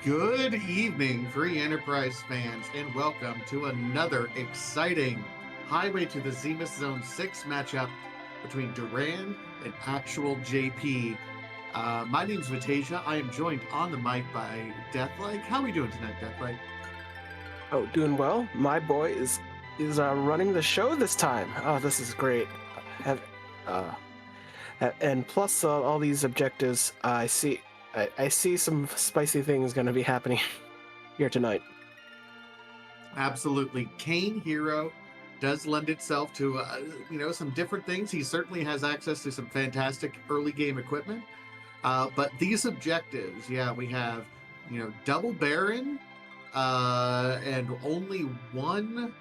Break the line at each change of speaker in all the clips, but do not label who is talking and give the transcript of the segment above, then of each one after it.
Good evening, Free Enterprise fans, and welcome to another exciting Highway to the Zemus Zone 6 matchup between Durand and actual JP. My name's Vitasia. I am joined on the mic by Deathlike. How are we doing tonight, Deathlike?
Oh, doing well. My boy is running the show this time. Oh, this is great. Have uh, and plus all these objectives. I see some spicy things going to be happening here tonight.
Absolutely. Kane Hero does lend itself to, some different things. He certainly has access to some fantastic early game equipment. But these objectives, yeah, we have, double Baron, and only one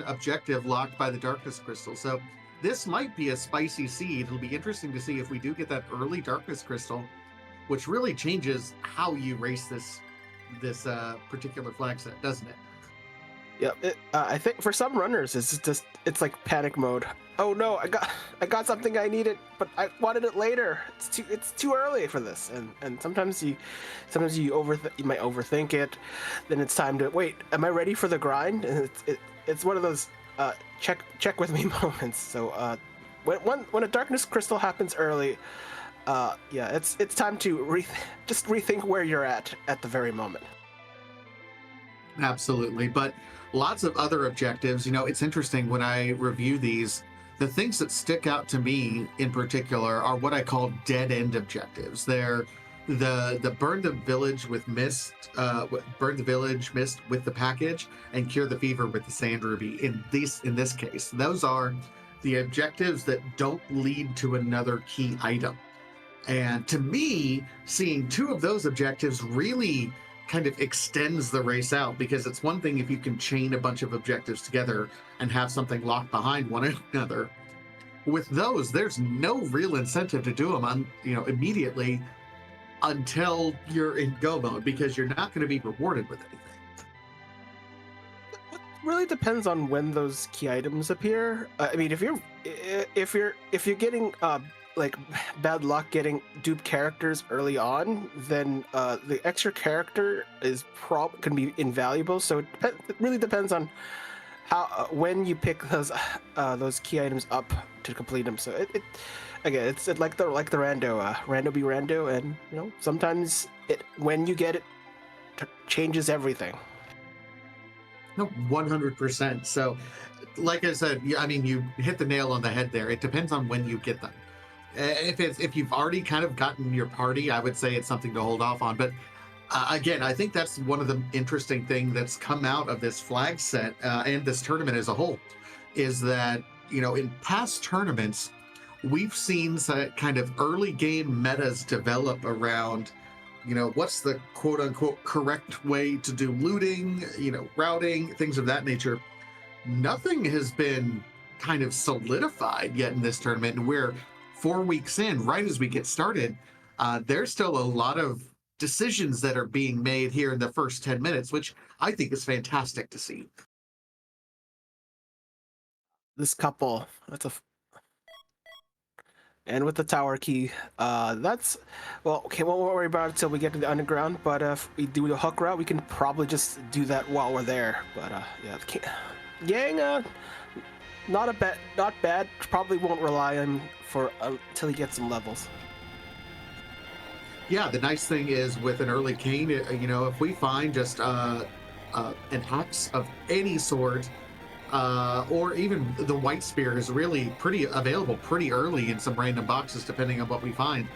objective locked by the Darkness Crystal. So this might be a spicy seed. It'll be interesting to see if we do get that early Darkness Crystal, which really changes how you race this particular flag set, doesn't it?
Yeah, I think for some runners it's like panic mode. Oh no, I got something I needed, but I wanted it later. It's too early for this, and you might overthink it. Then it's time to wait. Am I ready for the grind? And it's one of those check with me moments. So when a darkness crystal happens early, yeah, it's time to just rethink where you're at the very moment.
Absolutely. But lots of other objectives. It's interesting when I review these, the things that stick out to me in particular are what I call dead end objectives. They're the burn the village with mist, burn the village mist with the package, and cure the fever with the sand ruby. In this case, those are the objectives that don't lead to another key item. And to me, seeing two of those objectives really kind of extends the race out, because it's one thing if you can chain a bunch of objectives together and have something locked behind one another. With those, there's no real incentive to do them immediately until you're in go mode, because you're not going to be rewarded with anything.
It really depends on when those key items appear. I mean, if you're getting like bad luck getting dupe characters early on, then the extra character can be invaluable. So it really depends on how when you pick those key items up to complete them. So it again, it's like the rando be rando, and sometimes it when you get it changes everything.
No, 100%. So, like I said, yeah, I mean, you hit the nail on the head there. It depends on when you get them. If you've already kind of gotten your party, I would say it's something to hold off on. But again, I think that's one of the interesting things that's come out of this flag set and this tournament as a whole, is that in past tournaments we've seen some kind of early game metas develop around what's the quote unquote correct way to do looting, routing, things of that nature. Nothing has been kind of solidified yet in this tournament, and we're 4 weeks in, right as we get started. There's still a lot of decisions that are being made here in the first 10 minutes, which I think is fantastic to see.
This couple, and with the tower key, that's well, okay. We won't worry about it till we get to the underground. But if we do the hook route, we can probably just do that while we're there. But yeah, Yang, not bad. Probably won't rely on for until he gets some levels.
Yeah, the nice thing is with an early cane, if we find just an axe of any sort, or even the white spear is really pretty available pretty early in some random boxes, depending on what we find.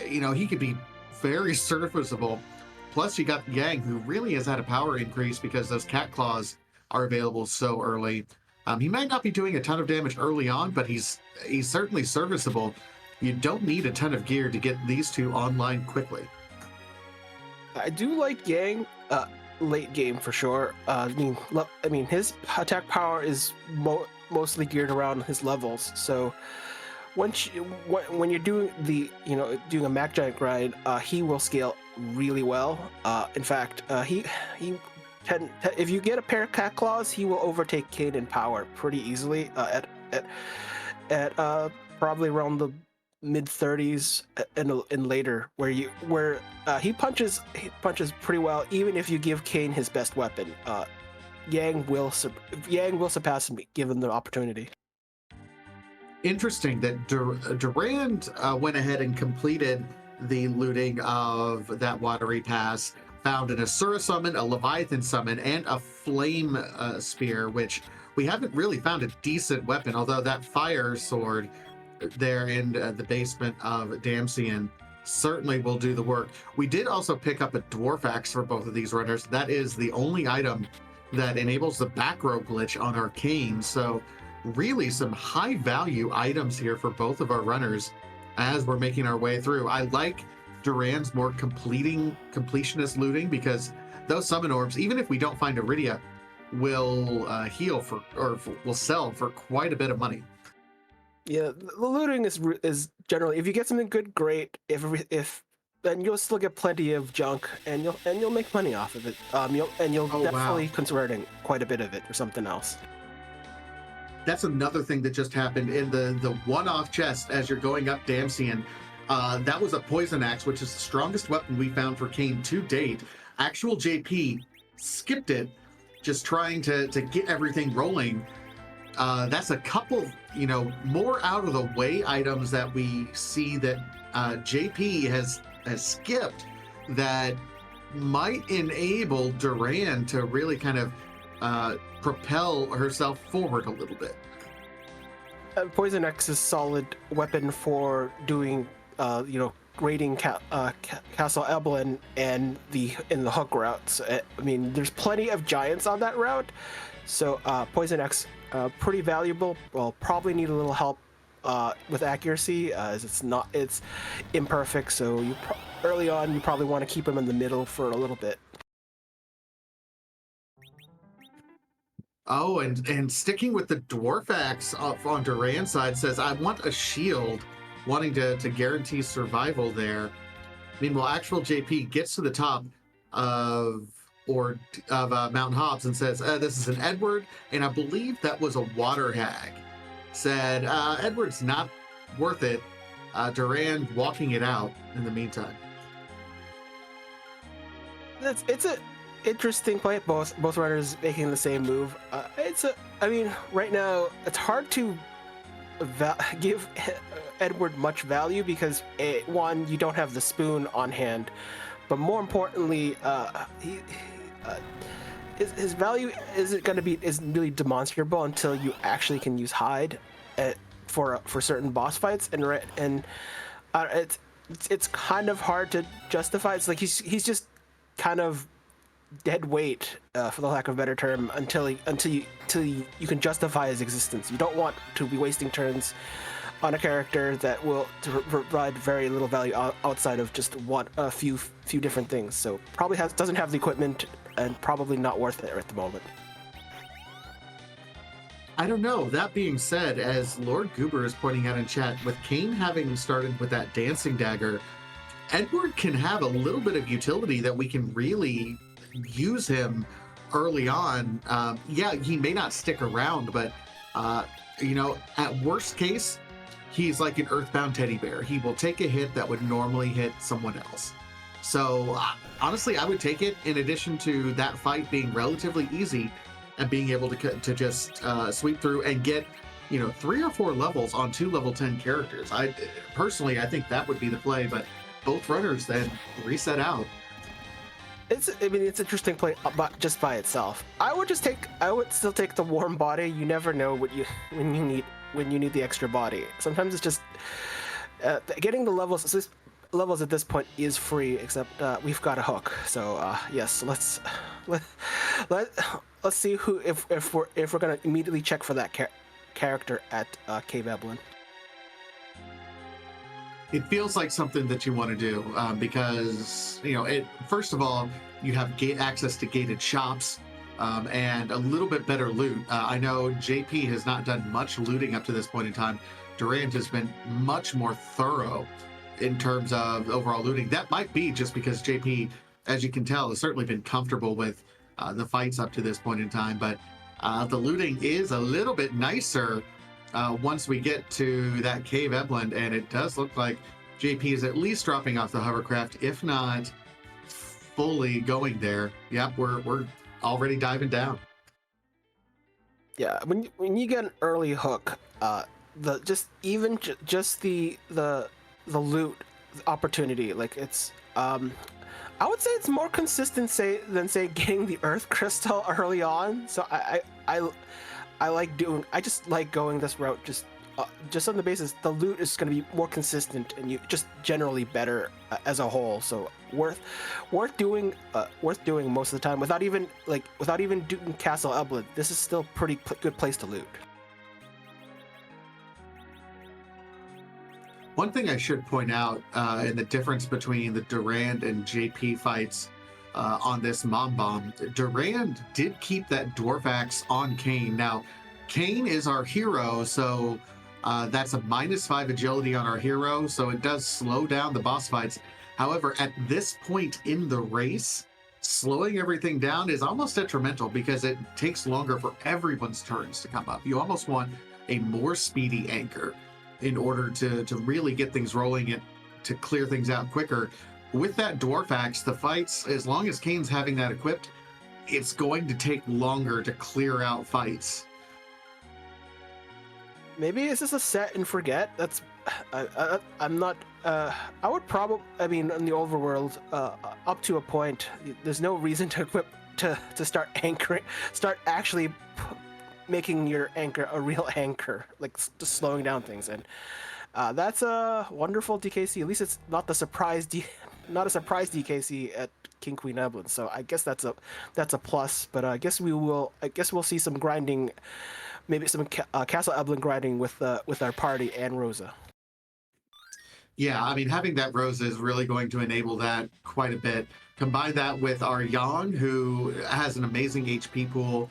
He could be very serviceable. Plus, you got Yang, who really has had a power increase because those cat claws are available so early. He might not be doing a ton of damage early on, but he's certainly serviceable. You don't need a ton of gear to get these two online quickly.
I do like Yang late game for sure. I mean, his attack power is mostly geared around his levels. So when you're doing doing a Mac Giant grind, he will scale really well. In fact, he if you get a pair of cat claws, he will overtake Kane in power pretty easily. At probably around the mid 30s and later, where he punches pretty well, even if you give Kane his best weapon. Yang will surpass him given the opportunity.
Interesting that Durand went ahead and completed the looting of that watery pass, found an Asura summon, a Leviathan summon, and a flame spear, which we haven't really found a decent weapon, although that fire sword there in the basement of Damsian certainly will do the work. We did also pick up a dwarf axe for both of these runners. That is the only item that enables the back row glitch on Arcane, so really some high value items here for both of our runners as we're making our way through. I like Durand's more completionist looting, because those summon orbs, even if we don't find Iridia, will heal for, or will sell for quite a bit of money.
Yeah, the looting is generally, if you get something good, great. If then you'll still get plenty of junk, and you'll make money off of it. You'll definitely converting quite a bit of it or something else.
That's another thing that just happened in the one-off chest as you're going up Damsian. That was a poison axe, which is the strongest weapon we found for Kane to date. Actual JP skipped it, just trying to get everything rolling. That's a couple, more out of the way items that we see that JP has skipped that might enable Durand to really kind of propel herself forward a little bit.
Poison X is solid weapon for doing, raiding Castle Eblin and in the hook routes. I mean, there's plenty of giants on that route, so Poison X pretty valuable. Well, probably need a little help with accuracy, as it's imperfect. So early on, you probably want to keep him in the middle for a little bit.
Oh, and sticking with the dwarf axe on Durand's side, says, I want a shield, wanting to guarantee survival there. Meanwhile, actual JP gets to the top of Mountain Hobbs and says, this is an Edward, and I believe that was a water hag. Said, Edward's not worth it. Durand walking it out in the meantime.
It's a interesting play. Both runners making the same move. Right now it's hard to give Edward much value because one, you don't have the spoon on hand, but more importantly, his value isn't really demonstrable until you actually can use hide for certain boss fights, and it's kind of hard to justify. It's like he's just kind of dead weight, for the lack of a better term, until you can justify his existence. You don't want to be wasting turns on a character that will provide very little value outside of just a few different things. So probably doesn't have the equipment, and probably not worth it at the moment.
I don't know. That being said, as Lord Goober is pointing out in chat, with Kane having started with that dancing dagger, Edward can have a little bit of utility that we can really use him early on. He may not stick around, but at worst case, he's like an earthbound teddy bear. He will take a hit that would normally hit someone else. So honestly, I would take it, in addition to that fight being relatively easy and being able to just sweep through and get 3 or 4 levels on 2 level 10 characters. I think that would be the play, but both runners then reset out.
It's interesting play just by itself. I would still take the warm body. You never know when you need the extra body. Sometimes it's just getting the levels at this point is free, except we've got a hook. So yes, let's see if we're gonna immediately check for that character at Cave Eblin.
It feels like something that you want to do because first of all, you have access to gated shops and a little bit better loot. I know JP has not done much looting up to this point in time. Durand has been much more thorough in terms of overall looting. That might be just because JP, as you can tell, has certainly been comfortable with the fights up to this point in time, but the looting is a little bit nicer once we get to that cave Eblin, and it does look like JP is at least dropping off the hovercraft, if not fully going there. Yep, we're already diving down.
Yeah, when you get an early hook, the just the loot opportunity, like it's I would say it's more consistent than getting the earth crystal early on. So I just like going this route just on the basis the loot is going to be more consistent and you just generally better as a whole. So worth doing most of the time without even doing Castle Eblin. This is still pretty good place to loot.
One thing I should point out in the difference between the Durand and JP fights on this Mom Bomb, Durand did keep that Dwarf Axe on Kane. Now, Kane is our hero, so that's a -5 agility on our hero, so it does slow down the boss fights. However, at this point in the race, slowing everything down is almost detrimental because it takes longer for everyone's turns to come up. You almost want a more speedy anchor in order to really get things rolling and to clear things out quicker. With that Dwarf Axe, the fights, as long as Kane's having that equipped, it's going to take longer to clear out fights.
Maybe it's just a set and forget. That's I'm not. I would probably. I mean, in the overworld, up to a point, there's no reason to equip to start anchoring. Start actually making your anchor a real anchor, like just slowing down things. And that's a wonderful DKC. At least it's not a surprise DKC at King Queen Eblin. So I guess that's a plus. But I guess we'll see some grinding. Maybe some Castle Eblin grinding with our party and Rosa.
Yeah, I mean, having that Rosa is really going to enable that quite a bit. Combine that with our Yang, who has an amazing HP pool.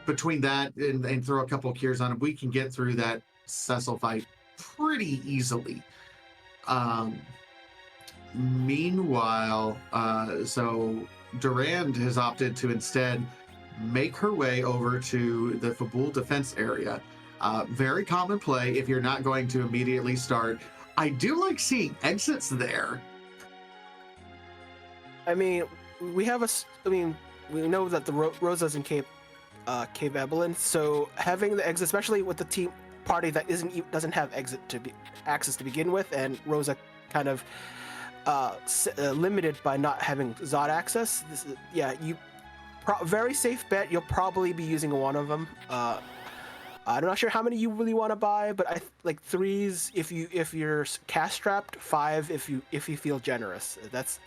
Between that and throw a couple of cures on him, we can get through that Cecil fight pretty easily. Meanwhile, so Durand has opted to instead make her way over to the Fabul defense area. Very common play if you're not going to immediately start. I do like seeing exits there.
I mean, we know that the Rosa's in Cave Eblin, so having the exit, especially with the team party that doesn't have access to begin with, and Rosa kind of limited by not having Zod access. Very safe bet. You'll probably be using one of them. I'm not sure how many you really want to buy, but I like 3s if you're cast strapped, 5 if you feel generous. That's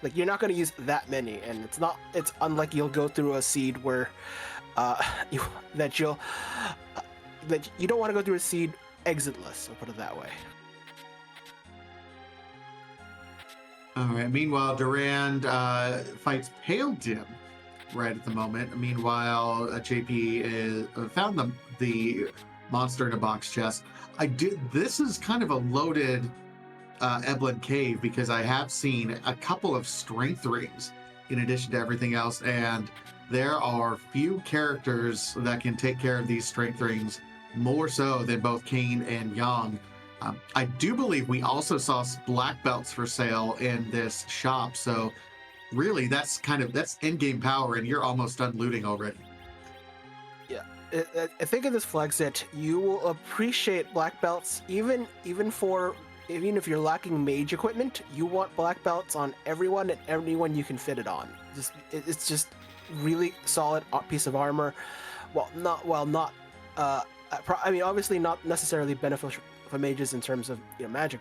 like you're not going to use that many, and it's unlikely you'll go through a seed where you don't want to go through a seed exitless. I'll put it that way.
All right. Meanwhile, Durand fights Pale Dim right at the moment. Meanwhile, JP is found the monster in a box chest. This is kind of a loaded Eblin cave because I have seen a couple of strength rings in addition to everything else, and there are few characters that can take care of these strength rings more so than both Kane and Yang. I do believe we also saw black belts for sale in this shop, so really that's endgame power, and you're almost done looting already.
Yeah, I think in this flag set you will appreciate black belts even if you're lacking mage equipment. You want black belts on everyone and anyone you can fit it on. It's just really solid piece of armor. Obviously not necessarily beneficial for mages in terms of magic.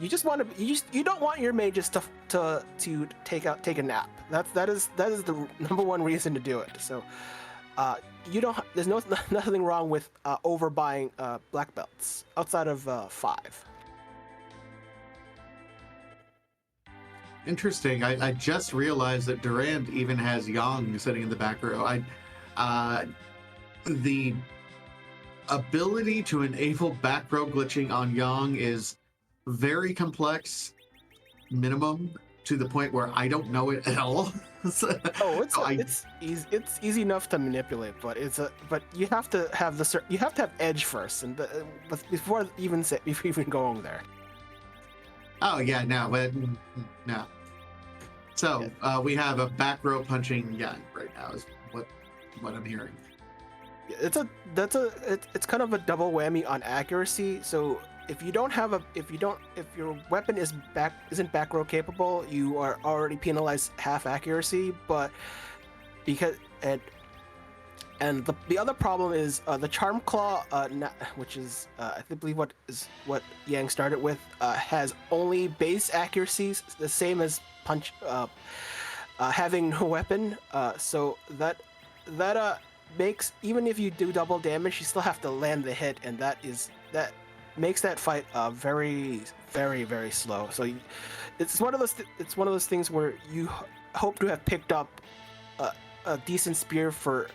You don't want your mages to take a nap. That is the number one reason to do it. So there's nothing wrong with overbuying black belts outside of 5.
Interesting. I just realized that Durand even has Yang sitting in the back row. The ability to enable back row glitching on Yang is very complex, minimum, to the point where I don't know it at all. so,
Oh,
so I
it's easy. It's easy enough to manipulate, but but you have to have you have to have edge first, and but before even going there.
oh yeah, no, but no. So we have a back row punching Yang right now is what I'm hearing.
It's kind of a double whammy on accuracy. So if your weapon isn't back row capable, you are already penalized half accuracy. But because the other problem is the Charm Claw, which is I believe what Yang started with, has only base accuracies, the same as punch, having no weapon. So that makes, even if you do double damage, you still have to land the hit, and that makes that fight very very very slow. So it's one of those things where you hope to have picked up a decent spear for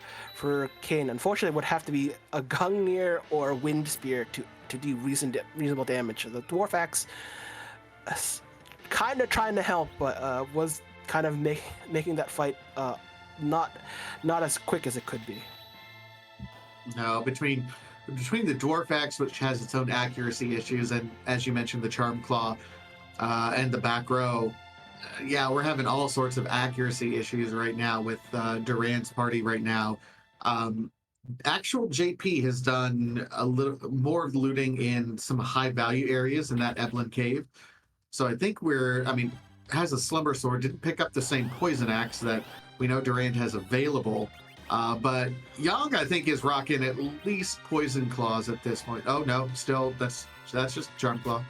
Kane. Unfortunately, it would have to be a Gungnir or a Wind Spear to do reasonable damage. The Dwarf Axe kind of trying to help, but was kind of making that fight not as quick as it could be.
No, between the Dwarf Axe, which has its own accuracy issues, and as you mentioned, the Charm Claw, and the back row, yeah, we're having all sorts of accuracy issues right now with Durand's party right now. Actual JP has done a little more looting in some high value areas in that Eblin cave. So I think has a Slumber Sword, didn't pick up the same Poison Axe that we know Durand has available. But Yang, I think, is rocking at least Poison Claws at this point. Oh no, still that's just Charm Claw.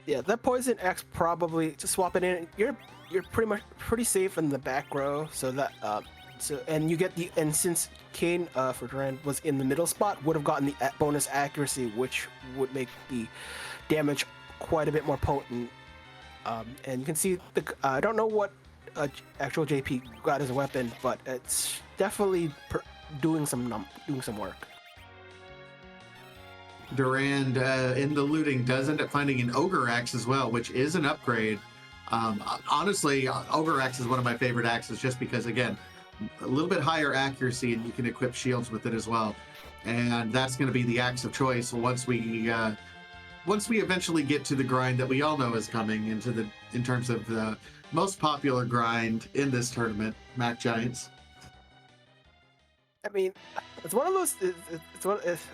Yeah, that Poison Axe, probably to swap it in. You're pretty safe in the back row, so that and you get since Kane for Durand was in the middle spot, would have gotten the bonus accuracy, which would make the damage quite a bit more potent. And you can see I don't know what actual JP got as a weapon, but it's definitely doing some work.
Durand in the looting does end up finding an Ogre Axe as well, which is an upgrade. Honestly, Ogre Axe is one of my favorite axes just because, again, a little bit higher accuracy, and you can equip shields with it as well. And that's going to be the axe of choice once we eventually get to the grind that we all know is coming in terms of the most popular grind in this tournament, Mac Giants.
I mean, it's one of those.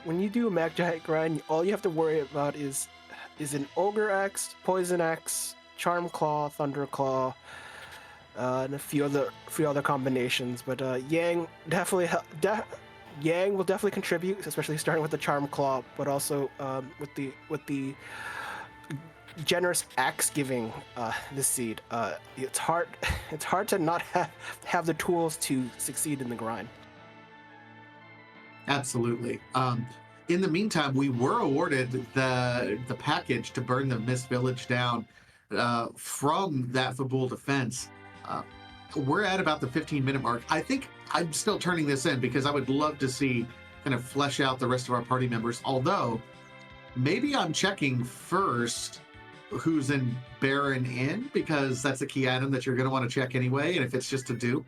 When you do a Mac Giant grind, all you have to worry about is an Ogre Axe, Poison Axe, Charm Claw, Thunder Claw, and a few other combinations. But Yang will definitely contribute, especially starting with the Charm Claw, but also with the generous axe giving this seed. It's hard to not have the tools to succeed in the grind.
Absolutely. In the meantime, we were awarded the package to burn the Mist Village down from that Fabul defense. We're at about the 15-minute mark. I think I'm still turning this in because I would love to see kind of flesh out the rest of our party members. Although, maybe I'm checking first who's in Baron Inn, because that's a key item that you're going to want to check anyway. And if it's just a dupe,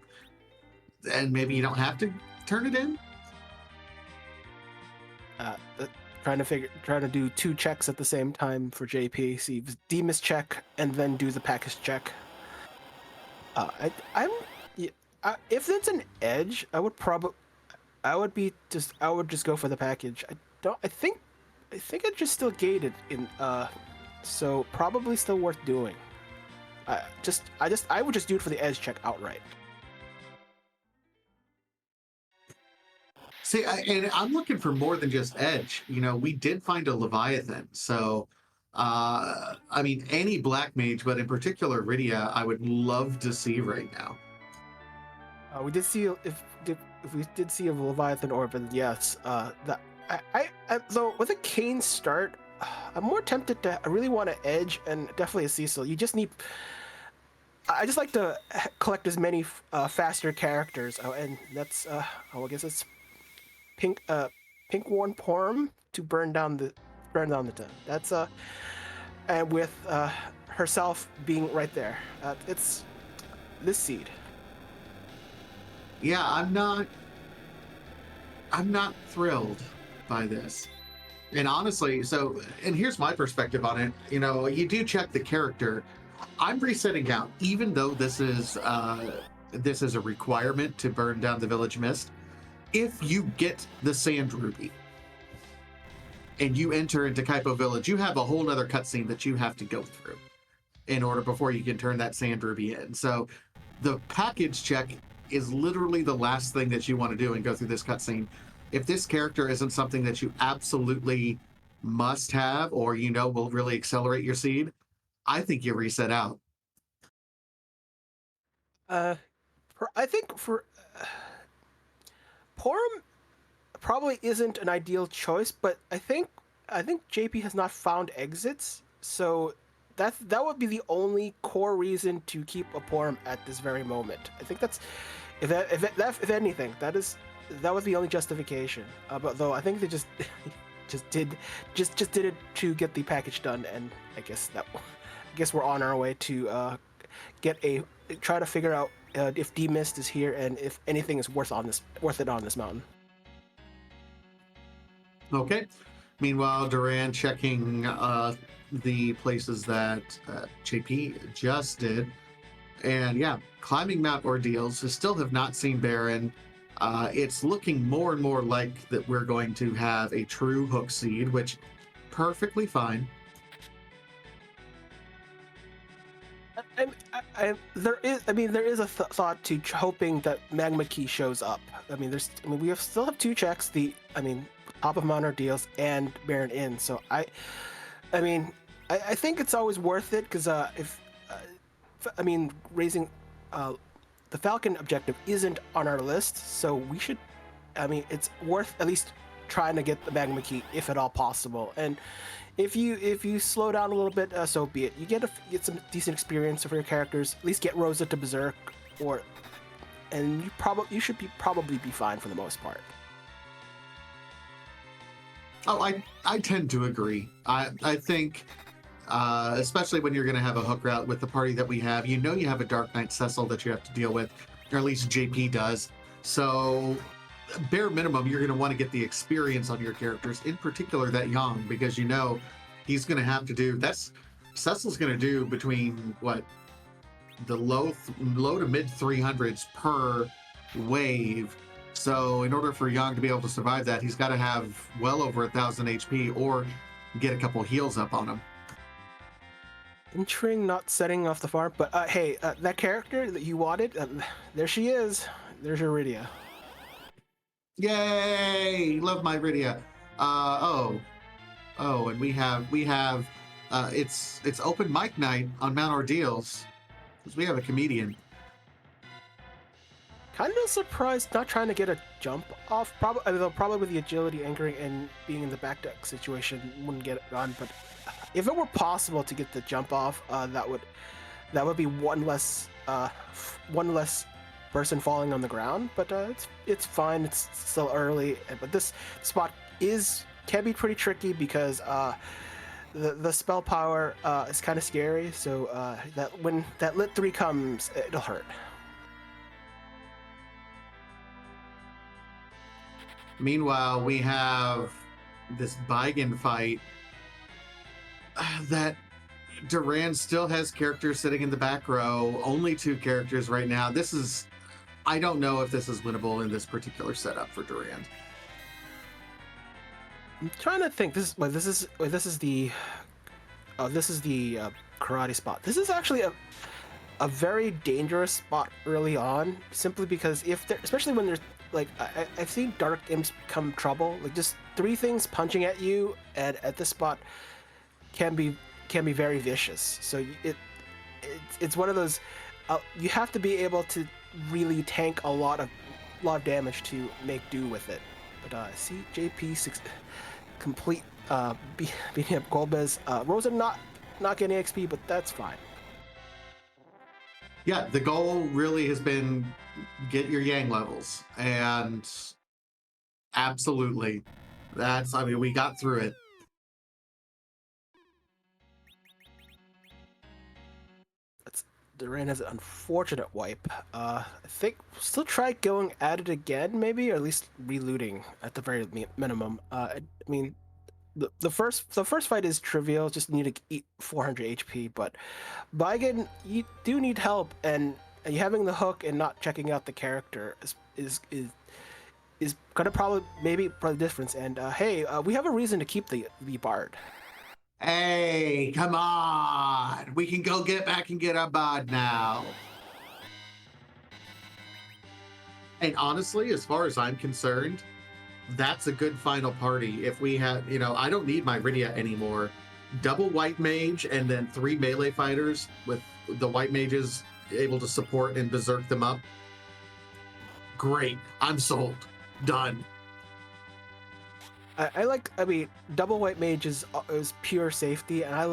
then maybe you don't have to turn it in.
Trying to do two checks at the same time for JP. See, Demus check and then do the package check. If it's an edge, I would just go for the package. I think it's just still gated in, so probably still worth doing. I would just do it for the edge check outright.
See, and I'm looking for more than just edge. We did find a Leviathan, so any black mage, but in particular Rydia, I would love to see right now.
We did see if we did see a Leviathan orb, and yes, though with a Kane start, I'm more tempted to. I really want to edge, and definitely a Cecil. You just need. I just like to collect as many faster characters, and that's I guess it's Pink Worn Porm to burn down the den. That's and with herself being right there. It's this seed.
Yeah, I'm not thrilled by this. And honestly, and here's my perspective on it. You know, you do check the character. I'm resetting out, even though this is a requirement to burn down the village mist. If you get the sand ruby and you enter into Kaipo village, you have a whole nother cutscene that you have to go through in order before you can turn that sand ruby in. So the package check is literally the last thing that you want to do and go through this cutscene. If this character isn't something that you absolutely must have or you know will really accelerate your seed, I think you reset out.
Uh, I think for Porum probably isn't an ideal choice, but I think JP has not found exits, so that would be the only core reason to keep a Porum at this very moment. I think that's if anything, that was the only justification. But though I think they just did it to get the package done, and I guess we're on our way to try to figure out if D Mist is here and if anything is worth it on this mountain.
Okay. Meanwhile, Durand checking the places that JP just did. And yeah, climbing Mount Ordeals. Still have not seen Baron. It's looking more and more like that we're going to have a true hook seed, which perfectly fine.
There is a thought to hoping that Magma Key shows up. We still have two checks. Top of Mount Ordeals and Baron Inn. So I think it's always worth it because raising the Falcon objective isn't on our list, so we should. It's worth at least trying to get the Magma Key if at all possible. And if you slow down a little bit, so be it. You get some decent experience for your characters. At least get Rosa to Berserk, and you should probably be fine for the most part.
Oh, I tend to agree. I think, especially when you're going to have a hook route with the party that we have, you have a Dark Knight Cecil that you have to deal with, or at least JP does. So, bare minimum, you're going to want to get the experience on your characters, in particular that Yang, because he's going to have to do Cecil's going to do between the low to mid 300s per wave. So in order for Yang to be able to survive that, he's got to have well over 1,000 HP or get a couple heals up on him.
Entering, not setting off the farm, but hey, that character that you wanted, there she is. There's your Iridia.
Yay! Love my Iridia. And we have it's open mic night on Mount Ordeals because we have a comedian.
Kind of surprised not trying to get a jump off. Probably with the agility anchoring and being in the back deck situation wouldn't get it done. But if it were possible to get the jump off, that would be one less person falling on the ground. But it's fine. It's still early. But this spot can be pretty tricky because the spell power is kind of scary. So that when that lit 3 comes, it'll hurt.
Meanwhile, we have this Baigen fight that Durand still has characters sitting in the back row. Only 2 characters right now. I don't know if this is winnable in this particular setup for Durand.
I'm trying to think. This is the karate spot. This is actually a very dangerous spot early on, simply because especially when there's I've seen dark imps become trouble. Just 3 things punching at you, and at this spot can be very vicious. So it's one of those you have to be able to really tank a lot of damage to make do with it. But see JP complete beating up Golbez. Rosa not getting XP, but that's fine.
Yeah, the goal really has been get your Yang levels, and absolutely, we got through it.
Durand has an unfortunate wipe. I think still try going at it again, maybe, or at least relooting at the very minimum. I mean, the first fight is trivial. Just need to eat 400 HP, but by again, you do need help, and you having the hook and not checking out the character is gonna probably maybe the difference. And hey, we have a reason to keep the bard.
Hey, come on. We can go get back and get our bod now. And honestly, as far as I'm concerned, that's a good final party. If we have, I don't need my Rydia anymore. Double white mage and then 3 melee fighters with the white mages able to support and berserk them up. Great. I'm sold. Done.
I mean, double white mage is pure safety, and I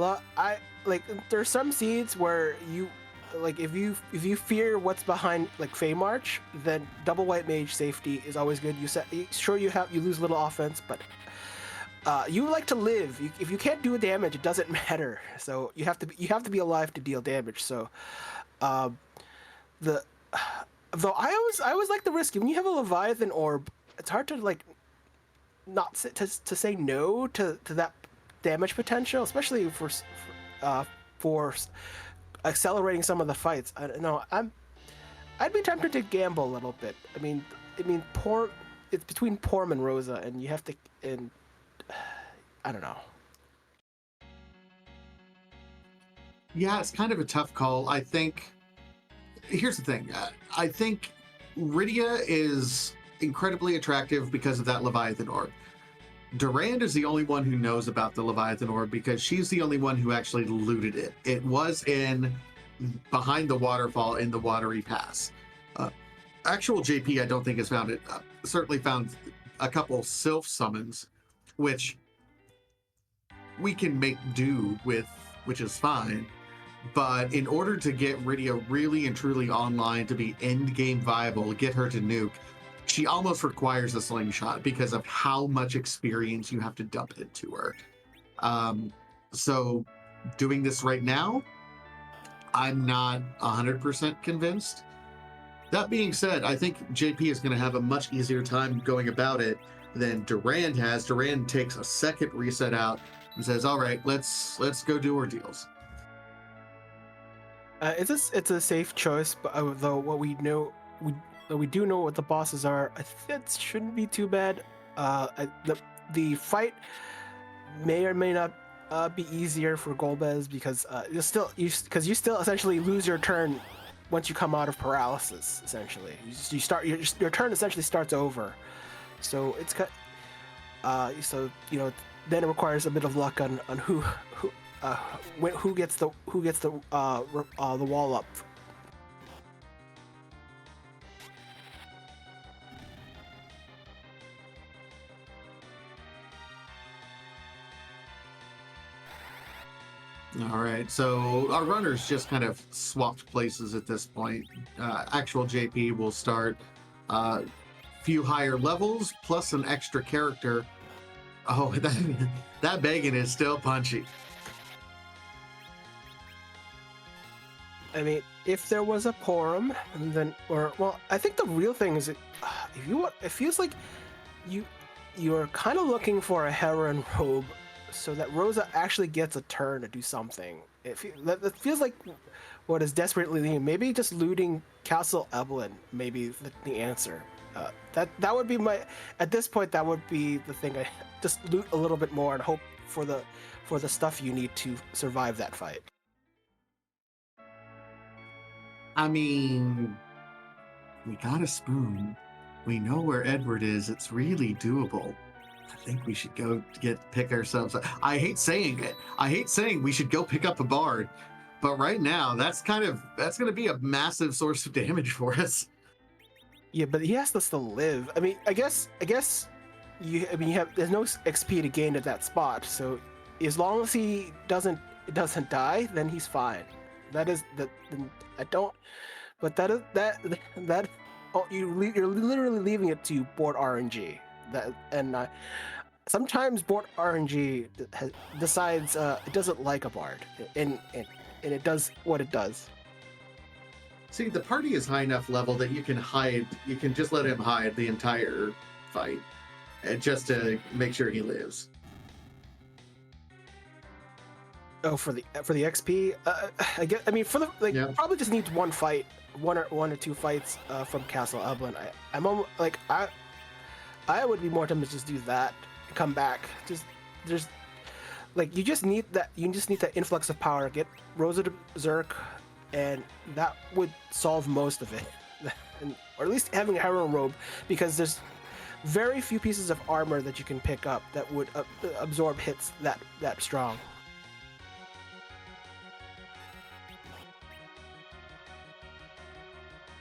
like. There's some seeds where you like if you fear what's behind like Fey March, then double white mage safety is always good. You lose a little offense, but you like to live. If you can't do damage, it doesn't matter. So you have to be alive to deal damage. So the though I always like the risk when you have a Leviathan orb. It's hard to like not to say no to that damage potential, especially for accelerating some of the fights. I don't know. I'd be tempted to gamble a little bit. I mean, it's between Porm and Rosa, and you have to, and I don't know.
Yeah, it's kind of a tough call. I think. Here's the thing. I think Rydia is incredibly attractive because of that Leviathan orb. Durand is the only one who knows about the Leviathan orb because she's the only one who actually looted it. It was behind the waterfall in the Watery Pass. Actual JP, I don't think has found it. Certainly found a couple Sylph summons, which we can make do with, which is fine. But in order to get Rydia really and truly online to be endgame viable, get her to nuke, she almost requires a slingshot because of how much experience you have to dump into her. So doing this right now, I'm not 100% convinced. That being said, I think JP is going to have a much easier time going about it than Durand has. Durand takes a second reset out and says, all right, let's go do Ordeals.
It's a safe choice, but though what we know, we do know what the bosses are. I think it shouldn't be too bad. The fight may or may not be easier for Golbez because you still essentially lose your turn once you come out of paralysis. Essentially, you start your turn essentially starts over. So it's so then it requires a bit of luck on who gets the wall up.
All right, so our runners just kind of swapped places at this point. Actual JP will start a few higher levels plus an extra character. Oh, that Bagan is still punchy.
I mean, if there was a Porum, then I think the real thing is, it feels like you're kind of looking for a heroine robe, so that Rosa actually gets a turn to do something. It feels like what is desperately needed. Maybe just looting Castle Eblin, maybe the answer. That would be at this point. That would be the thing. I just loot a little bit more and hope for the stuff you need to survive that fight.
I mean, we got a spoon. We know where Edward is. It's really doable. I think we should go pick ourselves up. I hate saying it. I hate saying we should go pick up a bard. But right now, that's going to be a massive source of damage for us.
Yeah, but he has to still live. I mean, I guess there's no XP to gain at that spot. So as long as he doesn't die, then he's fine. I don't. But you're literally leaving it to board RNG. Sometimes board RNG decides it doesn't like a bard, and it does what it does.
See, the party is high enough level that you can hide. You can just let him hide the entire fight, just to make sure he lives.
Oh, for the XP, I mean, for the probably just needs one fight, one or two fights from Castle Eblin. I'm almost, like I would be more tempted to just do that, come back. Just there's like you just need that influx of power. Get Rosa to Berserk, and that would solve most of it, or at least having a Hero Robe, because there's very few pieces of armor that you can pick up that would absorb hits that strong.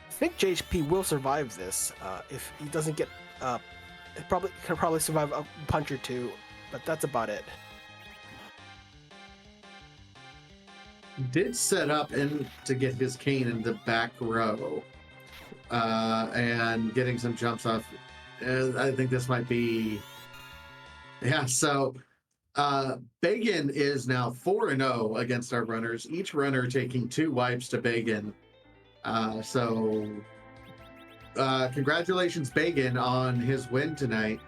I think JP will survive this if he doesn't get. It can probably survive a punch or two, but that's about it.
Did set up to get his cane in the back row, and getting some jumps off. I think this might be. Yeah, so Bagan is now 4-0 against our runners. Each runner taking 2 wipes to Bagan. So congratulations, Bagan, on his win tonight.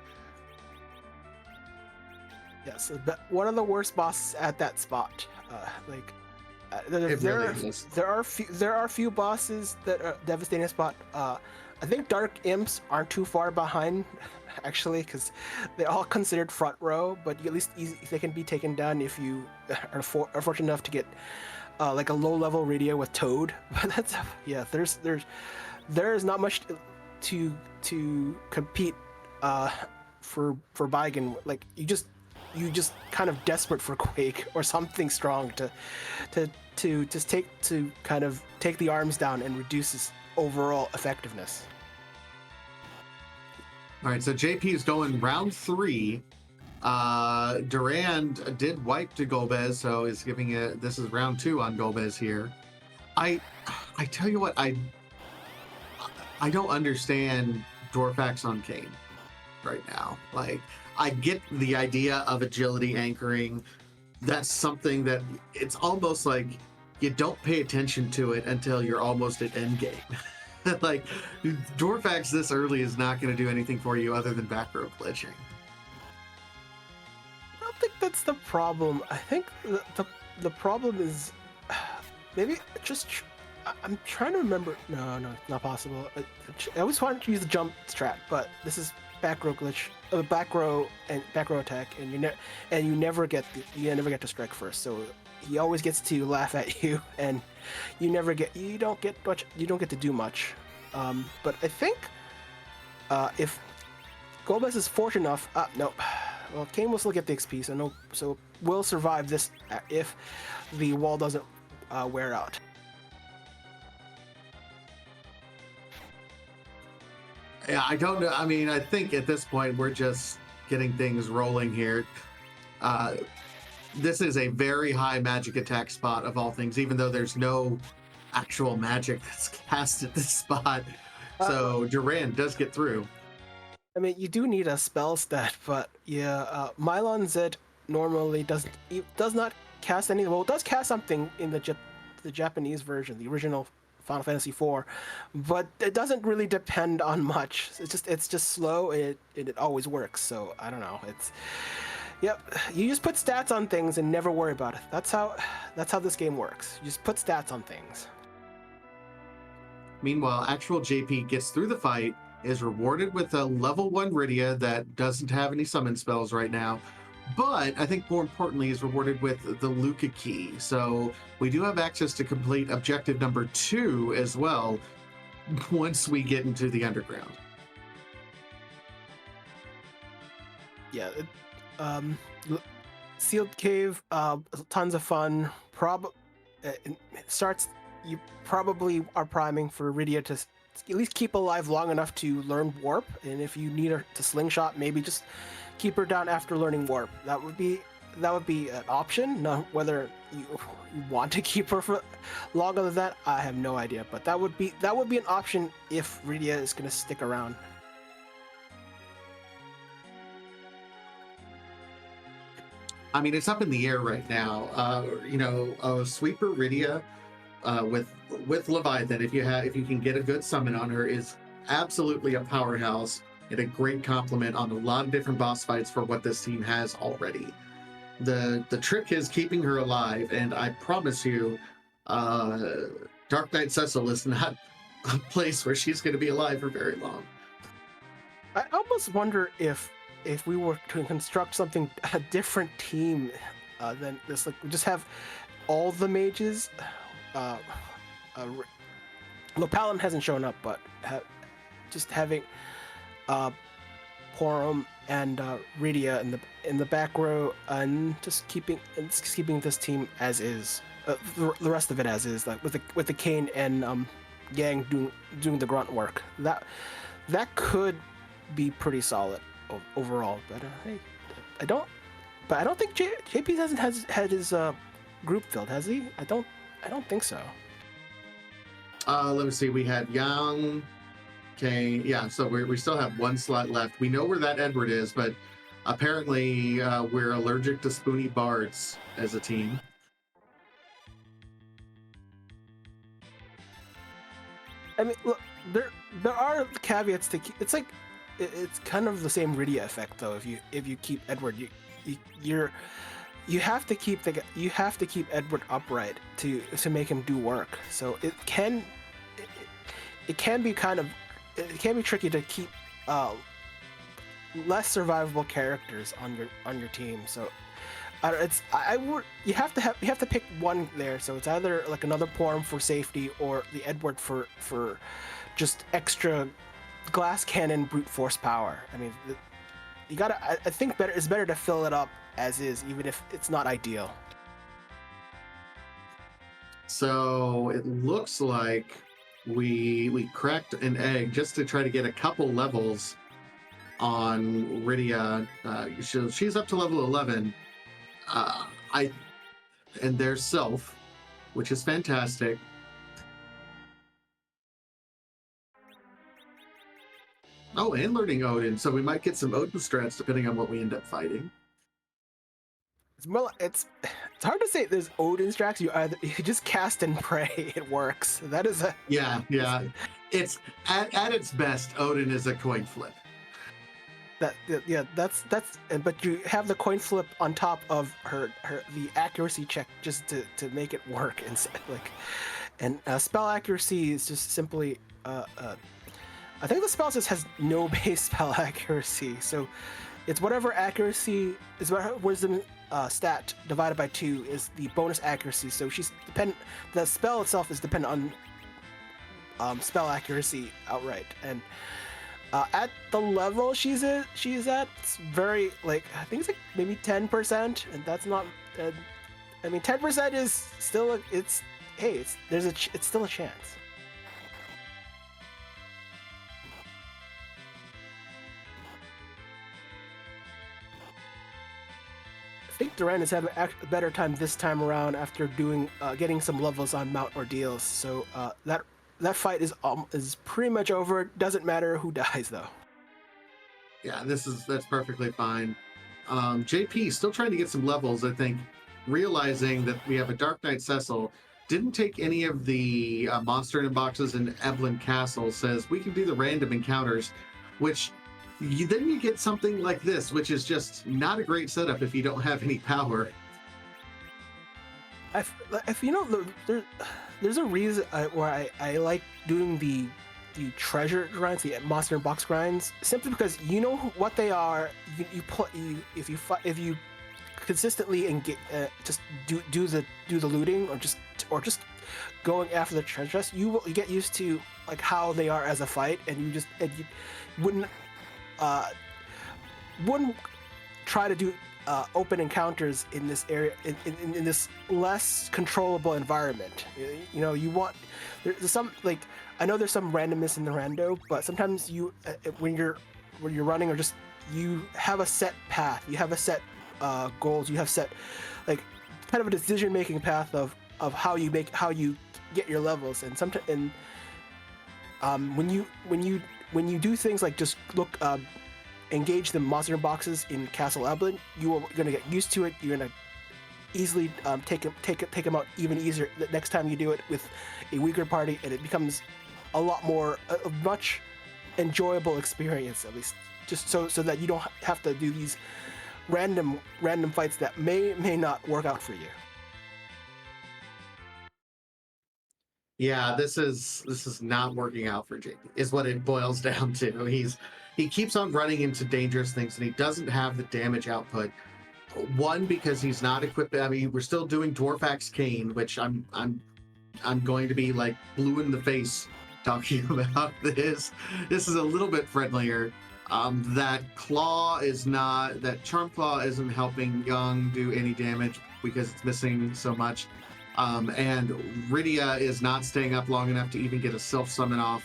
Yes, one of the worst bosses at that spot. There are few bosses that are devastating spot. I think Dark Imps aren't too far behind, actually, because they're all considered front row. But at least they can be taken down if you are fortunate enough to get like a low level radio with Toad. But that's there's not much to compete for Baigen. Like you just kind of desperate for Quake or something strong to just kind of take the arms down and reduce his overall effectiveness.
All right, so JP is going round 3. Durand did wipe to Golbez, so is giving it. This is round 2 on Golbez here. I tell you what, I don't understand Dwarfax on Kane right now. Like, I get the idea of agility anchoring. That's something that it's almost like you don't pay attention to it until you're almost at Endgame. Like, Dwarfax this early is not going to do anything for you other than back row glitching.
I don't think that's the problem. I think the problem is maybe just I'm trying to remember. No, it's not possible. I always wanted to use the jump strat, but this is back row glitch, back row attack, and you never get to strike first. So he always gets to laugh at you, and you don't get to do much. But I think if Golbez is fortunate enough, no, well, Kane will still get the XP, so we'll survive this if the wall doesn't wear out.
Yeah, I don't know. I mean, I think at this point we're just getting things rolling here. This is a very high magic attack spot of all things, even though there's no actual magic that's cast at this spot. So Durand does get through.
I mean, you do need a spell stat, but yeah, Mylon Z normally does not cast any. Well, it does cast something in the Japanese version, the original Final Fantasy IV, but it doesn't really depend on much. It's just slow, and it always works. So I don't know. Yep. You just put stats on things and never worry about it. That's how this game works. You just put stats on things.
Meanwhile, actual JP gets through the fight, is rewarded with a level 1 Rydia that doesn't have any summon spells right now, but I think more importantly is rewarded with the Luca key. So we do have access to complete objective number 2 as well once we get into the underground.
Yeah, sealed cave, tons of fun. It starts. You probably are priming for Rydia to at least keep alive long enough to learn warp, and if you need her to slingshot, maybe just keep her down after learning warp. That would be an option. Now, whether you want to keep her for longer than that, I have no idea. But that would be an option if Rydia is going to stick around.
I mean, it's up in the air right now. Sweeper Rydia with Leviathan, if you can get a good summon on her, is absolutely a powerhouse and a great compliment on a lot of different boss fights for what this team has already. The trick is keeping her alive, and I promise you, Dark Knight Cecil is not a place where she's going to be alive for very long.
I almost wonder if we were to construct something, a different team than this, like we just have all the mages. Lopalum hasn't shown up, but just having Porum and Rydia in the back row, and just keeping this team as is. The rest of it as is, like with the Kane and Yang doing the grunt work. That could be pretty solid overall. But hey, I don't think JP hasn't had his group filled, has he? I don't think so.
Let me see. We had Yang, Kane. Yeah, so we still have one slot left. We know where that Edward is, but apparently we're allergic to spoony bards as a team.
I mean, look, there are caveats to keep. It's like it's kind of the same Rydia effect, though. If you keep Edward, you have to keep Edward upright to make him do work. So it can be tricky to keep less survivable characters on your team. So you have to pick one there. So it's either like another Porum for safety or the Edward for just extra glass cannon brute force power. I mean, you gotta. I think it's better to fill it up as is, even if it's not ideal.
So it looks like we cracked an egg just to try to get a couple levels on Rydia. She's up to level 11. And there's Self, which is fantastic. Oh, and learning Odin, so we might get some Odin strats depending on what we end up fighting.
It's hard to say. There's Odin strats. You just cast and pray. It works. That is a
yeah. It's at its best. Odin is a coin flip.
That's but you have the coin flip on top of her the accuracy check just to make it work, and spell accuracy is just simply I think the spell just has no base spell accuracy, so it's whatever accuracy is what wisdom stat divided by 2 is the bonus accuracy. So the spell itself is dependent on spell accuracy outright, and at the level she's at, it's very I think it's like maybe 10%, and that's not. I mean, 10% is still it's still a chance. I think Durand is having a better time this time around after getting some levels on Mount Ordeals. So that fight is pretty much over. Doesn't matter who dies, though.
Yeah, that's perfectly fine. JP still trying to get some levels, I think, realizing that we have a Dark Knight Cecil, didn't take any of the monster inboxes in Eblin Castle, says we can do the random encounters, which then you get something like this, which is just not a great setup if you don't have any power.
If you know, there's a reason why I like doing the treasure grinds, the monster box grinds, simply because you know what they are. If you consistently just do the looting or just going after the treasure chest, you get used to like how they are as a fight, and you wouldn't try to do open encounters in this area in this less controllable environment. You know, there's some I know there's some randomness in the rando, but sometimes when you're running, or just you have a set path, you have a set goals, you have set kind of a decision making path of how you get your levels, and sometimes when you do things like just look engage the monster boxes in Castle Eblin, you are going to get used to it. You're going to easily take him out even easier the next time you do it with a weaker party, and it becomes a lot more a much enjoyable experience, at least just so that you don't have to do these random fights that may not work out for you.
Yeah, this is not working out for Jamie, is what it boils down to. He keeps on running into dangerous things, and he doesn't have the damage output. One, because he's not equipped. I mean, we're still doing Dwarfax Cane, which I'm going to be like blue in the face talking about this. This is a little bit friendlier. That Charm Claw isn't helping Young do any damage because it's missing so much. And Rydia is not staying up long enough to even get a self summon off.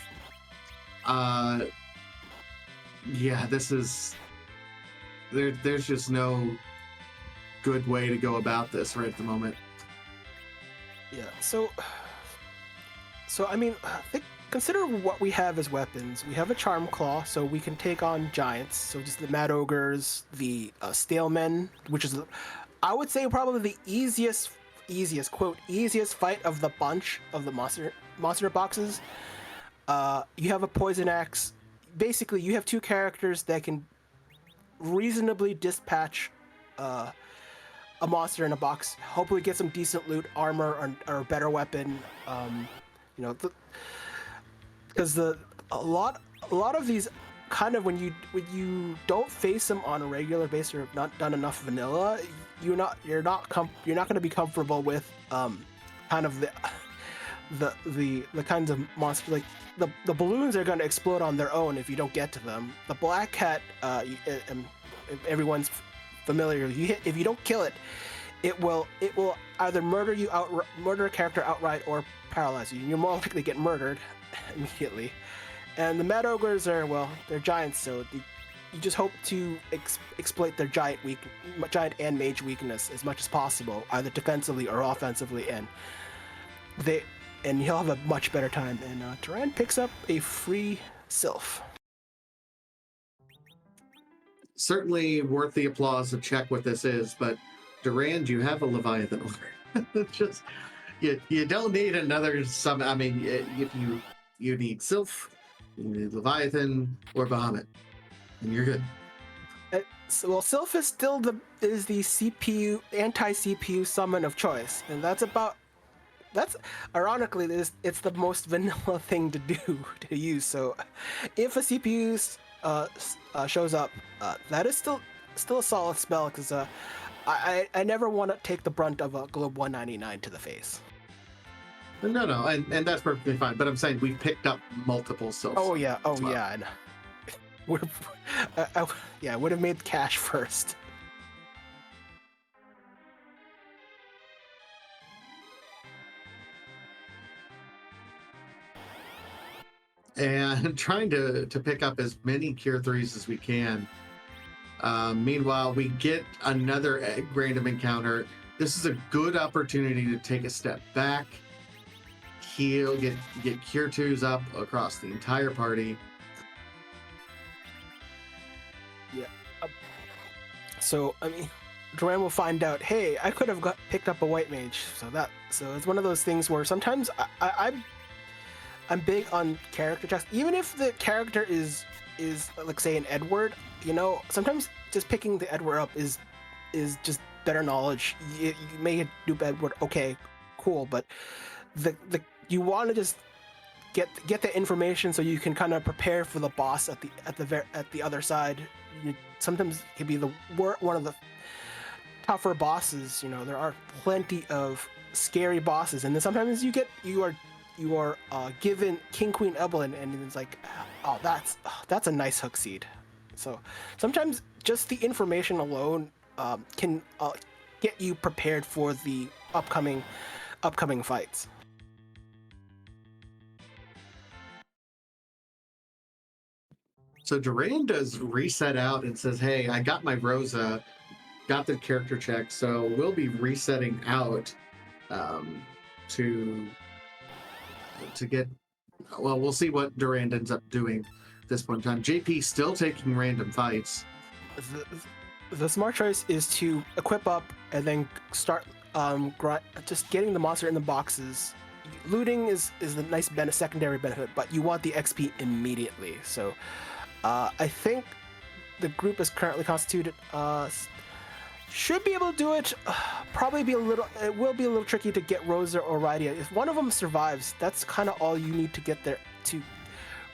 Yeah, this is there's just no good way to go about this right at the moment.
Yeah. So I mean, consider what we have as weapons. We have a Charm Claw, so we can take on giants. So just the Mad Ogres, the Stalemen, which is, I would say, probably the easiest fight of the bunch of the monster boxes. You have a Poison Axe. Basically, you have two characters that can reasonably dispatch a monster in a box. Hopefully, get some decent loot, armor, or a better weapon. Because a lot of these kind of when you don't face them on a regular basis or have not done enough vanilla, you're not going to be comfortable with kind of the kinds of monsters. Like the balloons are going to explode on their own if you don't get to them. The Black Cat, everyone's familiar. If you don't kill it, it will either murder a character outright or paralyze you. You're more likely to get murdered immediately. And the Mad Ogres are, well, they're giants, so you just hope to exploit their giant and mage weakness as much as possible, either defensively or offensively, and you'll have a much better time. And Durand picks up a free Sylph.
Certainly worth the applause to check what this is, but Durand, you have a Leviathan order. Just you don't need another summon. I mean, if you need Sylph, you need Leviathan or Bahamut, and you're good.
Sylph is still the CPU anti-CPU summon of choice, and that's ironically it's the most vanilla thing to use. So if a CPU shows up, that is still a solid spell, because I never want to take the brunt of a Globe 199 to the face.
No, and that's perfectly fine. But I'm saying we've picked up multiple Sylphs.
Oh yeah, yeah. I would have made cash first.
And trying to pick up as many Cure 3s as we can. Meanwhile, we get another random encounter. This is a good opportunity to take a step back, heal, get Cure 2s up across the entire party.
Yeah. So, I mean, Durand will find out, hey, I could have picked up a white mage. So it's one of those things where sometimes I'm big on character checks. Even if the character is like, say, an Edward, sometimes just picking the Edward up is just better knowledge. You may dupe Edward, okay, cool, but you want to just get the information so you can kind of prepare for the boss at the other side. Sometimes it can be one of the tougher bosses. There are plenty of scary bosses, and then sometimes you are given King Queen Eblin, and it's like, oh, that's a nice hook seed. So sometimes just the information alone can get you prepared for the upcoming fights.
So Durand does reset out and says, hey, I got my Rosa, got the character check, so we'll be resetting out to get, well, we'll see what Durand ends up doing this point in time. JP still taking random fights.
The smart choice is to equip up and then start just getting the monster in the boxes. Looting is the nice secondary benefit, but you want the XP immediately. So I think the group is currently constituted. Should be able to do it. Probably be a little. It will be a little tricky to get Rosa or Rydia. If one of them survives, that's kind of all you need to get there to,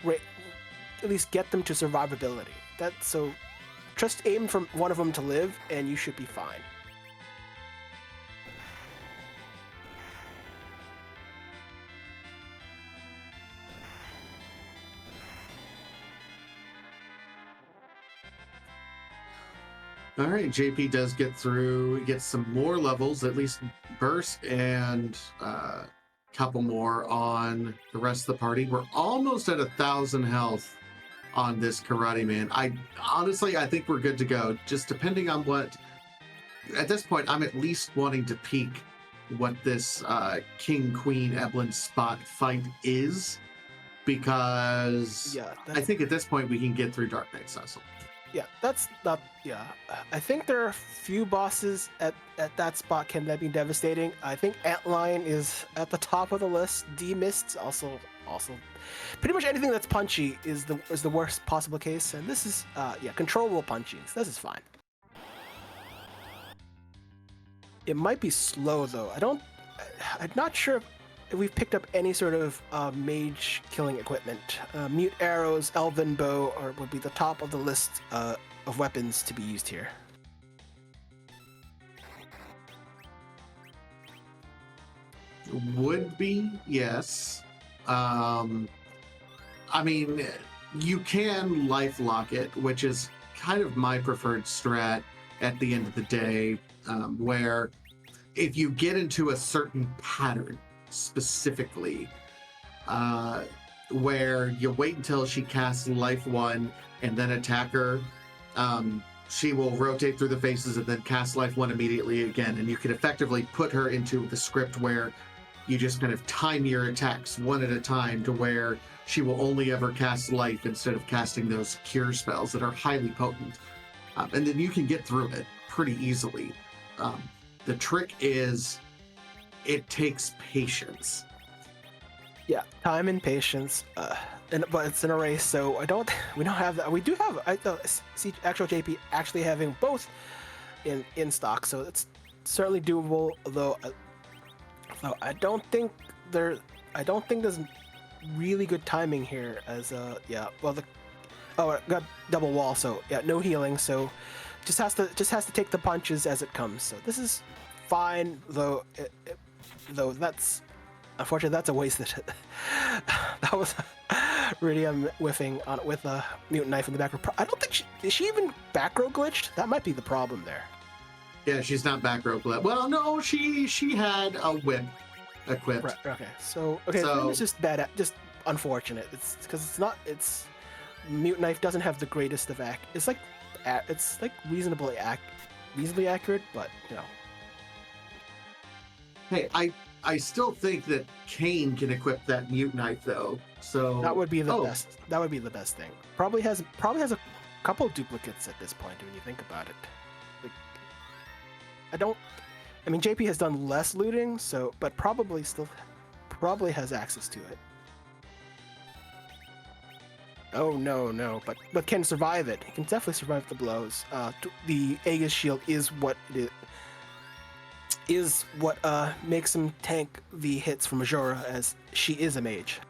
at least get them to survivability. So, just aim for one of them to live, and you should be fine.
All right, JP does get through. He gets some more levels, at least burst, and a couple more on the rest of the party. We're almost at 1,000 health on this Karate Man. I think we're good to go. Just depending on what. At this point, I'm at least wanting to peek what this King Queen Eblin spot fight is, because I think at this point we can get through Dark Knight Cecil.
Yeah, that's not. Yeah, I think there are a few bosses at that spot can be devastating. I think Antlion is at the top of the list. D-Mist also. Pretty much anything that's punchy is the worst possible case, and this is controllable punchings. This is fine. It might be slow though. I'm not sure if we've picked up any sort of mage killing equipment. Mute arrows, elven bow, would be the top of the list of weapons to be used here.
Would be, yes. I mean, you can life lock it, which is kind of my preferred strat at the end of the day, where if you get into a certain pattern specifically, where you wait until she casts life 1 and then attack her, she will rotate through the faces and then cast life 1 immediately again, and you can effectively put her into the script where you just kind of time your attacks one at a time to where she will only ever cast life instead of casting those cure spells that are highly potent, and then you can get through it pretty easily. The trick is it takes patience.
Yeah, time and patience, but it's in a race, so we don't have that. We do have see actual JP actually having both in stock, so it's certainly doable. Although I don't think there's really good timing here. As got double wall, so yeah, no healing, so just has to take the punches as it comes. So this is fine, though. Though that's. Unfortunately, that's a wasted. That was really whiffing on it with a mutant knife in the back. I don't think is she even back row glitched? That might be the problem there.
Yeah, she's not back row glitched. Well, no, she had a whip equipped.
Right. Okay. So it's just bad. Just unfortunate. It's because it's mutant knife doesn't have the greatest of It's like reasonably accurate, but you know.
Hey, I still think that Kane can equip that mute knife though. So
that would be the best. That would be the best thing. Probably has a couple duplicates at this point when you think about it. I mean, JP has done less looting, but probably has access to it. Oh no, but can survive it. He can definitely survive the blows. The Aegis shield is what makes him tank the hits from Majora, as she is a mage.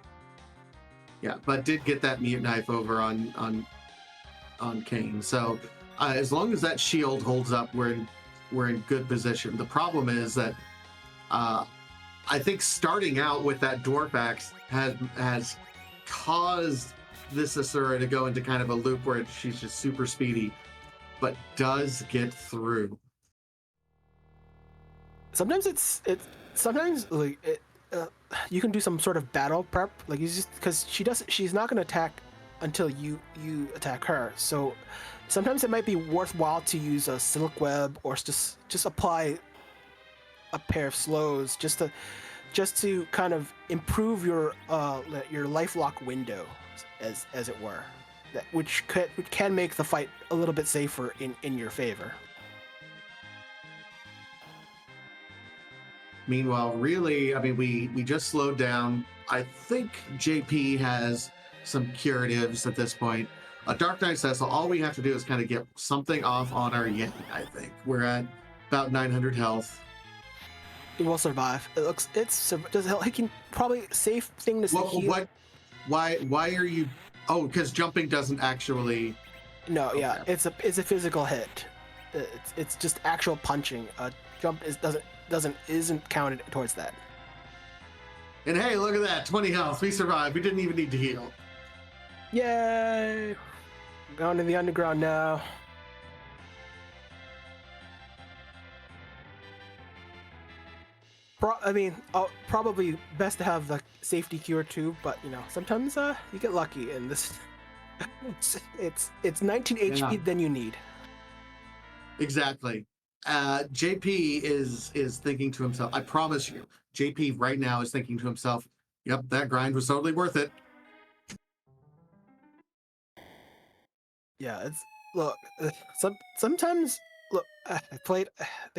Yeah, but did get that mute knife over on Kane. So as long as that shield holds up, we're in good position. The problem is that I think starting out with that dwarf axe has caused this Asura to go into kind of a loop where she's just super speedy, but does get through.
Sometimes you can do some sort of battle prep, like you just because she's not going to attack until you attack her. So sometimes it might be worthwhile to use a silk web or just apply a pair of slows just to kind of improve your lifelock window, as it were, which can make the fight a little bit safer in your favor.
Meanwhile, really, I mean, we just slowed down. I think JP has some curatives at this point. A Dark Knight Cecil, all we have to do is kind of get something off on our yin, I think. We're at about 900 health.
He will survive. He can probably safe thing to heal.
Why are you? Oh, because jumping doesn't actually.
No,
Okay.
yeah, it's a physical hit. It's just actual punching. Jump isn't counted towards that.
And hey, look at that, 20 health. We survived. We didn't even need to heal.
Yay! Going to the underground now. Probably best to have the safety cure too, but sometimes you get lucky, and this it's 19 HP than you need.
Exactly. JP is thinking to himself, I promise you, JP right now is thinking to himself, yep, that grind was totally worth it.
Yeah, sometimes look. I think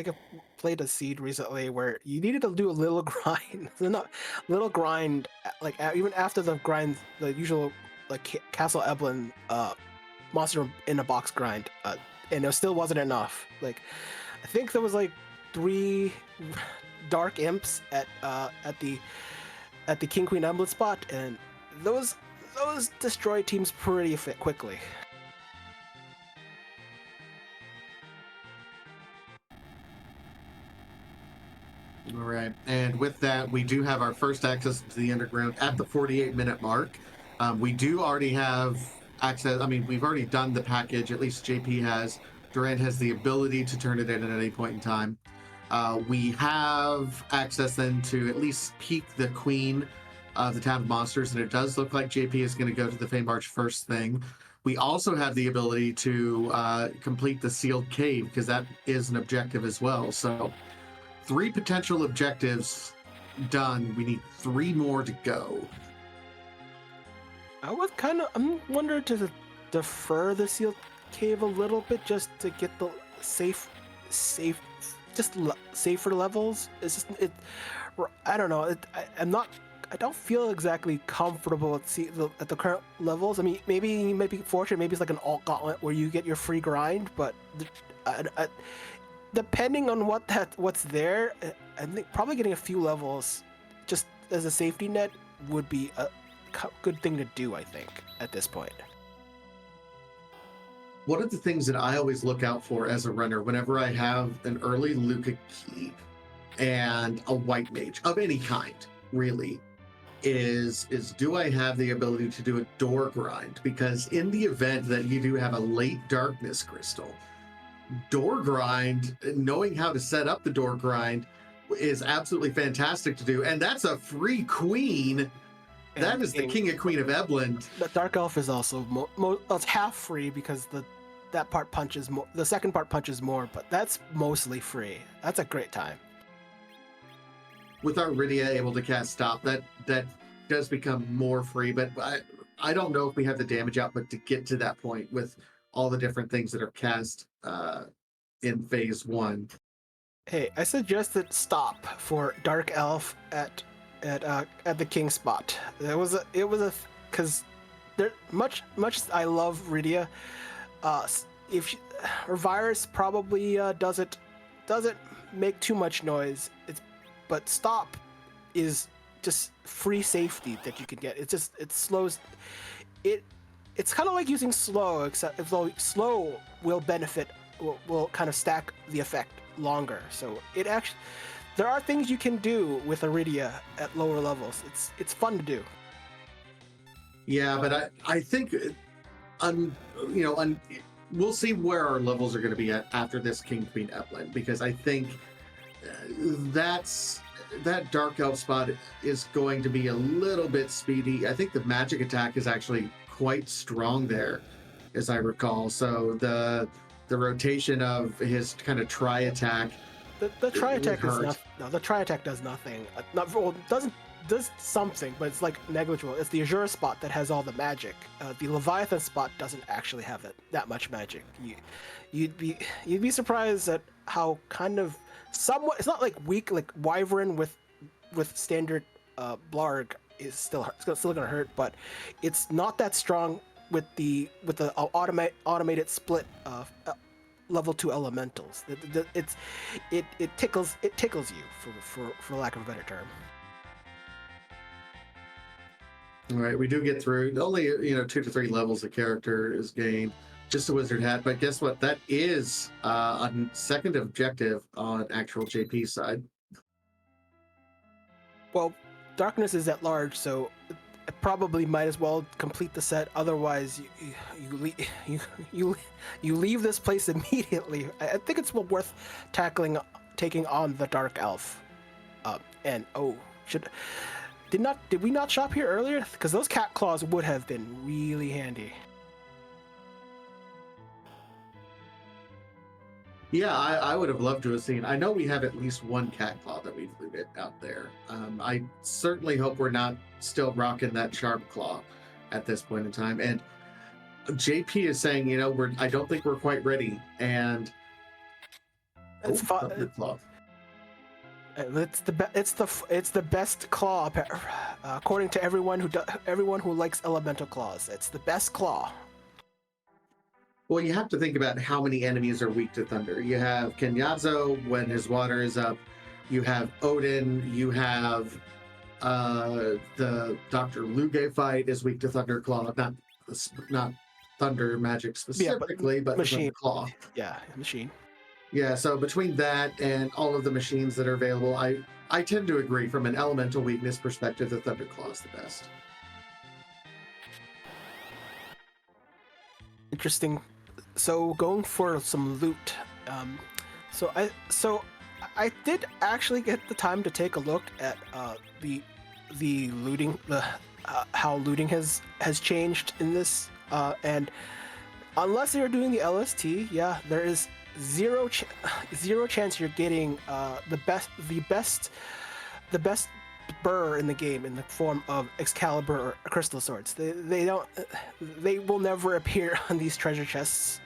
I played a seed recently where you needed to do a little grind. Not little grind, like even after the grind, the usual like Castle Eblin monster in a box grind, and it still wasn't enough. Like I think there was like 3 dark imps at the King Queen Emblem spot, and those destroy teams pretty quickly.
All right. And with that, we do have our first access to the underground at the 48-minute mark. We do already have access. I mean, we've already done the package. At least JP has. Durand has the ability to turn it in at any point in time. We have access then to at least peek the queen of the town of monsters. And it does look like JP is going to go to the Fame March first thing. We also have the ability to complete the sealed cave, because that is an objective as well. So 3 potential objectives done. We need 3 more to go.
I'm wondering to defer the sealed cave a little bit just to get the safer levels. It's just I don't know. I don't feel exactly comfortable at the current levels. I mean, maybe you might be fortunate. Maybe it's like an alt gauntlet where you get your free grind, but depending on what's there, I think probably getting a few levels just as a safety net would be a good thing to do, I think, at this point.
One of the things that I always look out for as a runner whenever I have an early Luca key and a white mage of any kind, really, is do I have the ability to do a door grind? Because in the event that you do have a late darkness crystal, door grind, knowing how to set up the door grind is absolutely fantastic to do. And that's a free queen. That is the king and queen of Eblin.
The dark elf is also it's half free because that part punches more. The second part punches more, but that's mostly free. That's a great time.
With our Rydia able to cast stop, that does become more free, but I don't know if we have the damage output to get to that point with all the different things that are cast in phase 1.
Hey, I suggested stop for Dark Elf at the King spot. Because there much as I love Rydia, her virus probably doesn't make too much noise. But stop is just free safety that you can get. It slows it. It's kind of like using slow, except though slow will benefit, will kind of stack the effect longer. So there are things you can do with Rydia at lower levels. It's fun to do.
Yeah, but I think, we'll see where our levels are going to be at after this King Queen Eblin, because I think that Dark Elf spot is going to be a little bit speedy. I think the magic attack is actually quite strong there, as I recall. So the rotation of his kind of tri attack.
The tri attack the tri attack does nothing. Does something, but it's like negligible. It's the Azura spot that has all the magic. The Leviathan spot doesn't actually have that much magic. You'd be surprised at how kind of somewhat. It's not like weak. Like Wyvern with standard Blarg is still gonna hurt, but it's not that strong with the automated split level 2 elementals. It tickles you for lack of a better term.
All right, we do get through. Only 2 to 3 levels a character is gained. Just a wizard hat, but guess what? That is a second objective on actual JP side.
Well, darkness is at large, so it probably might as well complete the set. Otherwise, you leave this place immediately. I think it's worth taking on the dark elf. Did we not shop here earlier? Because those cat claws would have been really handy.
Yeah, I would have loved to have seen. I know we have at least one cat claw that we've looted out there. I certainly hope we're not still rocking that sharp claw at this point in time. And JP is saying, I don't think we're quite ready. And
it's
claw.
It's the best claw according to everyone who likes elemental claws. It's the best claw.
Well, you have to think about how many enemies are weak to thunder. You have Kenyazo when his water is up. You have Odin. You have the Dr. Luge fight is weak to Thunderclaw. Not thunder magic specifically, but
machine
claw.
Yeah, machine.
Yeah, so between that and all of the machines that are available, I tend to agree from an elemental weakness perspective that Thunderclaw is the best.
Interesting. So going for some loot. So I did actually get the time to take a look at the looting, how looting has changed in this, and unless you're doing the LST, yeah, there is zero chance you're getting the best burr in the game in the form of Excalibur or Crystal Swords. They will never appear on these treasure chests.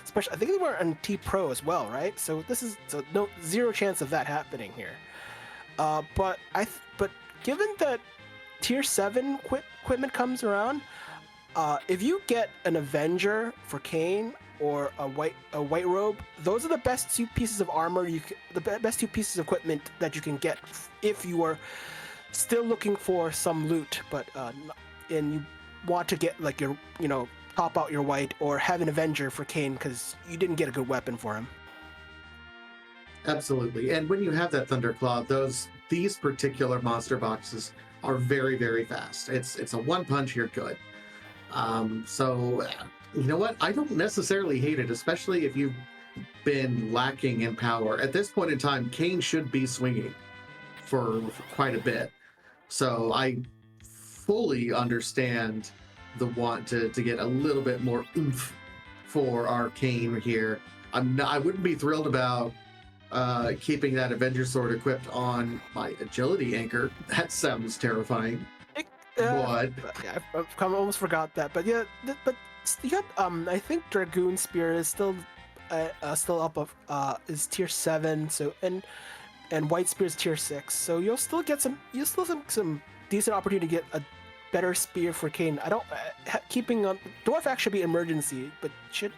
Especially, I think they were on T Pro as well, right? So zero chance of that happening here. But given that Tier 7 equipment comes around, if you get an Avenger for Kayn or a white robe, those are the best 2 pieces of armor best 2 pieces of equipment that you can get if you are still looking for some loot, but and you want to get like your top out your white or have an Avenger for Kayn because you didn't get a good weapon for him.
Absolutely, and when you have that Thunderclaw, these particular monster boxes are very, very fast. It's a one punch, you're good. So you know what? I don't necessarily hate it, especially if you've been lacking in power. At this point in time, Kayn should be swinging for quite a bit. So I fully understand the want to get a little bit more oomph for our Kayn here. I wouldn't be thrilled about keeping that Avenger Sword equipped on my agility anchor. That sounds terrifying.
Yeah, I almost forgot that. But yeah, you got I think Dragoon Spear is still up is Tier 7. So and White Spear is Tier 6. So you'll still get some decent opportunity to get a better spear for Kayn. I don't keeping on Dwarf Axe should be emergency, but should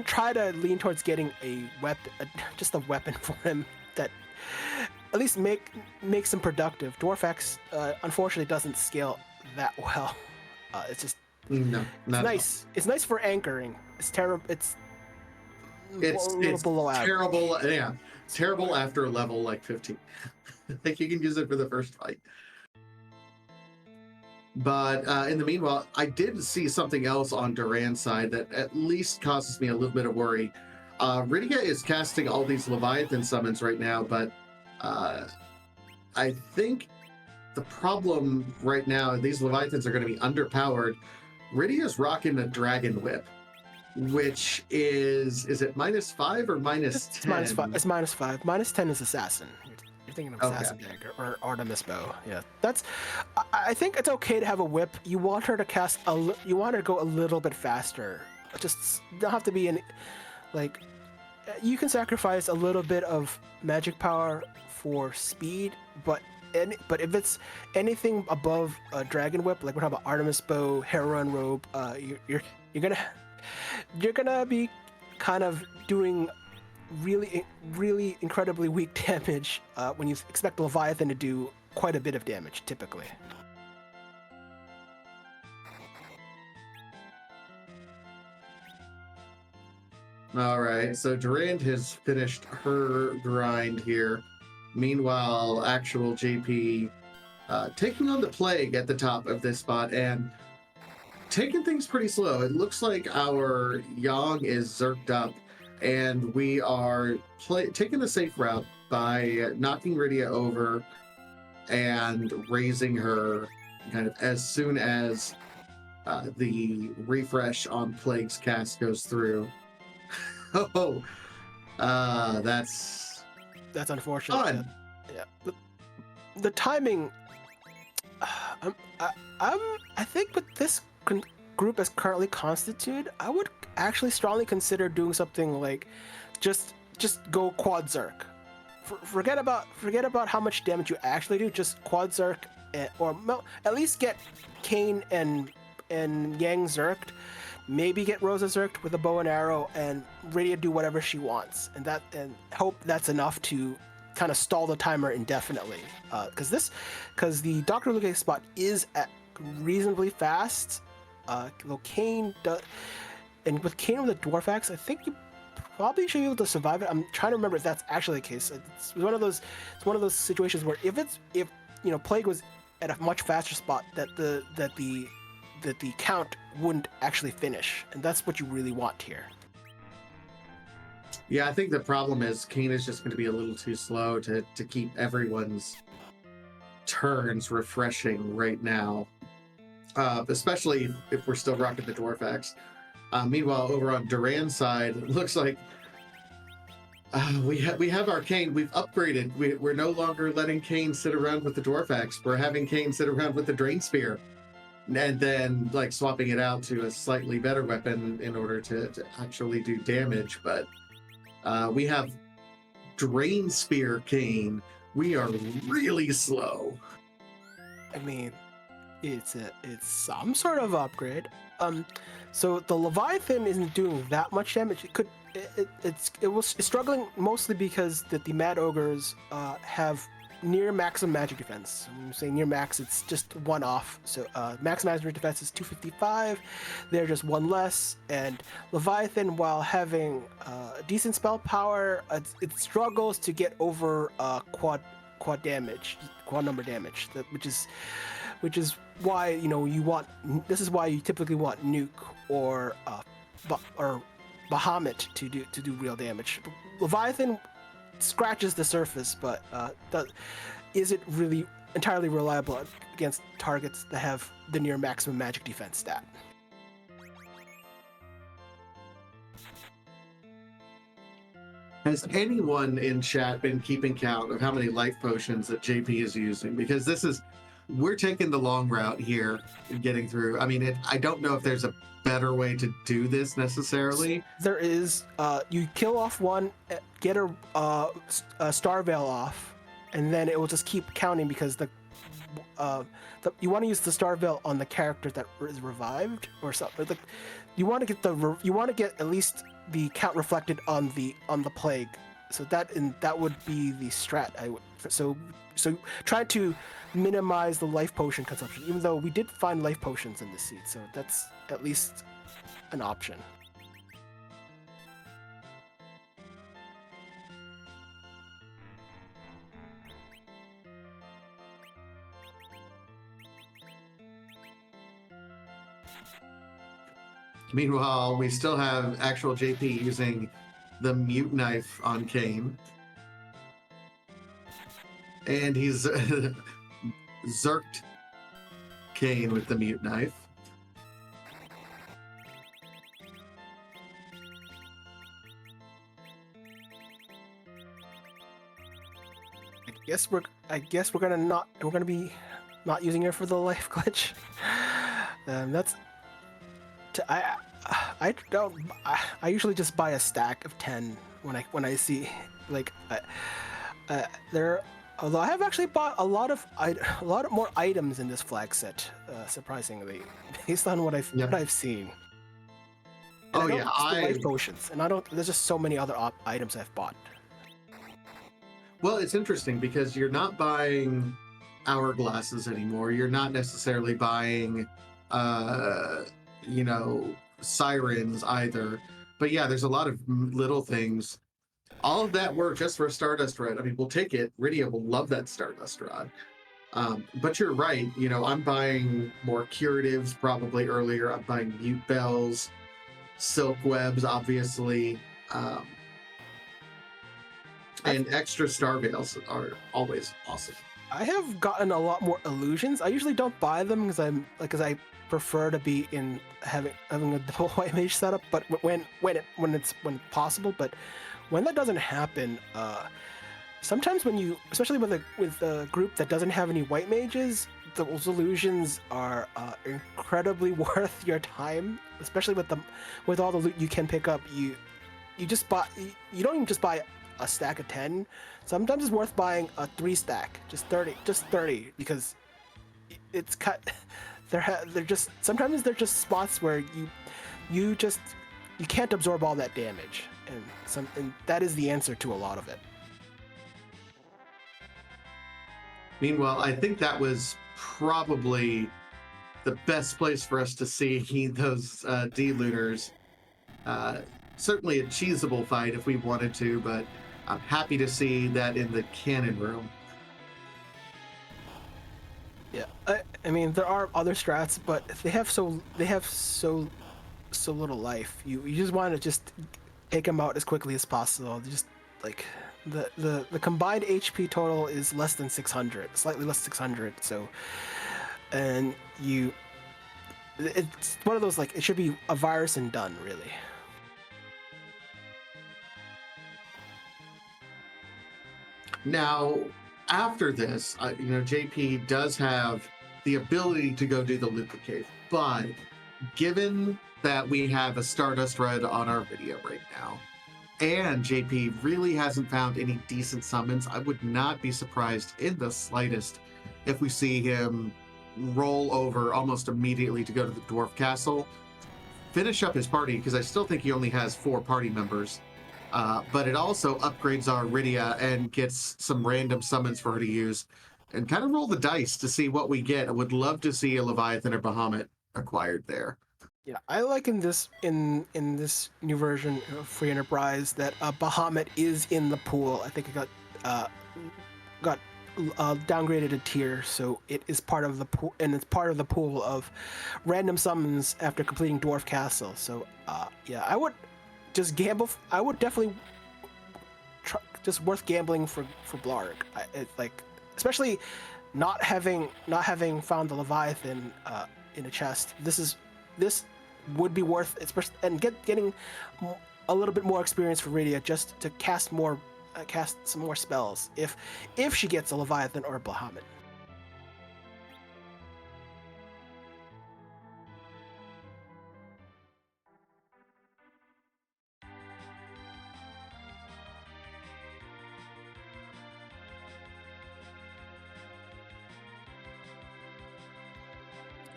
try to lean towards getting a weapon, just a weapon for him that at least makes him productive. Dwarf Axe unfortunately doesn't scale that well. It's just it's nice. It's nice for anchoring. It's terrible. It's below
terrible. Average. Yeah, it's terrible after level like 15. I think you can use it for the first fight. But in the meanwhile, I did see something else on Durand's side that at least causes me a little bit of worry. Rydia is casting all these Leviathan summons right now, but I think the problem right now, these Leviathans are going to be underpowered. Rydia's rocking a Dragon Whip, which is it -5 or -10?
It's -5. It's -5. -10 is Assassin. You're thinking of Assassin Dagger or Artemis Bow. Yeah, I think it's okay to have a whip. You want her to you want her to go a little bit faster. Just don't have to be you can sacrifice a little bit of magic power for speed, but if it's anything above a dragon whip, like we're talking about Artemis bow, Heron robe, you're gonna you're gonna be kind of doing really incredibly weak damage when you expect Leviathan to do quite a bit of damage typically.
All right, so Durand has finished her grind here. Meanwhile, actual JP taking on the plague at the top of this spot and taking things pretty slow. It looks like our Yang is zerked up, and we are taking the safe route by knocking Rydia over and raising her kind of as soon as the refresh on Plague's cast goes through. Oh, that's
unfortunate.
fun.
Yeah. The timing. I think with this group as currently constituted, I would actually strongly consider doing something like just go quad Zerk. Forget about how much damage you actually do. Just quad Zerk, or at least get Kane and Yang Zerked. Maybe get Rosa zerked with a bow and arrow, and Rydia do whatever she wants, and hope that's enough to kind of stall the timer indefinitely. Because the Dr. Luke spot is at reasonably fast. Though Kane does, and with Kane with the Dwarf Axe, I think you probably should be able to survive it. I'm trying to remember if that's actually the case. It's one of those situations where if Plague was at a much faster spot, that the count wouldn't actually finish, and that's what you really want here.
Yeah, I think the problem is Kane is just going to be a little too slow to keep everyone's turns refreshing right now, especially if we're still rocking the Dwarf Axe. Meanwhile, over on Durand's side, it looks like we have our Kane. We've upgraded. We're no longer letting Kane sit around with the Dwarf Axe. We're having Kane sit around with the Drain Spear, and then like swapping it out to a slightly better weapon in order to actually do damage. But we have Drain Spear Kane. We are really slow.
I mean, it's some sort of upgrade. So the Leviathan isn't doing that much damage. It's struggling mostly because the Mad Ogres have near maximum magic defense. When you say near max, it's just one off. So max magic defense is 255. They're just one less. And Leviathan, while having decent spell power, it struggles to get over quad number damage. Which is why this is why you typically want Nuke or Bahamut to do real damage. Leviathan scratches the surface, but isn't really entirely reliable against targets that have the near maximum magic defense stat.
Has anyone in chat been keeping count of how many life potions that JP is using? Because we're taking the long route here and getting through. I mean, I don't know if there's a better way to do this necessarily.
There is. You kill off one, get a Star Veil off, and then it will just keep counting because you want to use the Star Veil on the character that is revived or something. You want to get at least the count reflected on the plague. So that would be the strat. So try to minimize the life potion consumption, even though we did find life potions in this seed, so that's at least an option.
Meanwhile, we still have actual JP using the mute knife on Kane. And he's zerked Kane with the mute knife.
I guess we're gonna be not using her for the life glitch. I usually just buy a stack of 10 when I see like there. Although I have actually bought a lot more items in this flag set, surprisingly, based on what I've seen. And
Oh
I don't
yeah,
just the life potions, and I don't. There's just so many other items I've bought.
well, it's interesting because you're not buying hourglasses anymore. You're not necessarily buying, uh, you know, sirens either. But yeah, there's a lot of little things. All of that work just for a Stardust Rod. I mean, we'll take it. Rydia will love that Stardust Rod. But you're right. You know, I'm buying more curatives probably earlier. I'm buying mute bells, silk webs, obviously. Um, and extra star veils are always awesome.
I have gotten a lot more illusions. I usually don't buy them because I prefer to be in having a double white mage setup. But when it's possible, but when that doesn't happen, sometimes especially with a group that doesn't have any white mages, those illusions are incredibly worth your time. Especially with all the loot you can pick up, you don't even just buy a stack of 10. Sometimes it's worth buying a 3 stack, just 30, because it's cut. Sometimes they're just spots where you can't absorb all that damage, and that is the answer to a lot of it.
Meanwhile, I think that was probably the best place for us to see those D-looters. Certainly a cheesable fight if we wanted to, but I'm happy to see that in the cannon room.
Yeah, I mean there are other strats, but they have so little life. You just want to just take them out as quickly as possible. Just like the combined HP total is less than 600, slightly less than 600. So, and it's one of those like it should be a virus and done really.
Now, after this, JP does have the ability to go do the Luca Cave, but given that we have a Stardust Red on our video right now, and JP really hasn't found any decent summons, I would not be surprised in the slightest if we see him roll over almost immediately to go to the Dwarf Castle, finish up his party, because I still think he only has 4 party members. But it also upgrades our Rydia and gets some random summons for her to use, and kind of roll the dice to see what we get. I would love to see a Leviathan or Bahamut acquired there.
Yeah, I like in this new version of Free Enterprise that Bahamut is in the pool. I think it got downgraded a tier, so it is part of the pool, and it's part of the pool of random summons after completing Dwarf Castle. So yeah, I would just gamble. I would definitely just worth gambling for Blarg. Especially not having found the Leviathan in a chest. This would be worth it, and getting a little bit more experience for Rydia just to cast some more spells if she gets a Leviathan or a Bahamut.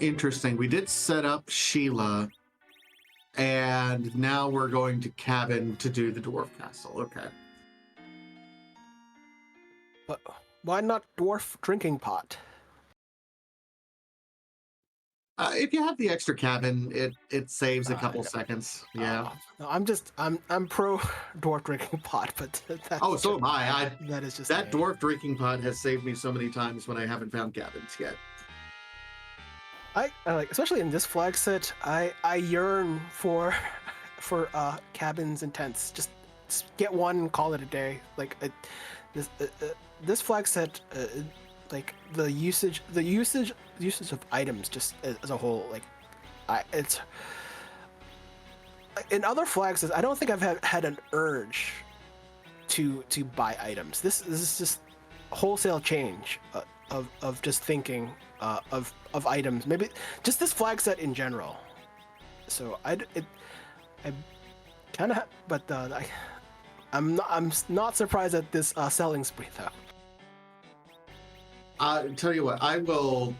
Interesting. We did set up Sheila, and now we're going to cabin to do the Dwarf Castle. Okay.
But why not Dwarf Drinking Pot?
If you have the extra cabin, it saves a couple seconds. Yeah.
No, I'm pro Dwarf Drinking Pot, but that's
so am I.
That is just
that Dwarf Drinking Pot has saved me so many times when I haven't found cabins yet.
I like, especially in this flag set, I yearn for cabins and tents. Just get one and call it a day. Like this flag set, like the usage of items just as a whole, like it's in other flag sets. I don't think I've had an urge to buy items. This is just wholesale change of just thinking of items. Maybe just this flag set in general. So I kind of, but I'm not surprised at this selling spree though.
Tell you what, I will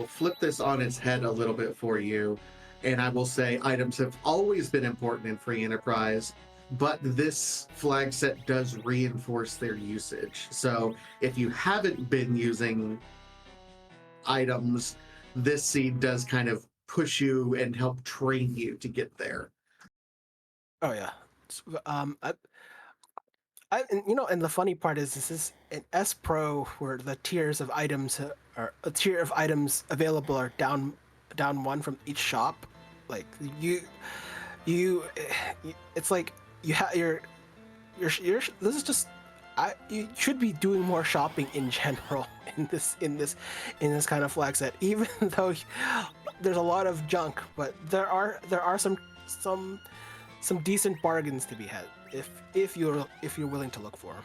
flip this on its head a little bit for you, and I will say items have always been important in free enterprise, but this flag set does reinforce their usage. So if you haven't been using items, this seed does kind of push you and help train you to get there.
Oh yeah. And the funny part is this is an S Pro where the tiers of items are a tier of items available are down one from each shop. Like you it's like you have this is just you should be doing more shopping in general in this kind of flag set, even though there's a lot of junk, but there are some decent bargains to be had if you're willing to look for them.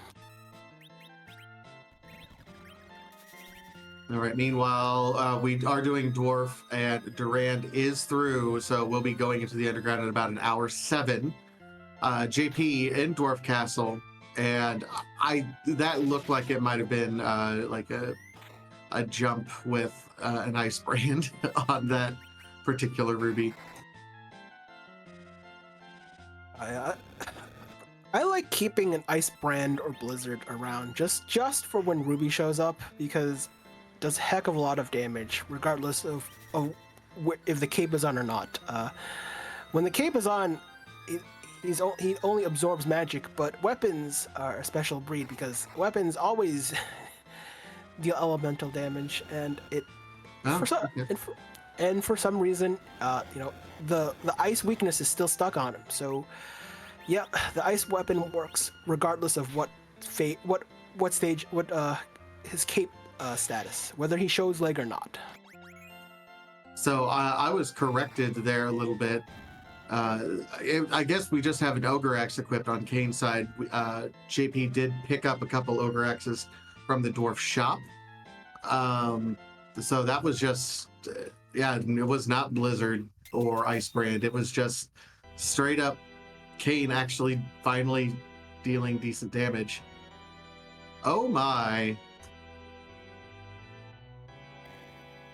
All right. Meanwhile, we are doing Dwarf, and Durand is through, so we'll be going into the underground in about an hour 7. JP in Dwarf Castle, and that looked like it might have been like a jump with an ice brand on that particular ruby.
I like keeping an ice brand or blizzard around just for when Ruby shows up, because it does a heck of a lot of damage regardless of if the cape is on or not. When the cape is on, he only absorbs magic, but weapons are a special breed because weapons always deal elemental damage, and for some reason, the ice weakness is still stuck on him. So, yeah, the ice weapon works regardless of what stage, his cape status, whether he shows leg or not.
So I was corrected there a little bit. I guess we just have an Ogre Axe equipped on Kane's side. JP did pick up a couple Ogre Axes from the Dwarf shop. So that was just, it was not Blizzard or Ice Brand. It was just straight up Kane actually finally dealing decent damage. Oh my.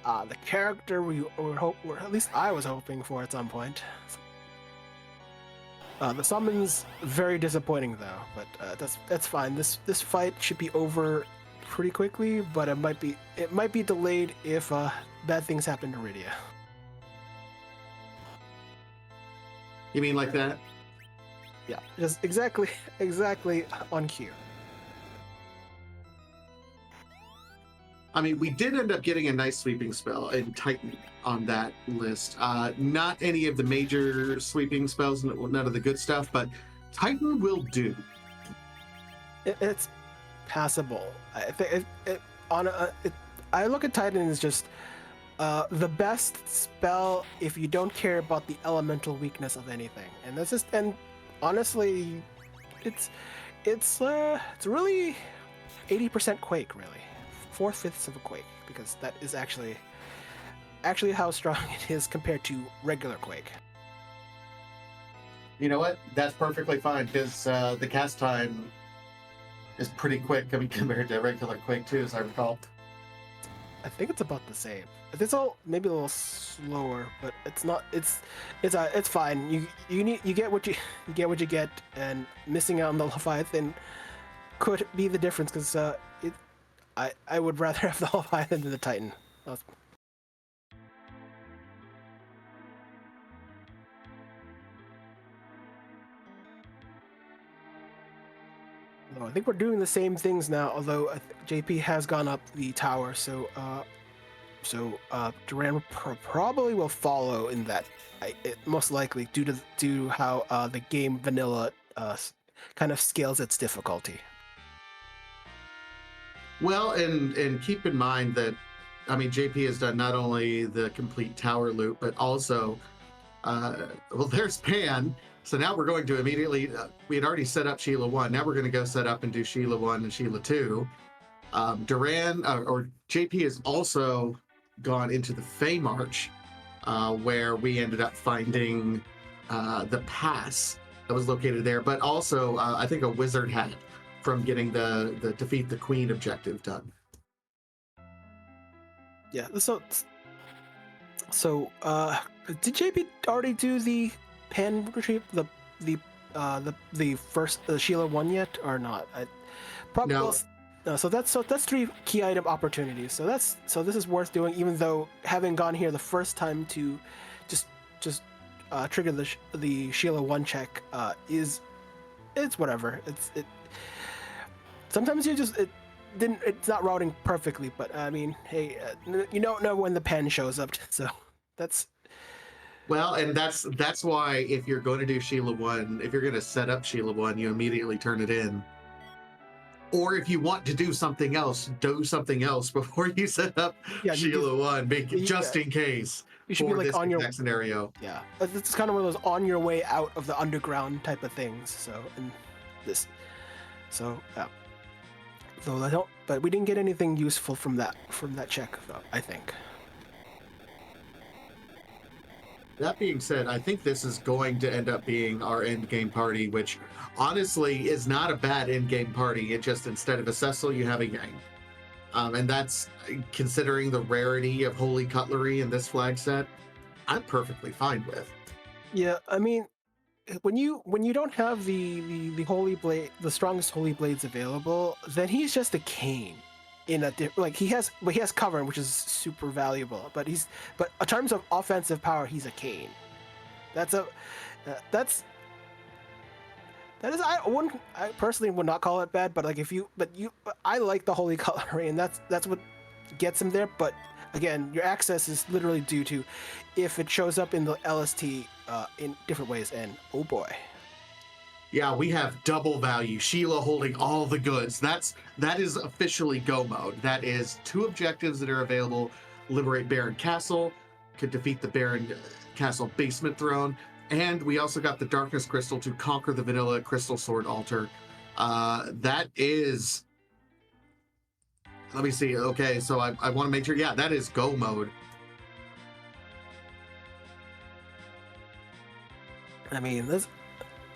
The character or at least I was hoping for at some point. The summon's very disappointing though, but that's fine. This fight should be over pretty quickly, but it might be delayed if bad things happen to Rydia.
You mean like that?
Yeah, just exactly on cue.
I mean, we did end up getting a nice sweeping spell in Titan on that list. Not any of the major sweeping spells, none of the good stuff, but Titan will do.
It's passable. I think I look at Titan as just the best spell if you don't care about the elemental weakness of anything, and honestly, it's really 80% Quake, really. 4/5 of a Quake, because that is actually how strong it is compared to regular Quake.
You know what? That's perfectly fine, because the cast time is pretty quick, I mean, compared to regular Quake 2, as I recall.
I think it's about the same. It's all maybe a little slower, but it's not. It's fine. You get what you get, and missing out on the Leviathan could be the difference, because I would rather have the Leviathan than the Titan. I think we're doing the same things now, although JP has gone up the tower, so Durand probably will follow in that. Most likely, due to how the game vanilla kind of scales its difficulty.
Well, and keep in mind that, I mean, JP has done not only the complete tower loop, but also, there's Pan. So now we're going to immediately, we had already set up Sheila 1. Now we're going to go set up and do Sheila 1 and Sheila 2. Durand, or JP has also gone into the Fey March, where we ended up finding the pass that was located there, but also I think a wizard hat from getting the defeat the queen objective done.
Yeah. Did JP already do the pan retrieve the first Sheila one yet or not? Probably.
No.
So that's 3 key item opportunities. So this is worth doing, even though having gone here the first time to just trigger the Sheila 1 check it's whatever. Sometimes it's not routing perfectly, but I mean, hey, you don't know when the pen shows up, so that's
Well, and that's why if you're going to do Sheila 1, if you're going to set up Sheila 1, you immediately turn it in. Or if you want to do something else before you set up Sheila 1, just in case.
You should be like
this
on your
exact scenario.
Yeah, it's kind of one of those on your way out of the underground type of things. So though I don't, but we didn't get anything useful from that check, though, I think.
That being said, I think this is going to end up being our end game party, which honestly is not a bad end game party. It just, instead of a Cecil, you have a Yang. And that's, considering the rarity of holy cutlery in this flag set, I'm perfectly fine with.
Yeah, I mean, when you don't have the holy blade, the strongest holy blades available, then he's just a cane. He has cover, which is super valuable, but in terms of offensive power, he's a cane. I personally would not call it bad, but I like the holy cutlery, and that's what gets him there. But again, your access is literally due to if it shows up in the LST in different ways, and oh boy.
Yeah, we have double value. Sheila holding all the goods. That is officially go mode. That is 2 objectives that are available. Liberate Baron Castle, could defeat the Baron Castle basement throne, and we also got the Darkness Crystal to conquer the vanilla Crystal Sword altar. That is... Let me see. Okay, so I want to make sure. Yeah, that is go mode.
I mean,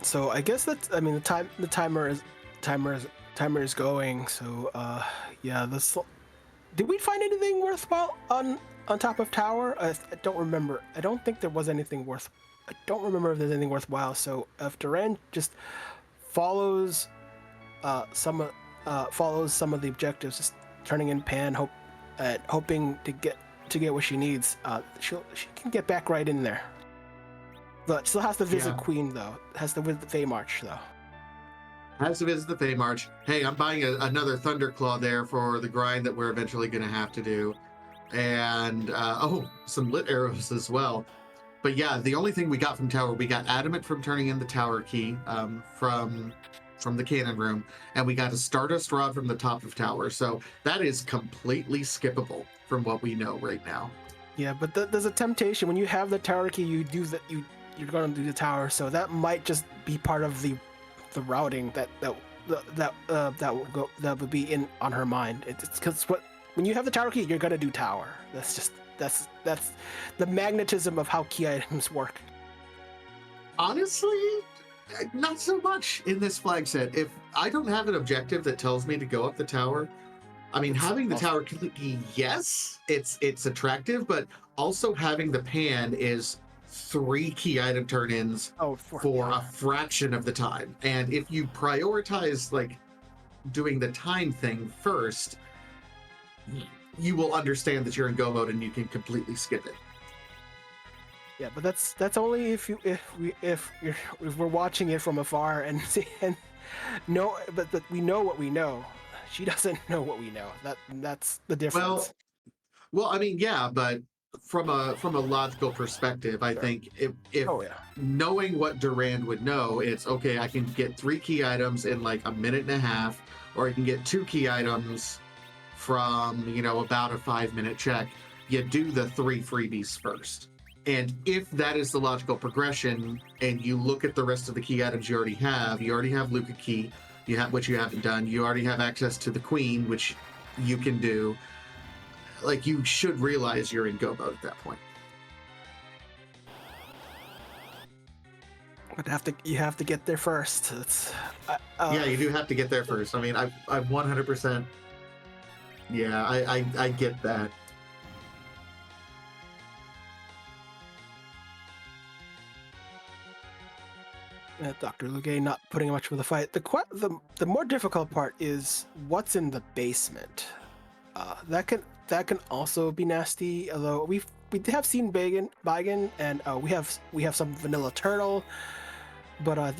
so I guess the timer is going. So yeah, did we find anything worthwhile on top of tower? I don't remember. I don't think there was anything I don't remember if there's anything worthwhile. So if Durand just follows some of the objectives, just turning in pan, hoping to get what she needs, she can get back right in there. But still has to visit Queen, though. Has to visit the Fey March, though.
Has to visit the Fey March. Hey, I'm buying another Thunderclaw there for the grind that we're eventually going to have to do. And, some lit arrows as well. But yeah, the only thing we got from tower, we got Adamant from turning in the tower key from the cannon room. And we got a Stardust Rod from the top of tower. So that is completely skippable from what we know right now.
Yeah, but there's a temptation. When you have the tower key, you're going to do the tower, so that might just be part of the routing that would be in on her mind. It's because when you have the tower key, you're going to do tower. That's the magnetism of how key items work.
Honestly, not so much in this flag set. If I don't have an objective that tells me to go up the tower, I mean, having the tower key, yes, it's attractive, but also having the pan is 3 key item turn-ins for a fraction of the time. And if you prioritize doing the time thing first, you will understand that you're in go mode and you can completely skip it.
Yeah, but that's only if we're watching it from afar and no, but we know what we know. She doesn't know what we know. That's the difference.
Well, I mean, yeah, but from a logical perspective, I think if knowing what Durand would know, it's okay. I can get 3 key items in a minute and a half, or I can get 2 key items from about a 5-minute check. You do the 3 freebies first, and if that is the logical progression, and you look at the rest of the key items you already have Luca key. You have, which you haven't done. You already have access to the Queen, which you can do. You should realize you're in go mode at that point.
But you have to get there first. It's
Yeah, you do have to get there first. I mean, I 100%. Yeah, I get that.
Dr. Lugay not putting much of the fight. The more difficult part is what's in the basement. That can also be nasty. Although we have seen Bagan, and we have some vanilla turtle, but I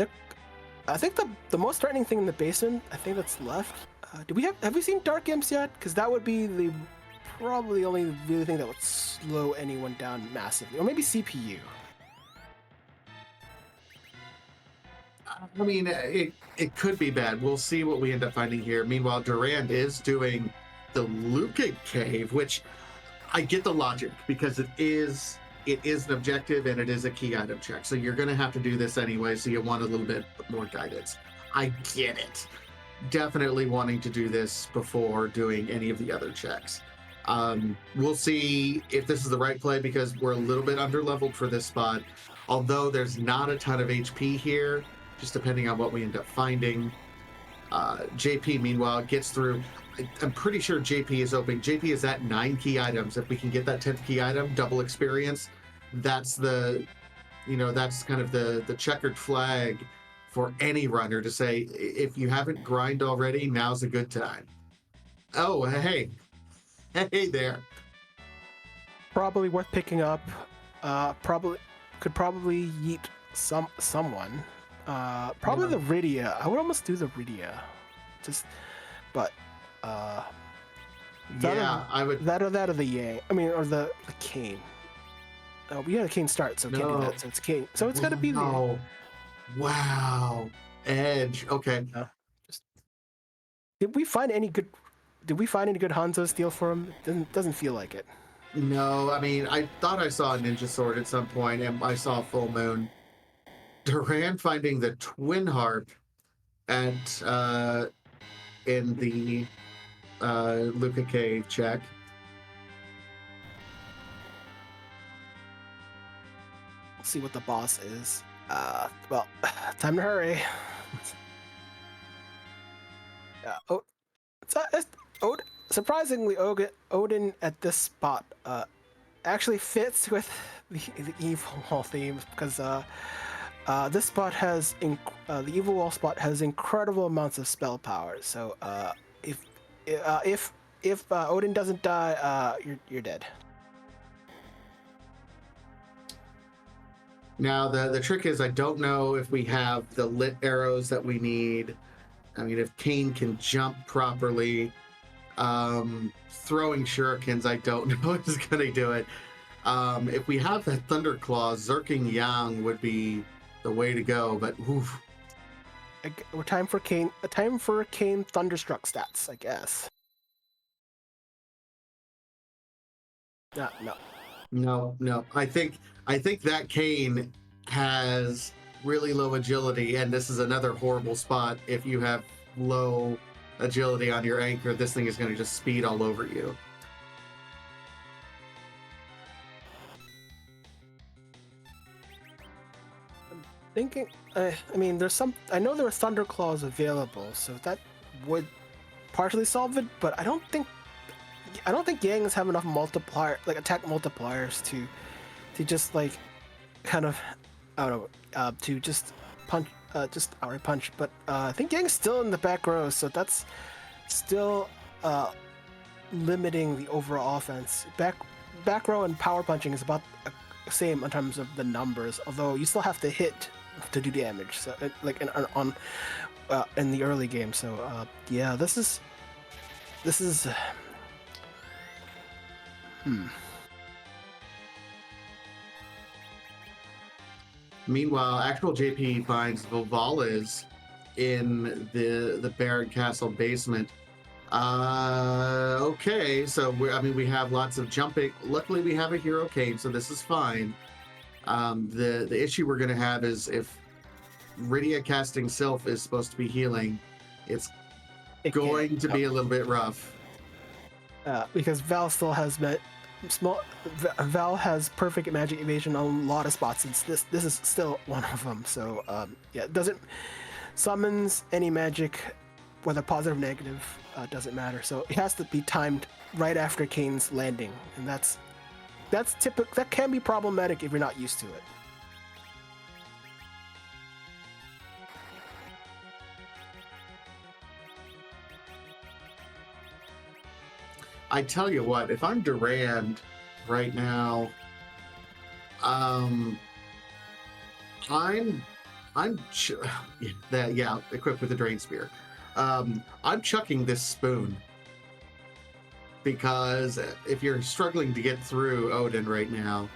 think the most threatening thing in the basement, I think that's left. Have we seen Dark Imps yet? Because that would be probably the only really thing that would slow anyone down massively, or maybe CPU.
I mean, it could be bad. We'll see what we end up finding here. Meanwhile, Durand is doing the Luca cave, which I get the logic because it is an objective and it is a key item check. So you're going to have to do this anyway. So you want a little bit more guidance. I get it. Definitely wanting to do this before doing any of the other checks. We'll see if this is the right play because we're a little bit underleveled for this spot. Although there's not a ton of HP here, just depending on what we end up finding. JP, meanwhile, gets through. I'm pretty sure JP is open. JP is at 9 key items. If we can get that 10th key item, double experience, that's kind of the checkered flag for any runner to say, if you haven't grind already, now's a good time. Oh, hey there.
Probably worth picking up. Could probably yeet someone. Probably the Rydia. I would almost do the Rydia. But
I would.
That or the Yang. I mean, or the Cane. We had a Cane start, so can't do that. So it's Cane. So it's got to be the.
Wow. Edge. Okay.
Did we find any good Hanzo steel for him? Doesn't feel like it.
No, I mean, I thought I saw a ninja sword at some point, and I saw full moon. Durand finding the twin harp at in the Luca cave check.
We'll see what the boss is. Well, time to hurry. Surprisingly, Odin at this spot actually fits with the evil wall themes because this spot has the evil wall spot has incredible amounts of spell power. So if Odin doesn't die, you're dead.
Now the trick is I don't know if we have the lit arrows that we need. I mean, if Kane can jump properly, throwing shurikens, I don't know is going to do it. If we have that Thunderclaw, Zerking Yang would be the way to go, but oof.
We're time for Kane Thunderstruck stats, I guess.
No. I think that Kane has really low agility, and this is another horrible spot. If you have low agility on your anchor, this thing is going to just speed all over you.
Thinking, I mean, I know there are Thunderclaws available, so that would partially solve it. But I don't think Yangs have enough attack multipliers to just kind of, I don't know, to just punch, just outright punch. But I think Yang's still in the back row, so that's still limiting the overall offense. Back row and power punching is about the same in terms of the numbers, although you still have to hit to do damage. So in the early game. So yeah, this is.
Meanwhile, actual JP finds Vivala's in the Baron Castle basement. Okay, so we have lots of jumping. Luckily, we have a hero cane, so this is fine. The issue we're going to have is if Rydia casting Sylph is supposed to be healing, it's going to be a little bit rough.
Because Val still has Val has perfect magic evasion on a lot of spots. This is still one of them. So yeah, it doesn't summons any magic, whether positive or negative, doesn't matter. So it has to be timed right after Kane's landing, and that's typical. That can be problematic if you're not used to it.
I tell you what, if I'm Durand right now, um, I'm equipped with a drain spear. I'm chucking this spoon because if you're struggling to get through Odin right now,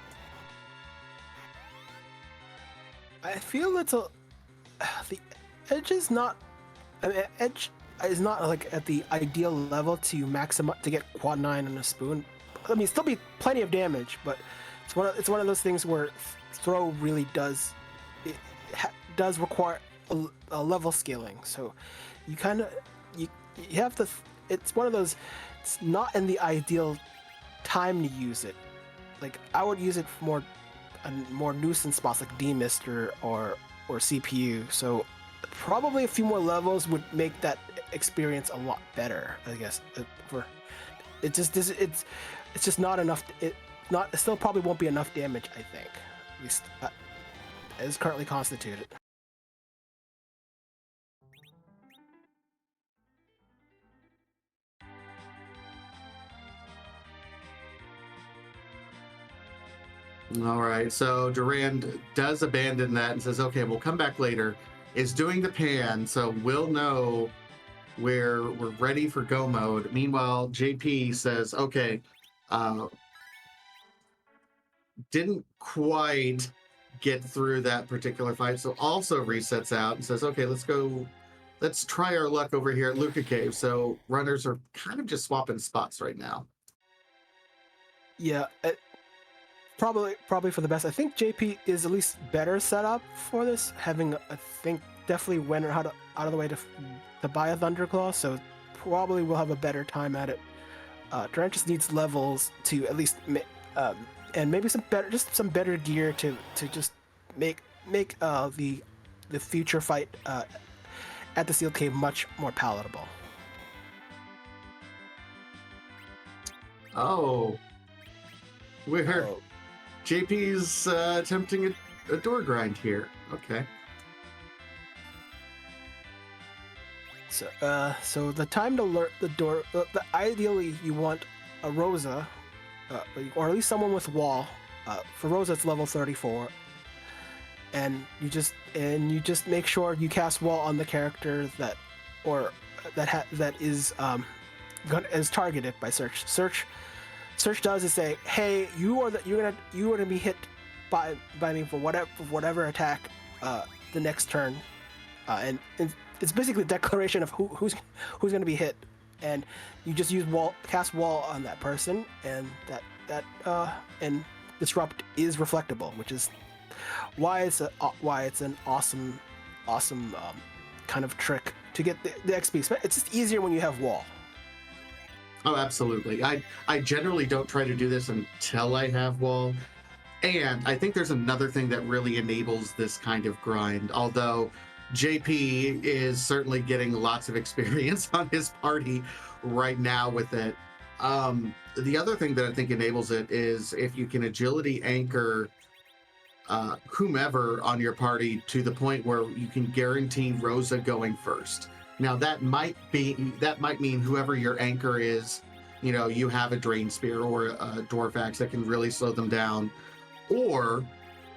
I feel it's a the edge is not. I mean, edge is not like at the ideal level to maximize to get quad 9 on a spoon. I mean, still be plenty of damage, but it's one of those things where throw really does does require a level scaling. So you kind of you have to. It's one of those. It's not in the ideal time to use it. Like I would use it for more nuisance spots like D-Mister or CPU. So probably a few more levels would make that experience a lot better, I guess. For it it's just not enough. It still probably won't be enough damage, I think, at least as currently constituted.
all right. So Durand does abandon that and says, "Okay, we'll come back later." Is doing the pan, so we'll know where we're ready for go mode. Meanwhile, JP says, "Okay, didn't quite get through that particular fight, so also resets out and says, okay, let's go. Let's try our luck over here at Luca Cave." So runners are kind of just swapping spots right now.
Yeah, probably for the best. I think JP is at least better set up for this, having I think definitely went out of the way to buy a Thunderclaw, so probably will have a better time at it. Durand just needs levels to at least and maybe some better gear to just make the future fight at the Sealed Cave much more palatable.
Oh, we're JP's attempting a door grind here. Okay.
So the time to learn the door. Ideally, you want a Rosa, or at least someone with wall. For Rosa, it's level 34, and you just make sure you cast wall on the character that is targeted by search. Search does is say, hey, you're gonna be hit by me for whatever attack the next turn, and it's basically a declaration of who's going to be hit, and you just cast wall on that person, and that and disrupt is reflectable, which is why it's an awesome kind of trick to get the XP. It's just easier when you have wall.
Oh, absolutely. I generally don't try to do this until I have wall. And I think there's another thing that really enables this kind of grind, although JP is certainly getting lots of experience on his party right now with it. The other thing that I think enables it is if you can agility anchor whomever on your party to the point where you can guarantee Rosa going first. Now that might mean whoever your anchor is, you have a drain spear or a dwarf axe that can really slow them down, or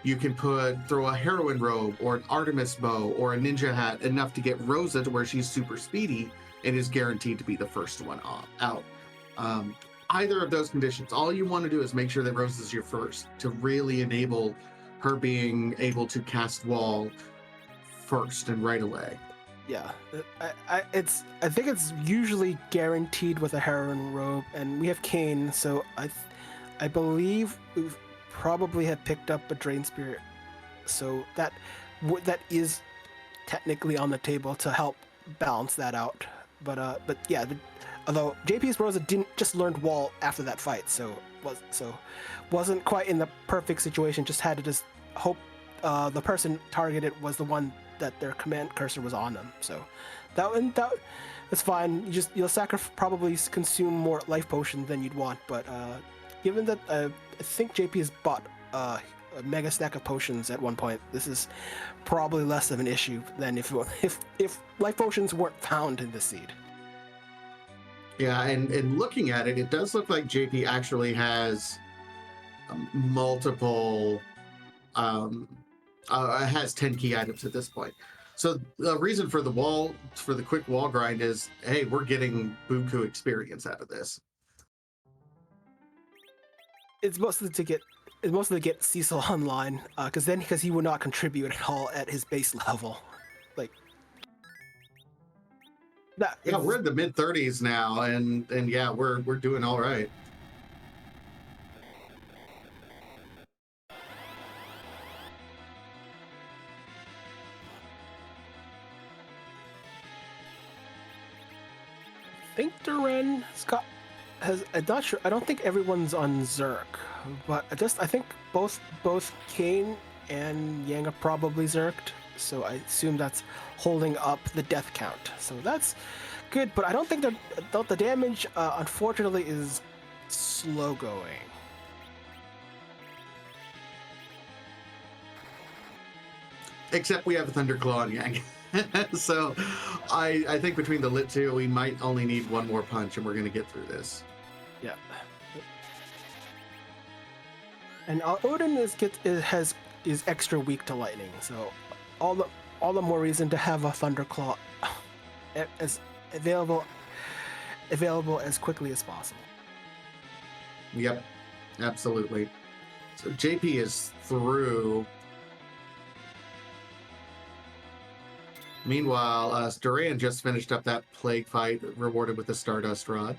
you can throw a heroine robe or an Artemis bow or a ninja hat enough to get Rosa to where she's super speedy and is guaranteed to be the first one out. Either of those conditions, all you want to do is make sure that Rosa's your first to really enable her being able to cast wall first and right away.
Yeah, I think it's usually guaranteed with a heroine robe, and we have Kane, so I believe we probably have picked up a drain spirit, so that is technically on the table to help balance that out. But yeah, Although JP's Rosa didn't just learned wall after that fight, so wasn't quite in the perfect situation. Just had to just hope the person targeted was the one that their command cursor was on them. So that it's fine. You'll probably consume more life potion than you'd want, but given that I think JP has bought a mega stack of potions at one point, this is probably less of an issue than if life potions weren't found in the seed.
Yeah, and looking at it, it does look like JP actually has multiple, has 10 key items at this point. So the reason for the quick wall grind is, hey, we're getting buku experience out of this.
It's mostly to get Cecil online, because he would not contribute at all at his base level. Like,
yeah, we're in the mid 30s now, and yeah, we're doing all right.
I think Durand I'm not sure. I don't think everyone's on Zerk, but I think both Kane and Yang are probably Zerked. So I assume that's holding up the death count. So that's good, but I don't think the damage, unfortunately, is slow going.
Except we have Thunderclaw on Yang. So I think between the Lit 2, we might only need one more punch and we're going to get through this.
Yeah. And Odin is extra weak to lightning, so all the more reason to have a Thunderclaw as available as quickly as possible.
Yep, absolutely. So JP is through. Meanwhile, Durand just finished up that plague fight, rewarded with the Stardust Rod.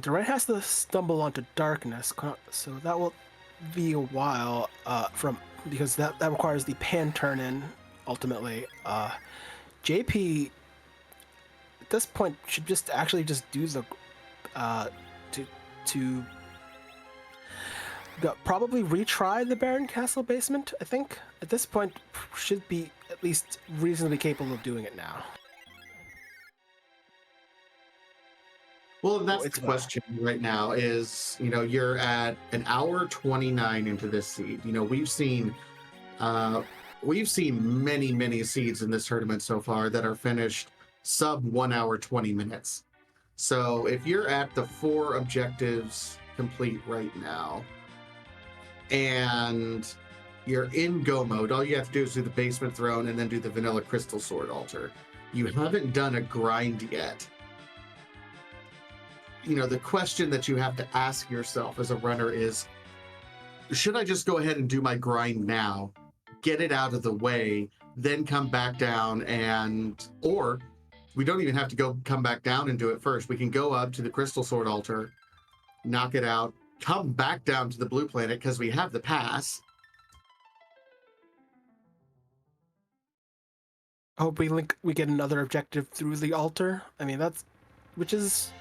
Durand has to stumble onto darkness, so that will be a while because that requires the pan turn in ultimately. JP at this point should just do the to probably retry the Baron Castle basement. I think at this point should be at least reasonably capable of doing it now.
Well, that's the question right now is, you're at an hour 29 into this seed. We've seen many, many seeds in this tournament so far that are finished sub 1 hour 20 minutes. So if you're at the 4 objectives complete right now and you're in go mode, all you have to do is do the basement throne and then do the vanilla crystal sword altar. You haven't done a grind yet. The question that you have to ask yourself as a runner is, should I just go ahead and do my grind now, get it out of the way, then come back down or we don't even have to come back down and do it first. We can go up to the crystal sword altar, knock it out, come back down to the blue planet because we have the pass.
Hope we get another objective through the altar. I mean, which is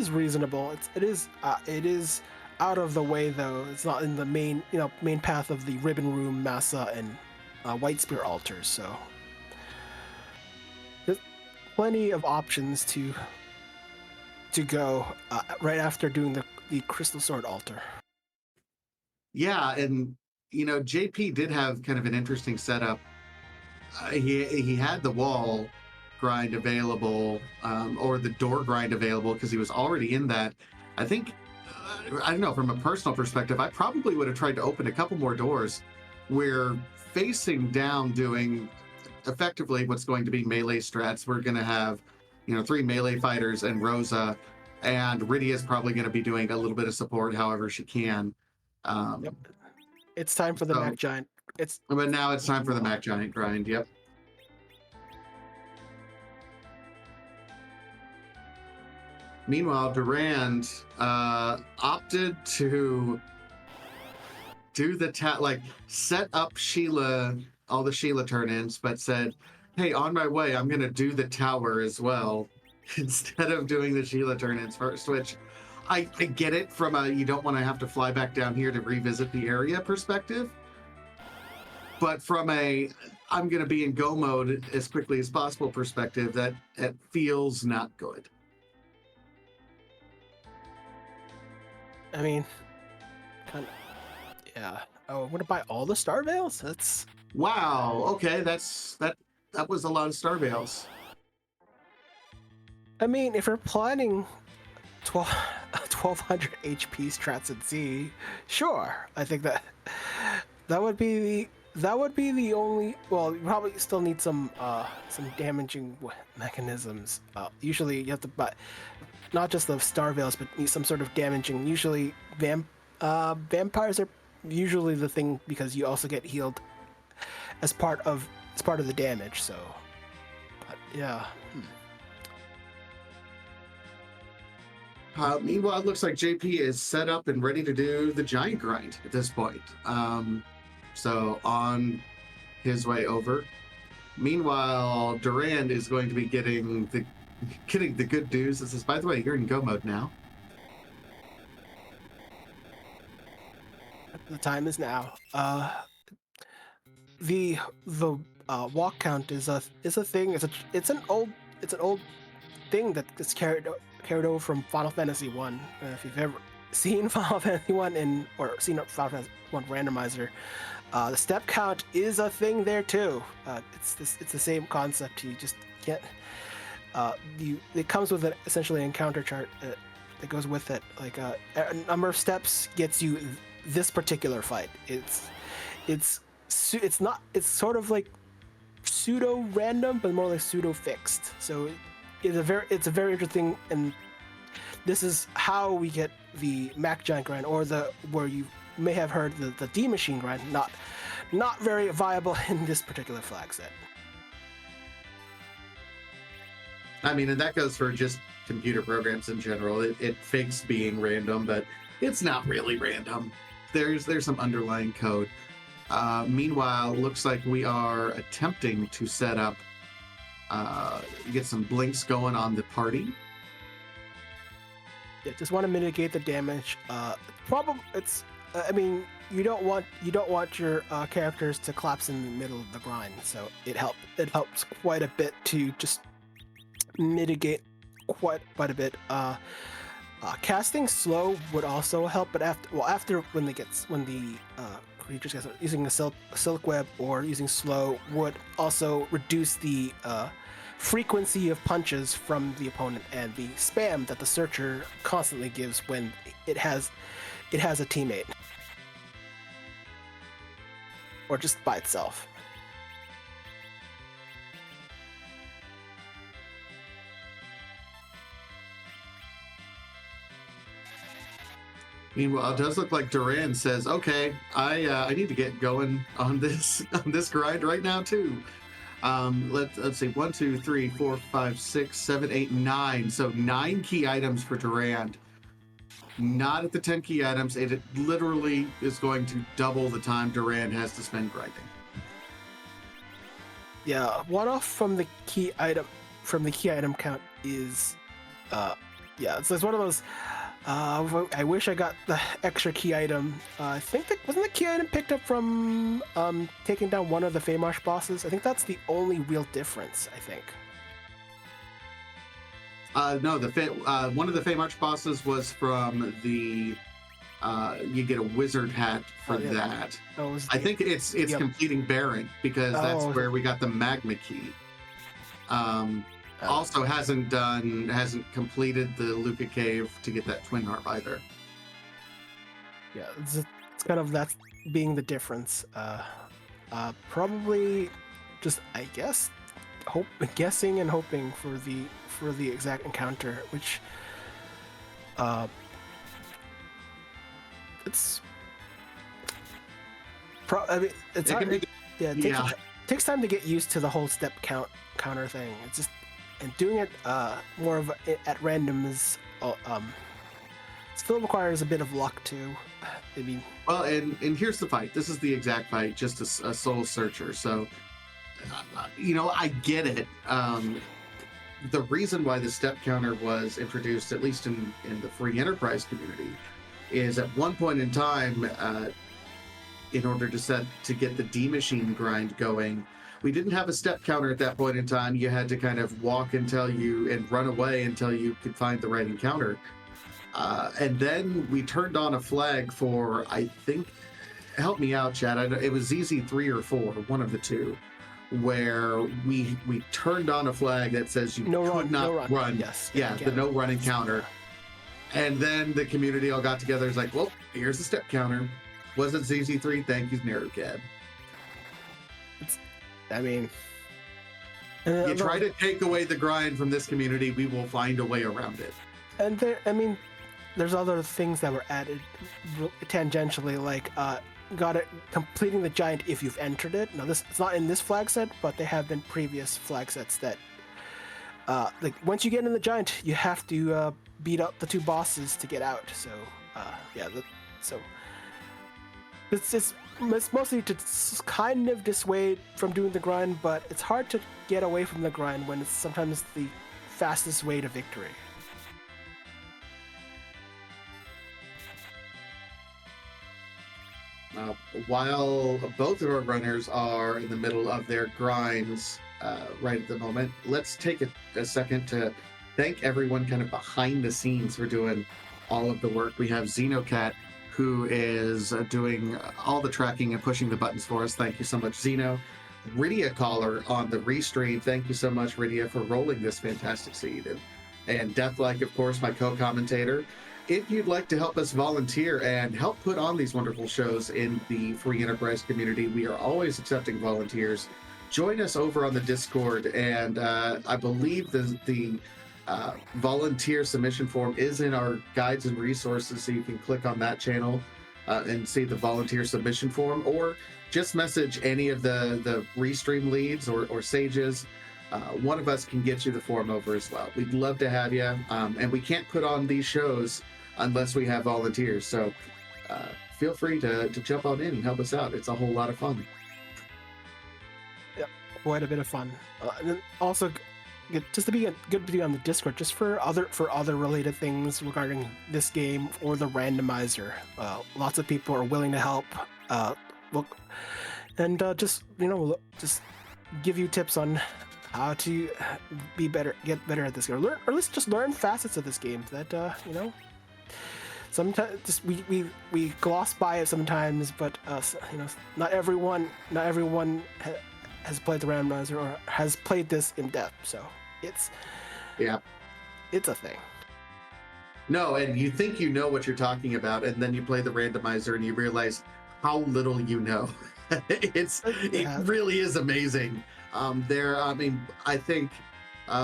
reasonable. It is out of the way though. It's not in the main path of the Ribbon Room, Massa, and White Spear altars. So there's plenty of options to go right after doing the Crystal Sword altar.
Yeah, and JP did have kind of an interesting setup. He had the wall grind available, or the door grind available, because he was already in that. I think, I don't know, from a personal perspective, I probably would have tried to open a couple more doors. We're facing down doing effectively what's going to be melee strats. We're going to have, 3 melee fighters and Rosa, and Rydia is probably going to be doing a little bit of support however she can.
Yep. It's time for the Mac Giant.
But now it's time for the Mac Giant grind. Yep. Meanwhile, Durand opted to do the like set up Sheila, all the Sheila turn-ins, but said, "Hey, on my way, I'm gonna do the tower as well," instead of doing the Sheila turn-ins first. Which I get it from a you don't want to have to fly back down here to revisit the area perspective, but from a I'm gonna be in go mode as quickly as possible perspective, that it feels not good.
I mean, kind of. Yeah. Oh, I'm gonna buy all the Star Veils? That's.
Wow. Okay, that was a lot of star veils.
I mean, if you're planning 12, 1200 HP strats at Z, sure. I think that would be the only. Well, you probably still need some damaging mechanisms. Usually you have to buy not just the Star Veils, but need some sort of damaging. Usually vampires are usually the thing because you also get healed as part of the damage. So, but yeah.
Meanwhile, it looks like JP is set up and ready to do the giant grind at this point. So on his way over. Meanwhile, Durand is going to be getting the good news. This is, by the way, you're in go mode now.
The time is now. The walk count is a thing. It's an old thing that is carried over from Final Fantasy 1. If you've ever seen Final Fantasy 1 or seen Final Fantasy 1 randomizer, the step count is a thing there too. It's the same concept. You just can't. It comes with essentially an encounter chart that goes with it. Like a number of steps gets you this particular fight. It's sort of like pseudo random, but more like pseudo fixed. So it's a very interesting, and this is how we get the Mac Giant grind, or where you may have heard the D Machine grind. Not very viable in this particular flag set.
I mean, and that goes for just computer programs in general. It fakes being random, but it's not really random. There's some underlying code. Meanwhile, looks like we are attempting to set up, get some blinks going on the party.
Yeah, just want to mitigate the damage. I mean, you don't want your characters to collapse in the middle of the grind, so it helps quite a bit to just mitigate quite a bit. Casting slow would also help, but after when the creatures get using a silk web or using slow would also reduce the frequency of punches from the opponent and the spam that the searcher constantly gives when it has a teammate or just by itself.
Meanwhile, it does look like Durand says, "Okay, I need to get going on this grind right now too." Let's see, 1, 2, 3, 4, 5, 6, 7, 8, 9. So 9 key items for Durand. Not at the 10 key items. It literally is going to double the time Durand has to spend grinding.
Yeah, one off from the key item count is, it's one of those. I wish I got the extra key item. I think wasn't the key item picked up from taking down one of the Feymarsh bosses? I think that's the only real difference, I think.
No, one of the Feymarsh bosses was from the. You get a wizard hat for that. I think it's completing Baron, because that's where we got the magma key. Also hasn't completed the Luca Cave to get that twin harp either.
Yeah, it's kind of that's being the difference. Probably just, I guess, guessing and hoping for the exact encounter, which it's it's hard. It takes time to get used to the whole step counter thing. It's just, and doing it more of at random is still requires a bit of luck too. I mean,
Well, and here's the fight. This is the exact fight, just a soul searcher. So, I get it. The reason why the step counter was introduced, at least in the free enterprise community, is at one point in time, in order to get the D machine grind going, we didn't have a step counter at that point in time. You had to kind of walk and run away until you could find the right encounter. And then we turned on a flag for, I think, help me out, Chad. It was ZZ3 or 4, one of the two, where we turned on a flag that says you could not run.
Yes.
Yeah, the no run encounter. And then the community all got together. It's like, well, here's the step counter. Wasn't ZZ3? Thank you, NarrowCAD.
I mean,
you try to take away the grind from this community, we will find a way around it.
And there's other things that were added tangentially, like completing the giant if you've entered it. Now, it's not in this flag set, but they have been previous flag sets that, like, once you get in the giant, you have to beat up the 2 bosses to get out. So, so it's mostly to kind of dissuade from doing the grind, but it's hard to get away from the grind when it's sometimes the fastest way to victory.
While both of our runners are in the middle of their grinds right at the moment, let's take a second to thank everyone kind of behind the scenes for doing all of the work. We have Xenocat, who is doing all the tracking and pushing the buttons for us. Thank you so much, Xeno. Rydia Caller on the restream. Thank you so much, Rydia, for rolling this fantastic seed. And Deathlike, of course, my co-commentator. If you'd like to help us volunteer and help put on these wonderful shows in the free enterprise community, we are always accepting volunteers. Join us over on the Discord, and I believe the volunteer submission form is in our guides and resources, so you can click on that channel and see the volunteer submission form, or just message any of the restream leads or sages. One of us can get you the form over as well. We'd love to have you, and we can't put on these shows unless we have volunteers, so feel free to jump on in and help us out. It's a whole lot of fun.
Yep, quite a bit of fun. And then also, just to be good to be on the Discord, just for other related things regarding this game or the randomizer. Lots of people are willing to help. Look, and just give you tips on how to be better, get better at this game, or at least just learn facets of this game that sometimes just we gloss by it sometimes, but not everyone has played the randomizer or has played this in depth, so it's a thing.
No, and you think you know what you're talking about, and then you play the randomizer and you realize how little you know. It really is amazing. I think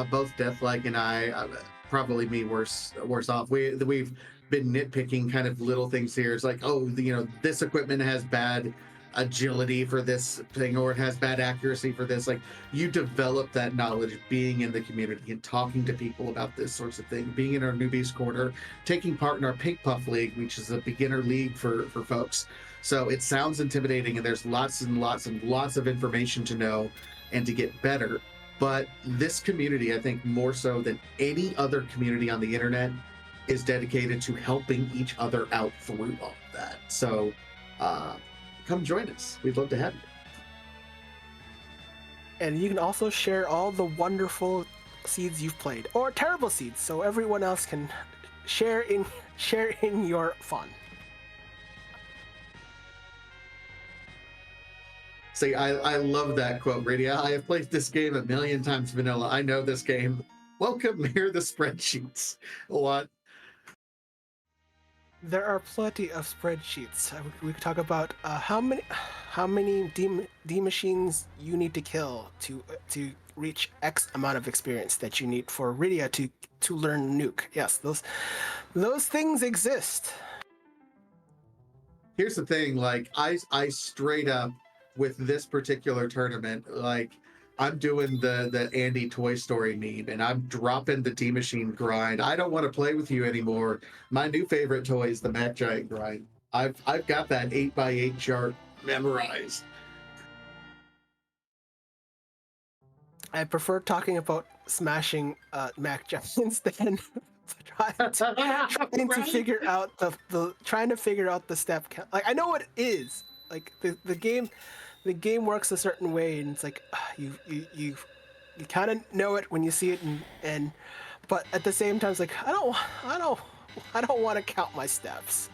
both Deathlike and I, probably me worse off. We've been nitpicking kind of little things here. It's like, this equipment has bad agility for this thing, or it has bad accuracy for this. Like, you develop that knowledge being in the community and talking to people about this sorts of thing, being in our newbies corner, taking part in our Pink Puff League, which is a beginner league for folks. So it sounds intimidating, and there's lots and lots and lots of information to know and to get better. But this community, I think more so than any other community on the internet, is dedicated to helping each other out through all of that. So come join us. We'd love to have you.
And you can also share all the wonderful seeds you've played, or terrible seeds, so everyone else can share in your fun.
See, I love that quote, Radia. I have played this game a million times vanilla. I know this game. Welcome, here are the spreadsheets. What?
There are plenty of spreadsheets. We could talk about how many D machines you need to kill to reach X amount of experience that you need for Rydia to learn Nuke. Yes, those things exist.
Here's the thing, like I straight up with this particular tournament, like I'm doing the Andy Toy Story meme, and I'm dropping the D Machine grind. I don't want to play with you anymore. My new favorite toy is the Mac Giant grind. I've got that 8x8 chart memorized.
I prefer talking about smashing Mac Giants than trying to figure out the step count. Like I know what it is. Like the game works a certain way, and it's like you kind of know it when you see it, and but at the same time, it's like I don't want to count my steps.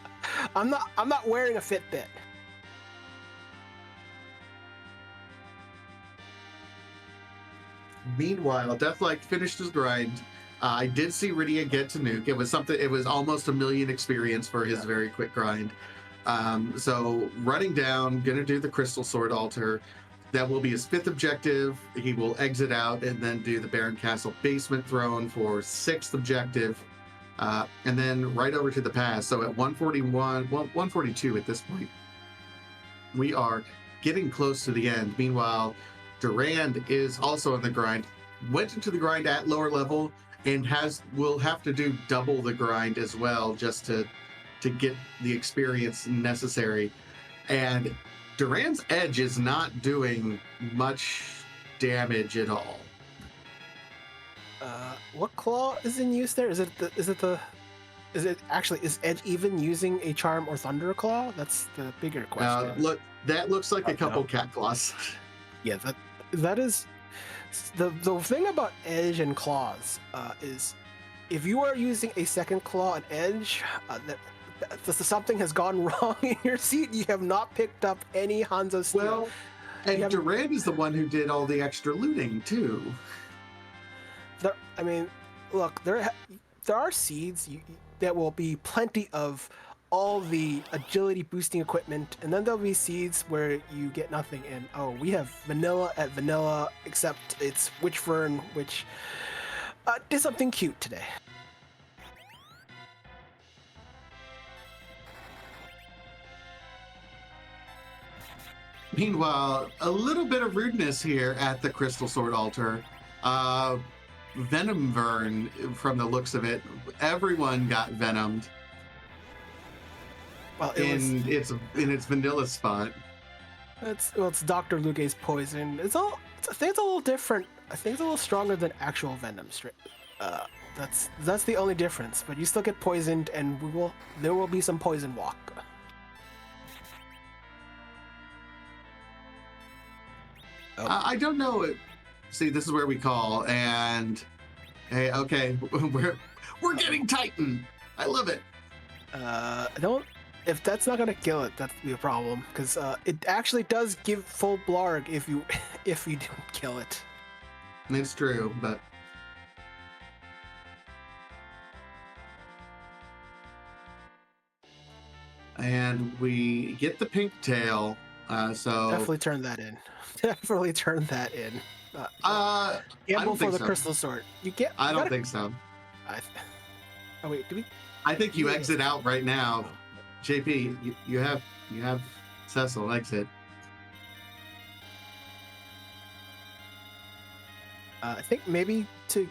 I'm not wearing a Fitbit.
Meanwhile, Deathlike finished his grind. I did see Rydia get to nuke. It was something. It was almost 1 million experience for his very quick grind. So running down, gonna do the Crystal Sword altar. That will be his 5th objective. He will exit out and then do the Baron Castle basement throne for 6th objective. And then right over to the pass. So at 141, well, 142 at this point, we are getting close to the end. Meanwhile, Durand is also on the grind, went into the grind at lower level, and will have to do double the grind as well just to get the experience necessary. And Durand's edge is not doing much damage at all.
What claw is in use there? Is it Edge even using a charm or thunder claw? That's the bigger question.
Look, that looks like a couple cat claws.
Yeah, that is the thing about Edge and claws is if you are using a second claw and Edge, something has gone wrong in your seat. You have not picked up any Hanzo steel.
Well, and Durand is the one who did all the extra looting too.
Look, there are seeds that will be plenty of all the agility boosting equipment, and then there'll be seeds where you get nothing. And we have vanilla at vanilla, except it's Witchfern, which did something cute today.
Meanwhile, a little bit of rudeness here at the Crystal Sword altar. Venom Vern, from the looks of it, everyone got venomed. Well, in its vanilla spot.
It's Dr. Luge's poison. I think it's a little different. I think it's a little stronger than actual venom. That's the only difference. But you still get poisoned, and there will be some poison walk.
I don't know. See, this is where we call, and hey, okay, we're getting Titan. I love it.
If that's not gonna kill it, that's be a problem, because it actually does give full blarg if you don't kill it.
It's true, but and we get the pink tail. So
definitely turn that in. Definitely turn that in.
Gamble
for the Crystal Sword.
I don't think so.
Oh wait, do we?
I think you exit out right now. JP, you have Cecil exit.
I think maybe to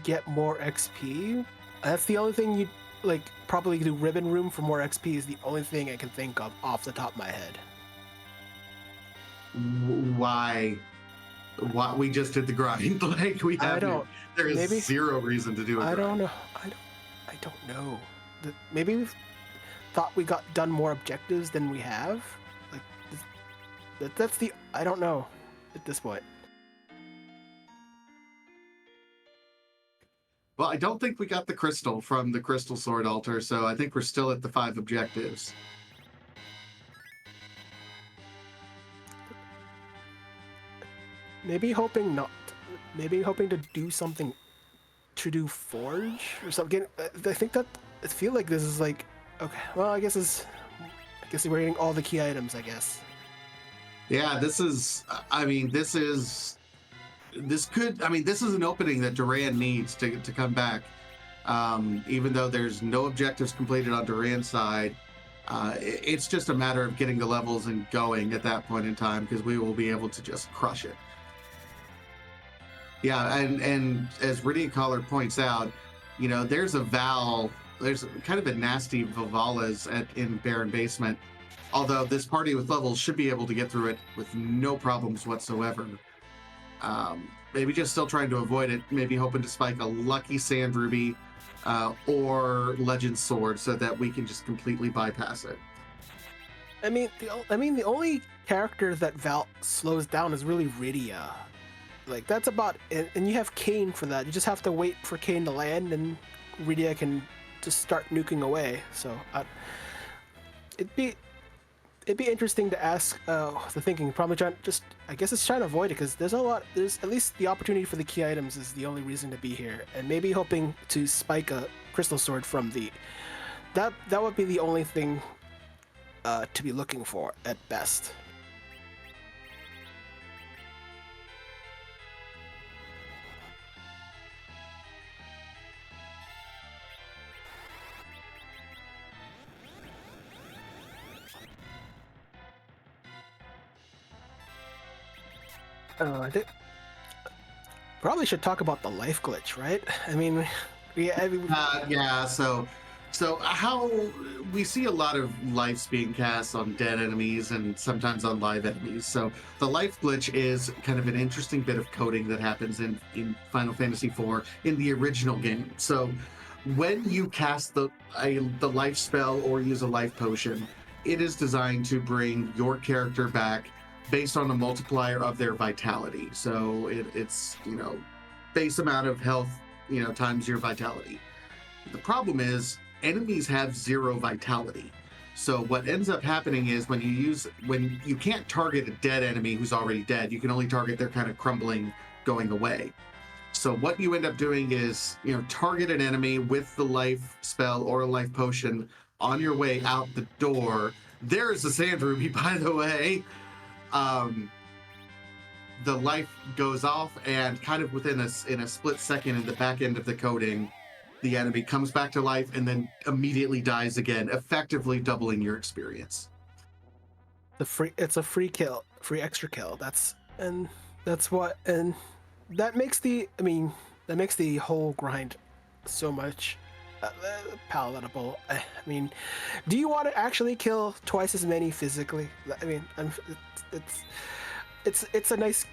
get more XP. That's the only thing you probably do. Ribbon room for more XP is the only thing I can think of off the top of my head.
Why we just did the grind? We have there is zero reason to do it.
I don't know. I don't know. Maybe we've thought we got done more objectives than we have. I don't know at this point.
Well, I don't think we got the crystal from the Crystal Sword altar, so I think we're still at the 5 objectives.
Maybe hoping to do something to do Forge or something. I think that I feel like this is okay. Well, I guess we're getting all the key items. I guess.
Yeah, this is an opening that Durand needs to come back. Even though there's no objectives completed on Durand's side, it's just a matter of getting the levels and going at that point in time, because we will be able to just crush it. Yeah, and as Riddick Collar points out, there's a Val, there's kind of a nasty Vivala's in Baron Basement. Although this party with levels should be able to get through it with no problems whatsoever. Maybe just still trying to avoid it. Maybe hoping to spike a lucky Sand Ruby or Legend Sword so that we can just completely bypass it.
I mean, the only character that Val slows down is really Rydia. Like that's about it, and you have Kane for that. You just have to wait for Kane to land, and Rydia can just start nuking away. So it'd be interesting to ask the thinking. Probably I guess it's trying to avoid it because there's at least the opportunity for the key items is the only reason to be here, and maybe hoping to spike a crystal sword from that would be the only thing to be looking for at best. I think probably should talk about the life glitch, right? I mean,
Yeah. So how we see a lot of lives being cast on dead enemies and sometimes on live enemies. So the life glitch is kind of an interesting bit of coding that happens in Final Fantasy IV in the original game. So when you cast the life spell or use a life potion, it is designed to bring your character back based on a multiplier of their vitality. So it's base amount of health times your vitality. The problem is enemies have 0 vitality. So what ends up happening is when you can't target a dead enemy who's already dead, you can only target their kind of crumbling, going away. So what you end up doing is, target an enemy with the life spell or a life potion on your way out the door. There's the Sand Ruby, by the way. The life goes off, and kind of in a split second in the back end of the coding, the enemy comes back to life and then immediately dies again, effectively doubling your experience.
It's a free kill, free extra kill. That makes the whole grind so much palatable. I mean, do you want to actually kill twice as many physically? I mean, it's a nice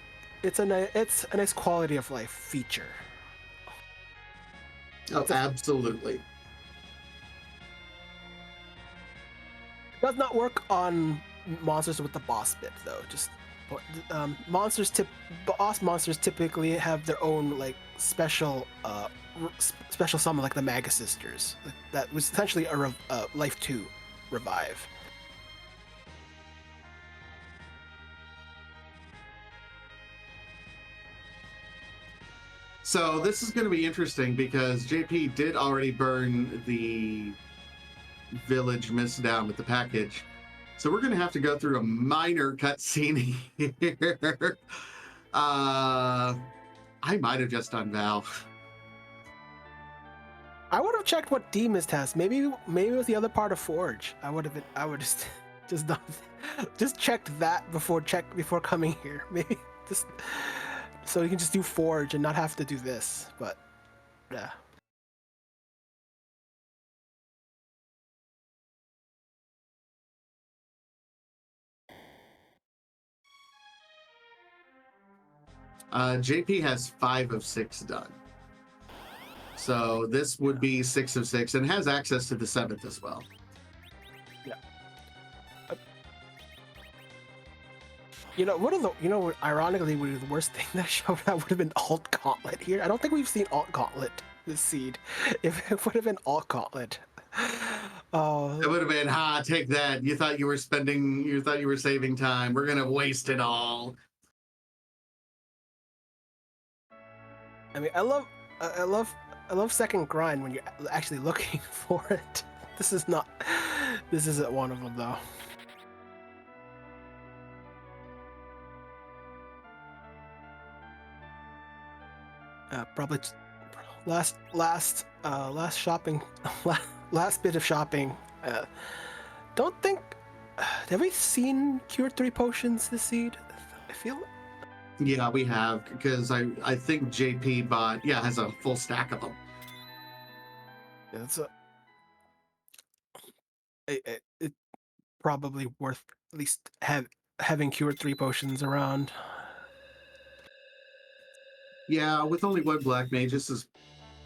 quality of life feature.
Oh, absolutely.
It does not work on monsters with the boss bit though. Just boss monsters typically have their own like special summon, like the Maga Sisters. That was essentially a life 2 revive.
So this is going to be interesting because JP did already burn the village mist down with the package. So we're going to have to go through a minor cutscene here. I might have just done Val.
I would have checked what D-Mist has. Maybe it was the other part of Forge. I would just done, just checked that before coming here. Maybe just so you can just do Forge and not have to do this. But yeah.
JP has 5 of 6 done. So this would be 6 of 6 and has access to the 7th as well.
Yeah. Ironically, the worst thing that showed up would have been Alt Gauntlet here. I don't think we've seen Alt Gauntlet this seed. If it would have been Alt Gauntlet. Oh,
it would have been, take that. You thought you were saving time. We're going to waste it all.
I mean, I love second grind when you're actually looking for it. This isn't one of them though. Probably last shopping, last bit of shopping. Don't think have we seen Cure 3 potions this seed? I feel
Yeah, we have, because I think JP bought, yeah, has a full stack of them.
Yeah, that's it probably worth at least having cured 3 potions around.
Yeah, with only one black mage, this is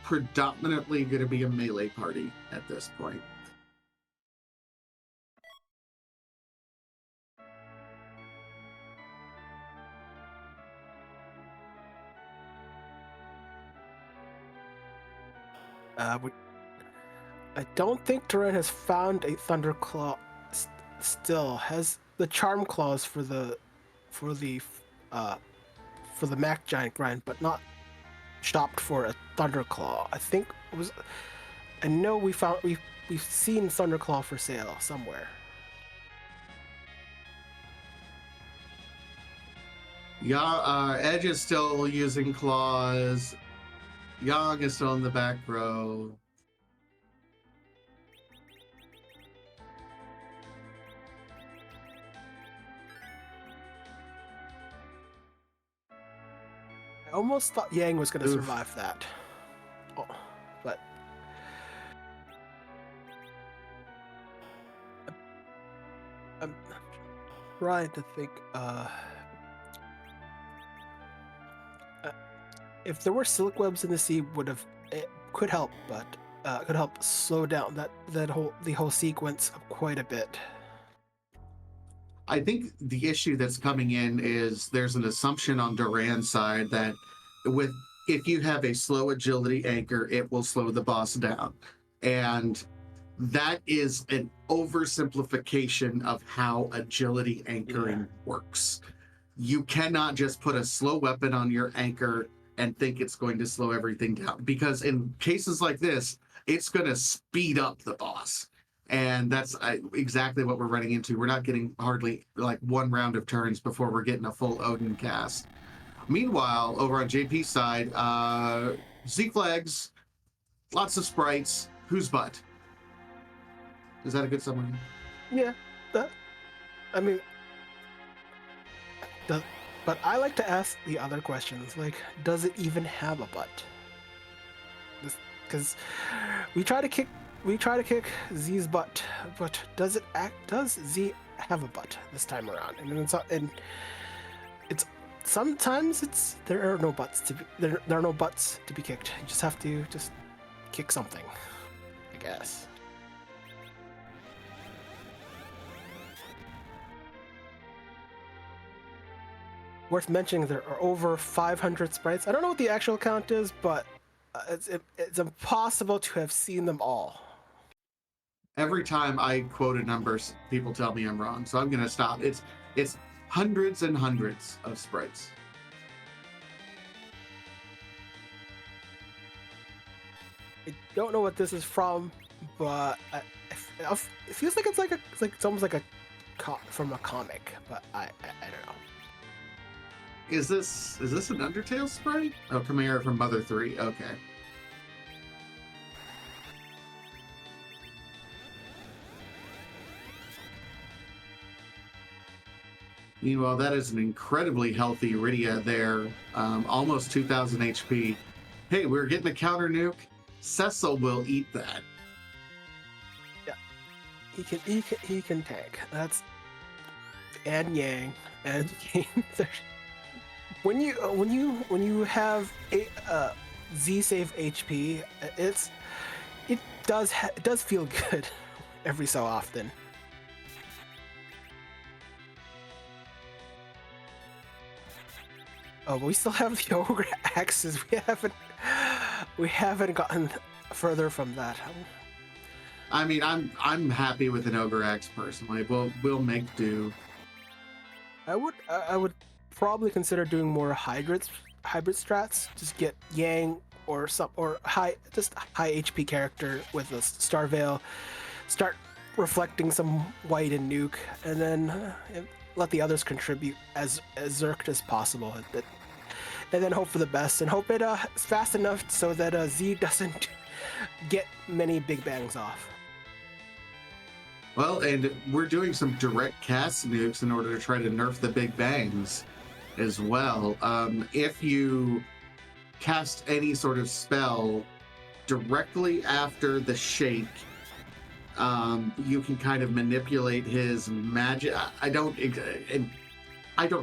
predominantly going to be a melee party at this point.
I don't think Durand has found a Thunderclaw. Still has the Charm Claws for the for the uh, for the Mac Giant grind, but not shopped for a Thunderclaw. I think it was. I know we've seen Thunderclaw for sale somewhere.
Yeah, Edge is still using claws. Yang is still in the back row.
I almost thought Yang was going to
Oof.
survive that. Oh, but I'm trying to think. If there were silk webs in the sea, it could help, but could help slow down the whole sequence quite a bit.
I think the issue that's coming in is there's an assumption on Durand's side that if you have a slow agility anchor, it will slow the boss down. And that is an oversimplification of how agility anchoring works. You cannot just put a slow weapon on your anchor and think it's going to slow everything down, because in cases like this, it's going to speed up the boss. And that's exactly what we're running into. We're not getting hardly like one round of turns before we're getting a full Odin cast. Meanwhile, over on JP's side, Z flags, lots of sprites. Whose butt? Is that a good summary?
Yeah, I mean, but I like to ask the other questions, like, does it even have a butt? Because we try to kick Z's butt, but does Z have a butt this time around? And it's sometimes there are no butts to be kicked. You just have to kick something, I guess. Worth mentioning, there are over 500 sprites. I don't know what the actual count is, but it's impossible to have seen them all.
Every time I quote a number, people tell me I'm wrong, so I'm going to stop. It's hundreds and hundreds of sprites.
I don't know what this is from, but it feels like it's almost like from a comic, but I don't know.
Is this an Undertale sprite? Oh, Chimera from Mother 3. Okay. Meanwhile, that is an incredibly healthy Iridia there. Almost 2,000 HP. Hey, we're getting a counter nuke. Cecil will eat that.
Yeah, he can tank. That's and Yang and when you have a Z save HP, it does feel good every so often. Oh, but we still have the ogre axes. We haven't gotten further from that.
I mean, I'm happy with an ogre axe personally. We'll make do.
I would probably consider doing more hybrid strats. Just get Yang or high HP character with a Star Veil. Start reflecting some white and nuke, and then let the others contribute as zerked as possible. And then hope for the best, and hope it's fast enough so that Z doesn't get many big bangs off.
Well, and we're doing some direct cast nukes in order to try to nerf the big bangs. as well. If you cast any sort of spell directly after the shake, you can kind of manipulate his magic. I don't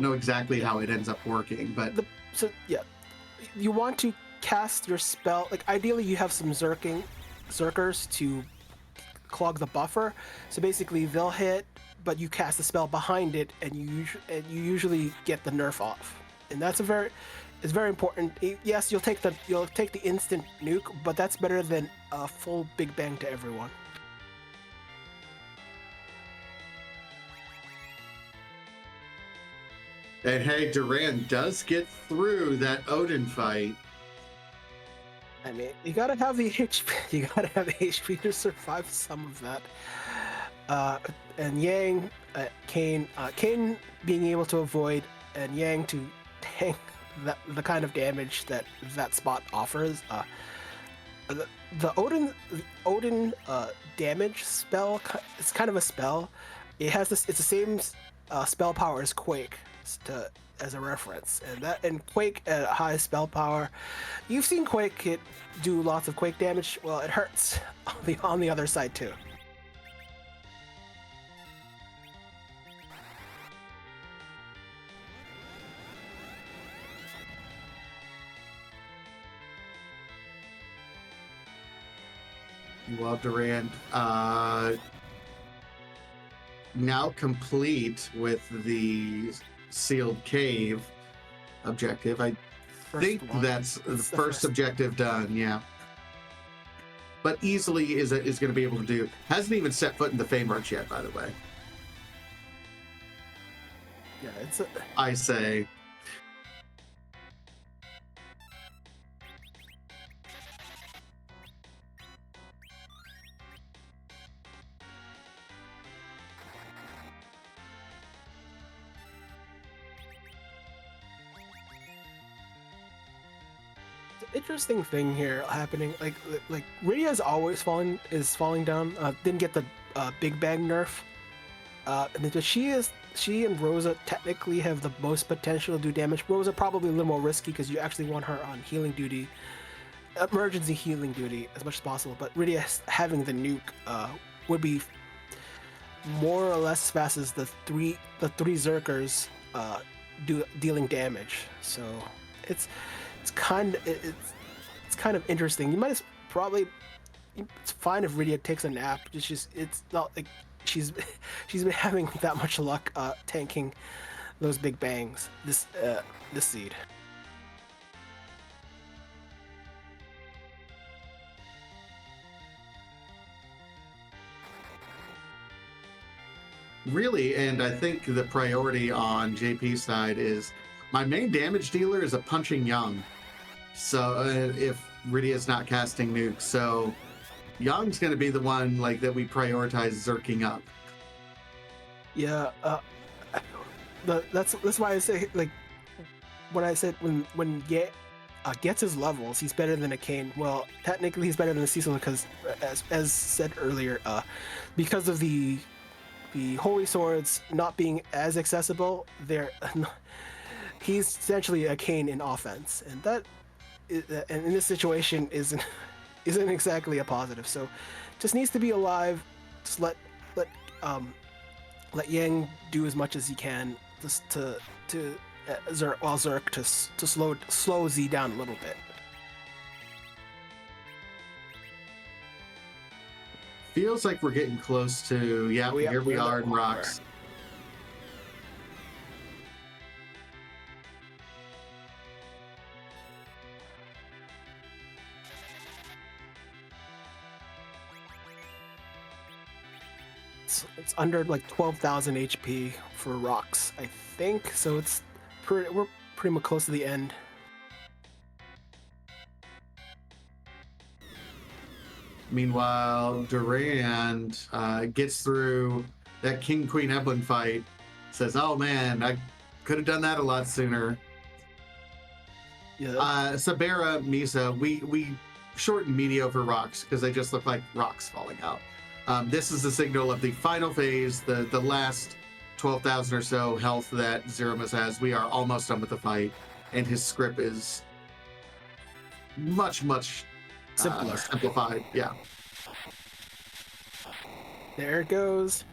know exactly how it ends up working, but
you want to cast your spell. Like ideally, you have some zerkers to clog the buffer. So basically, they'll hit, but you cast the spell behind it, and you usually get the nerf off. And it's very important. Yes, you'll take the instant nuke, but that's better than a full big bang to everyone.
And hey, Durand does get through that Odin fight.
I mean, you gotta have the HP. You gotta have the HP to survive some of that. And Yang, Kane being able to avoid, and Yang to tank the kind of damage that spot offers. The Odin damage spell. It's kind of a spell. It has this. It's the same spell power as Quake. As a reference, and Quake at high spell power, you've seen Quake do lots of Quake damage. Well, it hurts on the other side too.
Well, Durand, now complete with the sealed cave objective. I think that's the first objective done, yeah. But easily is going to be able to do. Hasn't even set foot in the Fame Arch yet, by the way.
Yeah,
I say.
Interesting thing here happening. Like Rydia's always falling down. Didn't get the Big Bang nerf. And she and Rosa technically have the most potential to do damage. Rosa probably a little more risky because you actually want her on healing duty, emergency healing duty as much as possible. But Rydia having the nuke would be more or less as fast as the three Zerkers dealing damage. So it's kind of interesting. You might as probably it's fine if Rydia takes a nap. It's not like she's been having that much luck tanking those big bangs this seed.
Really, and I think the priority on JP's side is my main damage dealer is a punching Young. So if Rydia's not casting nukes, so Young's going to be the one like that we prioritize zerking up.
Yeah, that's why I say like when I said when gets his levels, he's better than a Kane. Well, technically he's better than a Cecil because as said earlier, because of the Holy Swords not being as accessible, he's essentially a Kane in offense, and that and in this situation isn't exactly a positive. So just needs to be alive. Just let Yang do as much as he can just to Zerk to slow Z down a little bit.
Feels like we're getting close to here we are in rocks.
It's under like 12,000 HP for rocks, I think. So we're pretty much close to the end.
Meanwhile, Durand gets through that King Queen Eblin fight. Says, "Oh man, I could have done that a lot sooner."
Yeah.
Sabera, Misa, we shorten mediocre rocks because they just look like rocks falling out. This is the signal of the final phase, the last 12,000 or so health that Zemus has. We are almost done with the fight, and his script is much
Simpler.
simplified. Yeah.
There it goes.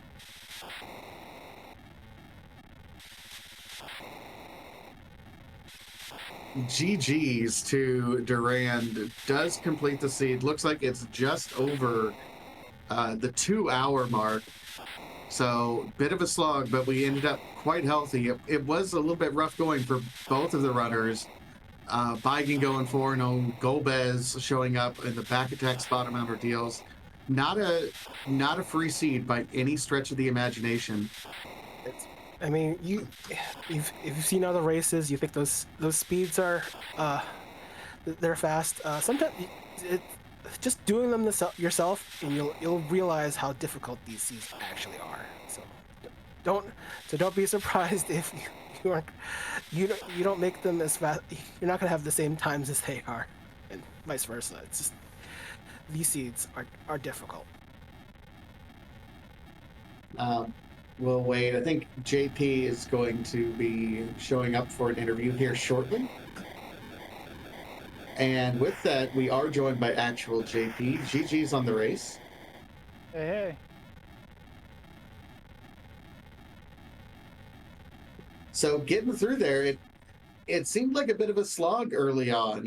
GG's to Durand. Does complete the seed. Looks like it's just over the 2-hour mark. So bit of a slog, but we ended up quite healthy. It was a little bit rough going for both of the runners. Bigan going 4-0, Golbez showing up in the back attack spot on Ordeals. Not a free seed by any stretch of the imagination.
I mean, if you've seen other races, you think those speeds are they're fast. Sometimes just doing them yourself, and you'll realize how difficult these seeds actually are. So don't be surprised if you don't make them as fast. You're not gonna have the same times as they are, and vice versa. It's just these seeds are difficult.
We'll wait. I think JP is going to be showing up for an interview here shortly. And with that, we are joined by actual JP. GG's on the race.
Hey.
So getting through there, it seemed like a bit of a slog early on,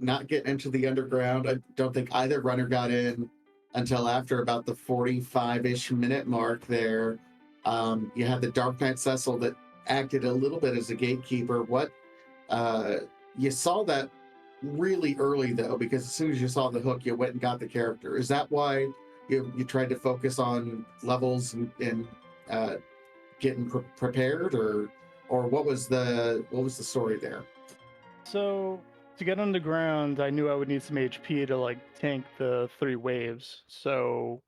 not getting into the underground. I don't think either runner got in until after about the 45-ish minute mark there. You had the Dark Knight Cecil that acted a little bit as a gatekeeper. What you saw that really early though, because as soon as you saw the hook, you went and got the character. Is that why you tried to focus on levels and getting prepared, or what was the story there?
So to get underground, I knew I would need some HP to like tank the 3 waves. So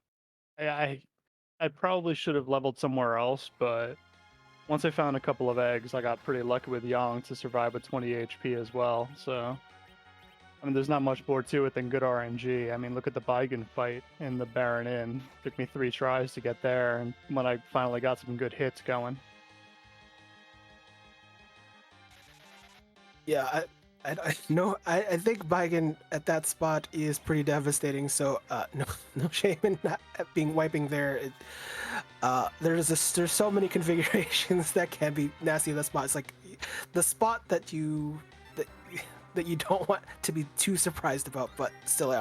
I probably should have leveled somewhere else, but once I found a couple of eggs, I got pretty lucky with Yang to survive with 20 HP as well. So I mean, there's not much more to it than good RNG. I mean, look at the Bigan fight in the Baron Inn. Took me 3 tries to get there, and when I finally got some good hits going.
Yeah, I think Bigan at that spot is pretty devastating. So no shame in not wiping there. There's so many configurations that can be nasty in that spot. It's like the spot that you don't want to be too surprised about, but still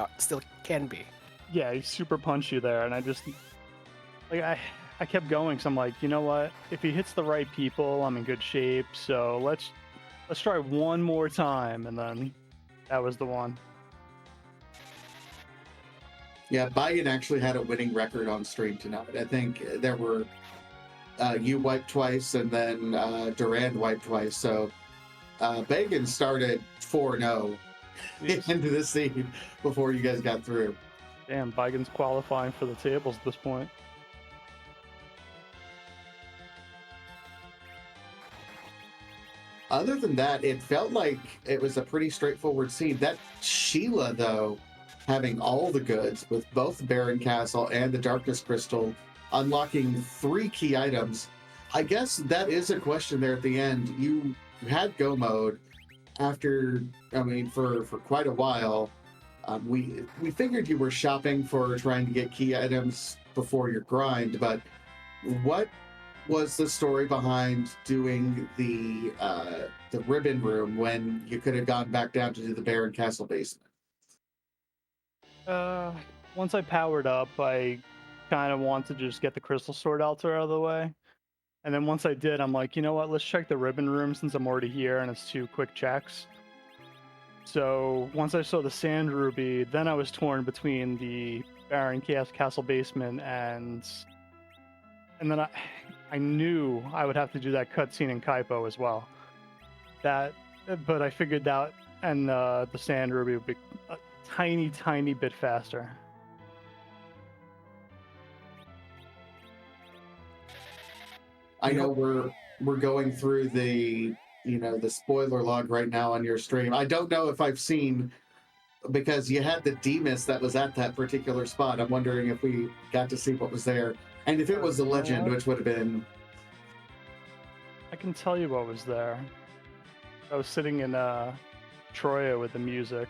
can be.
Yeah, he super punched you there, and I just I kept going. So I'm like, you know what? If he hits the right people, I'm in good shape. So let's try one more time, and then that was the one.
Yeah, Bigan actually had a winning record on stream tonight. I think there were you wiped twice, and then Durand wiped twice. So Bigan started 4-0 into the scene before you guys got through.
Damn, Bigan's qualifying for the tables at this point.
Other than that, it felt like it was a pretty straightforward scene. That Sheila, though, having all the goods with both Baron Castle and the Darkness Crystal, unlocking 3 key items. I guess that is a question there at the end. You had go mode after, for quite a while. We figured you were shopping for trying to get key items before your grind, but what was the story behind doing the ribbon room when you could have gone back down to do the Baron Castle basement?
Once I powered up, I kind of want to just get the crystal sword altar out of the way. And then once I did, I'm like, you know what, let's check the ribbon room since I'm already here and it's 2 quick checks. So once I saw the sand ruby, then I was torn between the Baron Castle basement and then I knew I would have to do that cutscene in Kaipo as well. But I figured that and the sand ruby would be a tiny bit faster.
I know we're going through the spoiler log right now on your stream. I don't know if I've seen, because you had the Demus that was at that particular spot. I'm wondering if we got to see what was there, and if it was a legend, which would have been
I can tell you what was there. I was sitting in Troya with the music.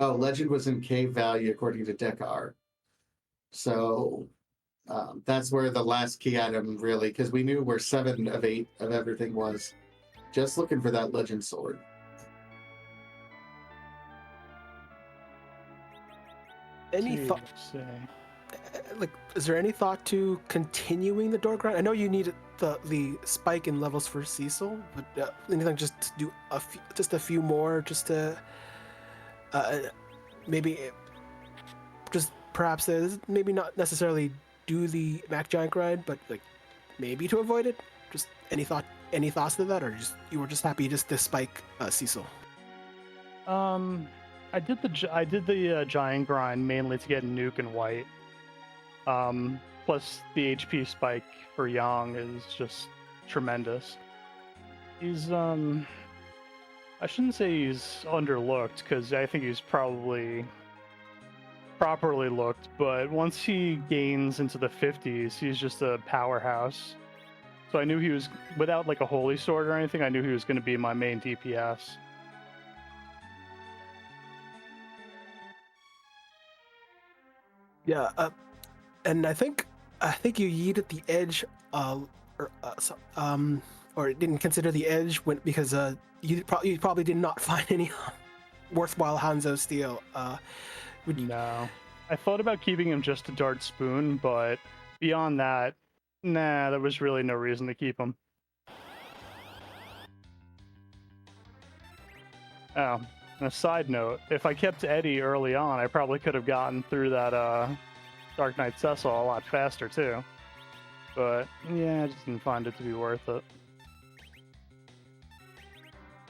Oh, legend was in Cave Valley according to Dekar. So that's where the last key item really, because we knew where 7 of 8 of everything was. Just looking for that legend sword.
Any thought? Like, is there any thought to continuing the door grind? I know you need the spike in levels for Cecil, but anything just to do a few more, just to maybe just perhaps maybe not necessarily do the Mac Giant grind, but like maybe to avoid it. Just any thoughts to that, or just you were just happy just to spike Cecil?
I did the giant grind mainly to get Nuke and White. Plus the HP spike for Yang is just tremendous. He's I shouldn't say he's underlooked, because I think he's probably properly looked, but once he gains into the 50s, he's just a powerhouse. So I knew he was, without like a holy sword or anything, I knew he was going to be my main DPS.
Yeah, and I think you yeeted the edge, or didn't consider the edge because you probably did not find any worthwhile Hanzo steel.
No, I thought about keeping him just a dart spoon, but beyond that, nah, there was really no reason to keep him. Oh, and a side note, if I kept Eddie early on, I probably could have gotten through that Dark Knight Cecil a lot faster too. But yeah, I just didn't find it to be worth it.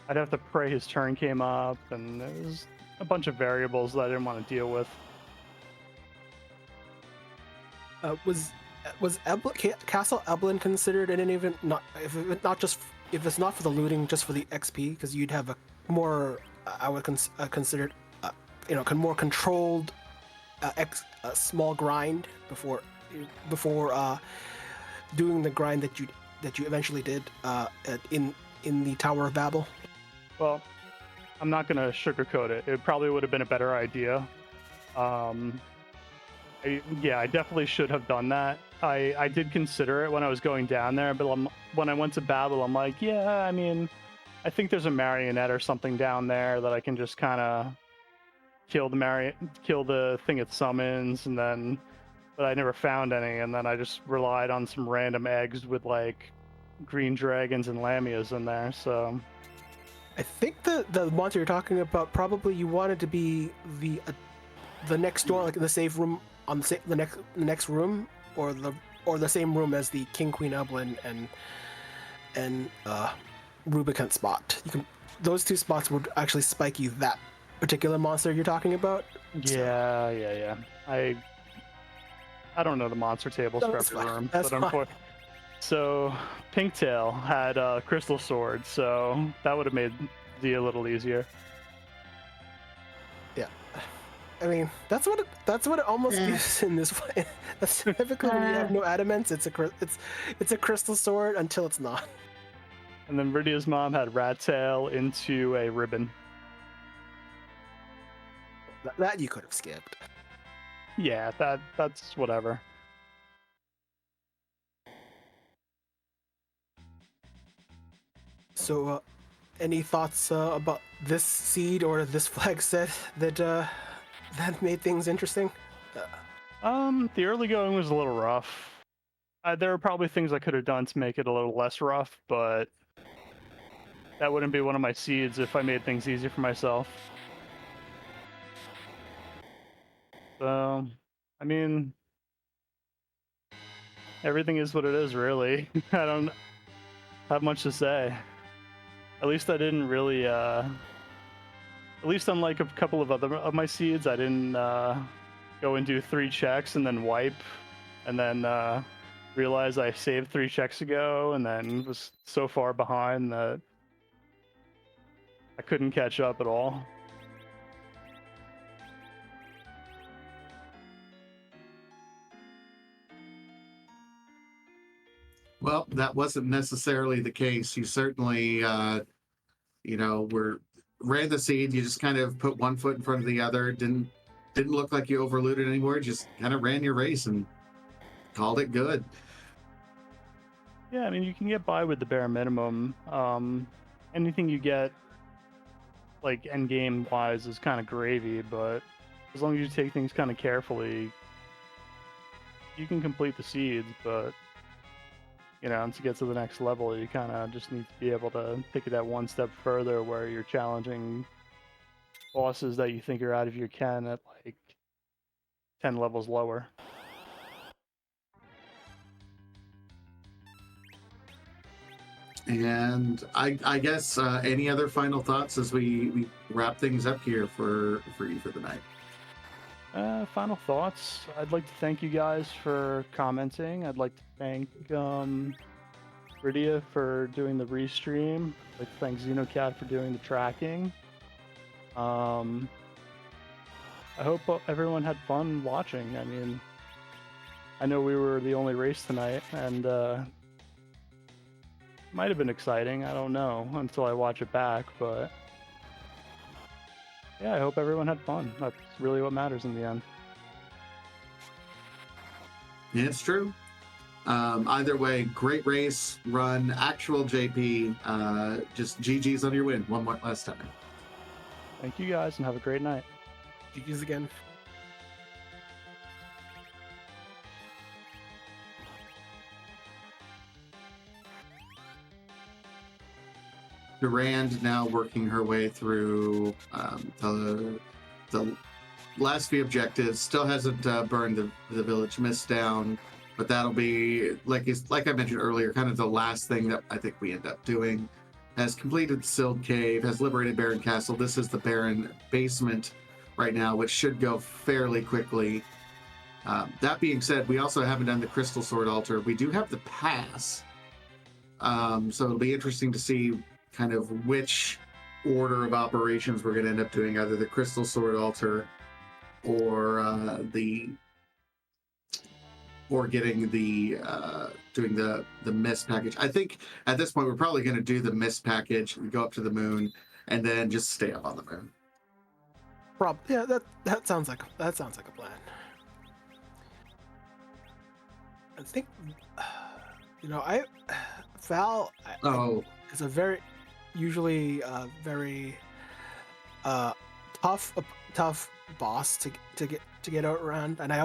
I'd have to pray his turn came up, and there was a bunch of variables that I didn't want to deal with.
Was Castle Eblin considered in any event? Not if it's not for the looting, just for the XP, because you'd have a more I would consider more controlled small grind before doing the grind that you eventually did in the Tower of Babel.
Well, I'm not gonna sugarcoat it. It probably would have been a better idea. I definitely should have done that. I did consider it when I was going down there, but when I went to Babel, I'm like, yeah, I mean, I think there's a marionette or something down there that I can just kind of kill the thing it summons, but I never found any, and then I just relied on some random eggs with like green dragons and lamias in there. So
I think the monster you're talking about, probably you wanted to be the next door, like in the save room on the next room, or the same room as the King Queen Eblin and Rubicant spot. Those two spots would actually spike you that particular monster you're talking about.
Yeah. I don't know the monster tables for every room, but unfortunately. So Pinktail had a crystal sword, so that would have made the a little easier.
Yeah, I mean that's what it almost is in this way. That's typically when you have no adamants, it's a crystal sword until it's not.
And then Viridia's mom had Rat Tail into a ribbon.
That you could have skipped.
Yeah, that's whatever.
So, any thoughts about this seed or this flag set that made things interesting?
The early going was a little rough. There are probably things I could have done to make it a little less rough, but that wouldn't be one of my seeds if I made things easy for myself. So, I mean, everything is what it is, really. I don't have much to say. At least I didn't really, at least unlike a couple of other of my seeds, I didn't go and do 3 checks and then wipe, and then realize I saved 3 checks ago, and then was so far behind that I couldn't catch up at all.
Well, that wasn't necessarily the case. You certainly, were ran the seed. You just kind of put one foot in front of the other. Didn't look like you overlooted anymore. Just kind of ran your race and called it good.
Yeah, I mean, you can get by with the bare minimum. Anything you get, like endgame wise, is kind of gravy, but as long as you take things kind of carefully, you can complete the seeds. But to get to the next level, you kind of just need to be able to take it that one step further, where you're challenging bosses that you think are out of your ken at like 10 levels lower.
And I guess any other final thoughts as we wrap things up here for you for the night?
Final thoughts. I'd like to thank you guys for commenting. I'd like to thank Rydia for doing the restream. I'd like to thank Xenocat for doing the tracking. I hope everyone had fun watching. I mean, I know we were the only race tonight, and might have been exciting. I don't know until I watch it back, but yeah, I hope everyone had fun. That's really what matters in the end.
Yeah, it's true. Either way, great race, run, actual JP. Just GG's on your win one more last time.
Thank you guys, and have a great night.
GG's again.
Durand now working her way through the last few objectives. Still hasn't burned the village mist down, but that'll be like I mentioned earlier, kind of the last thing that I think we end up doing. Has completed the Silt Cave, has liberated Baron Castle. This is the Baron basement right now, which should go fairly quickly. That being said, we also haven't done the Crystal Sword Altar. We do have the pass, so it'll be interesting to see kind of which order of operations we're going to end up doing, either the Crystal Sword Altar or getting the doing the mist package. I think at this point we're probably going to do the mist package, go up to the moon, and then just stay up on the moon.
Yeah, that sounds like a plan. I think Val is a very usually very tough boss to get out around, and I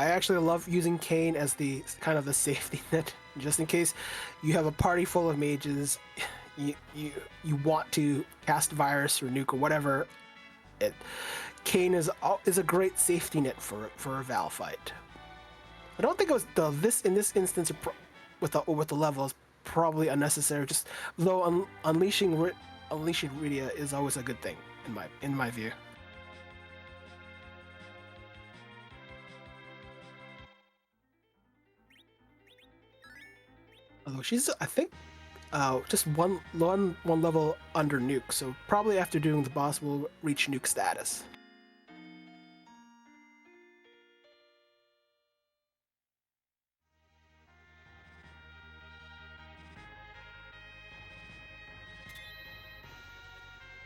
actually love using Kain as the kind of the safety net, just in case you have a party full of mages, you want to cast virus or nuke or whatever. Kain is a great safety net for a Val fight. I don't think it was in this instance with the levels probably unnecessary. Just though unleashing Rydia is always a good thing in my view. Although she's, I think, just one level under nuke, so probably after doing the boss we'll reach nuke status.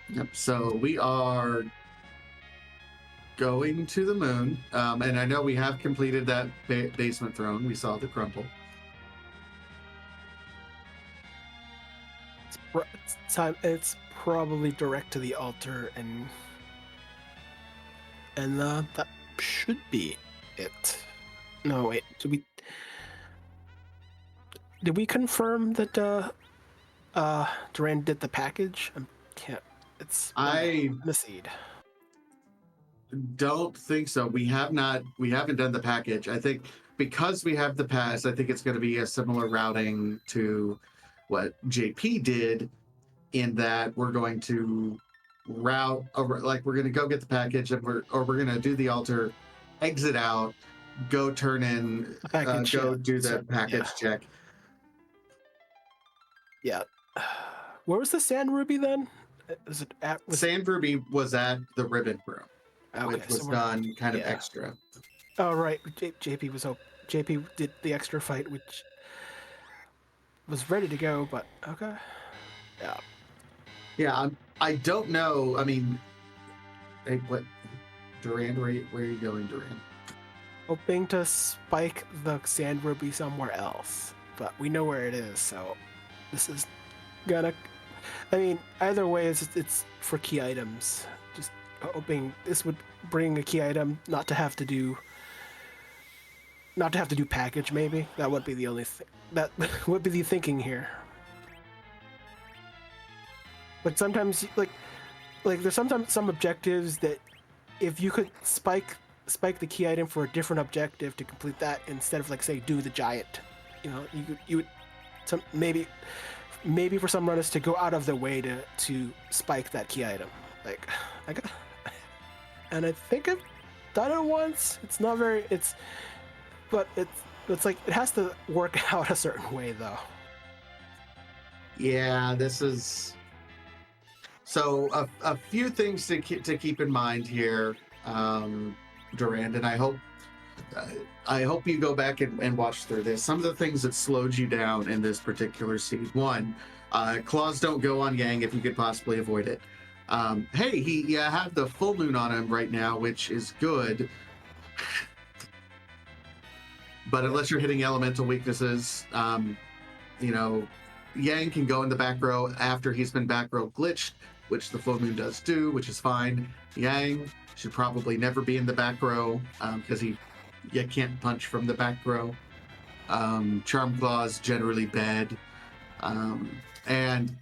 Yep. So we are going to the moon, and I know we have completed that basement throne. We saw the crumple.
It's probably direct to the altar, and that should be it. No, wait. Did we confirm that Durand did the package? I misseed.
Don't think so. We haven't done the package. I think because we have the pass, I think it's going to be a similar routing to what JP did, in that we're going to route over, like we're going to go get the package, and we're going to do the altar, exit out, go turn in, do the package check.
Yeah. Where was the Sand Ruby then?
Sand Ruby was at the ribbon room, which was done kind of extra.
Oh right, JP did the extra fight, which was ready to go, but okay. Yeah.
Yeah, I don't know. I mean, hey, what, Durand? Where are you going, Durand?
Hoping to spike the sand ruby somewhere else, but we know where it is, so this is gonna. I mean, either way, it's for key items. Just hoping this would bring a key item, not to have to do package. Maybe that would be the only thing. That would be the thinking here. But sometimes, like there's sometimes some objectives that if you could spike the key item for a different objective to complete that instead of like say do the giant, you would maybe for some runners to go out of their way to spike that key item. Like I got, and I think I've done it once. It's not very but it's like it has to work out a certain way though.
Yeah, this is. So a few things to keep in mind here, Durand, and I hope you go back and watch through this. Some of the things that slowed you down in this particular seed. One, claws don't go on Yang if you could possibly avoid it. Hey, he have the full moon on him right now, which is good. But unless you're hitting elemental weaknesses, Yang can go in the back row after he's been back row glitched, which the full moon does do, which is fine. Yang should probably never be in the back row because you can't punch from the back row. Charm Claw's generally bad. And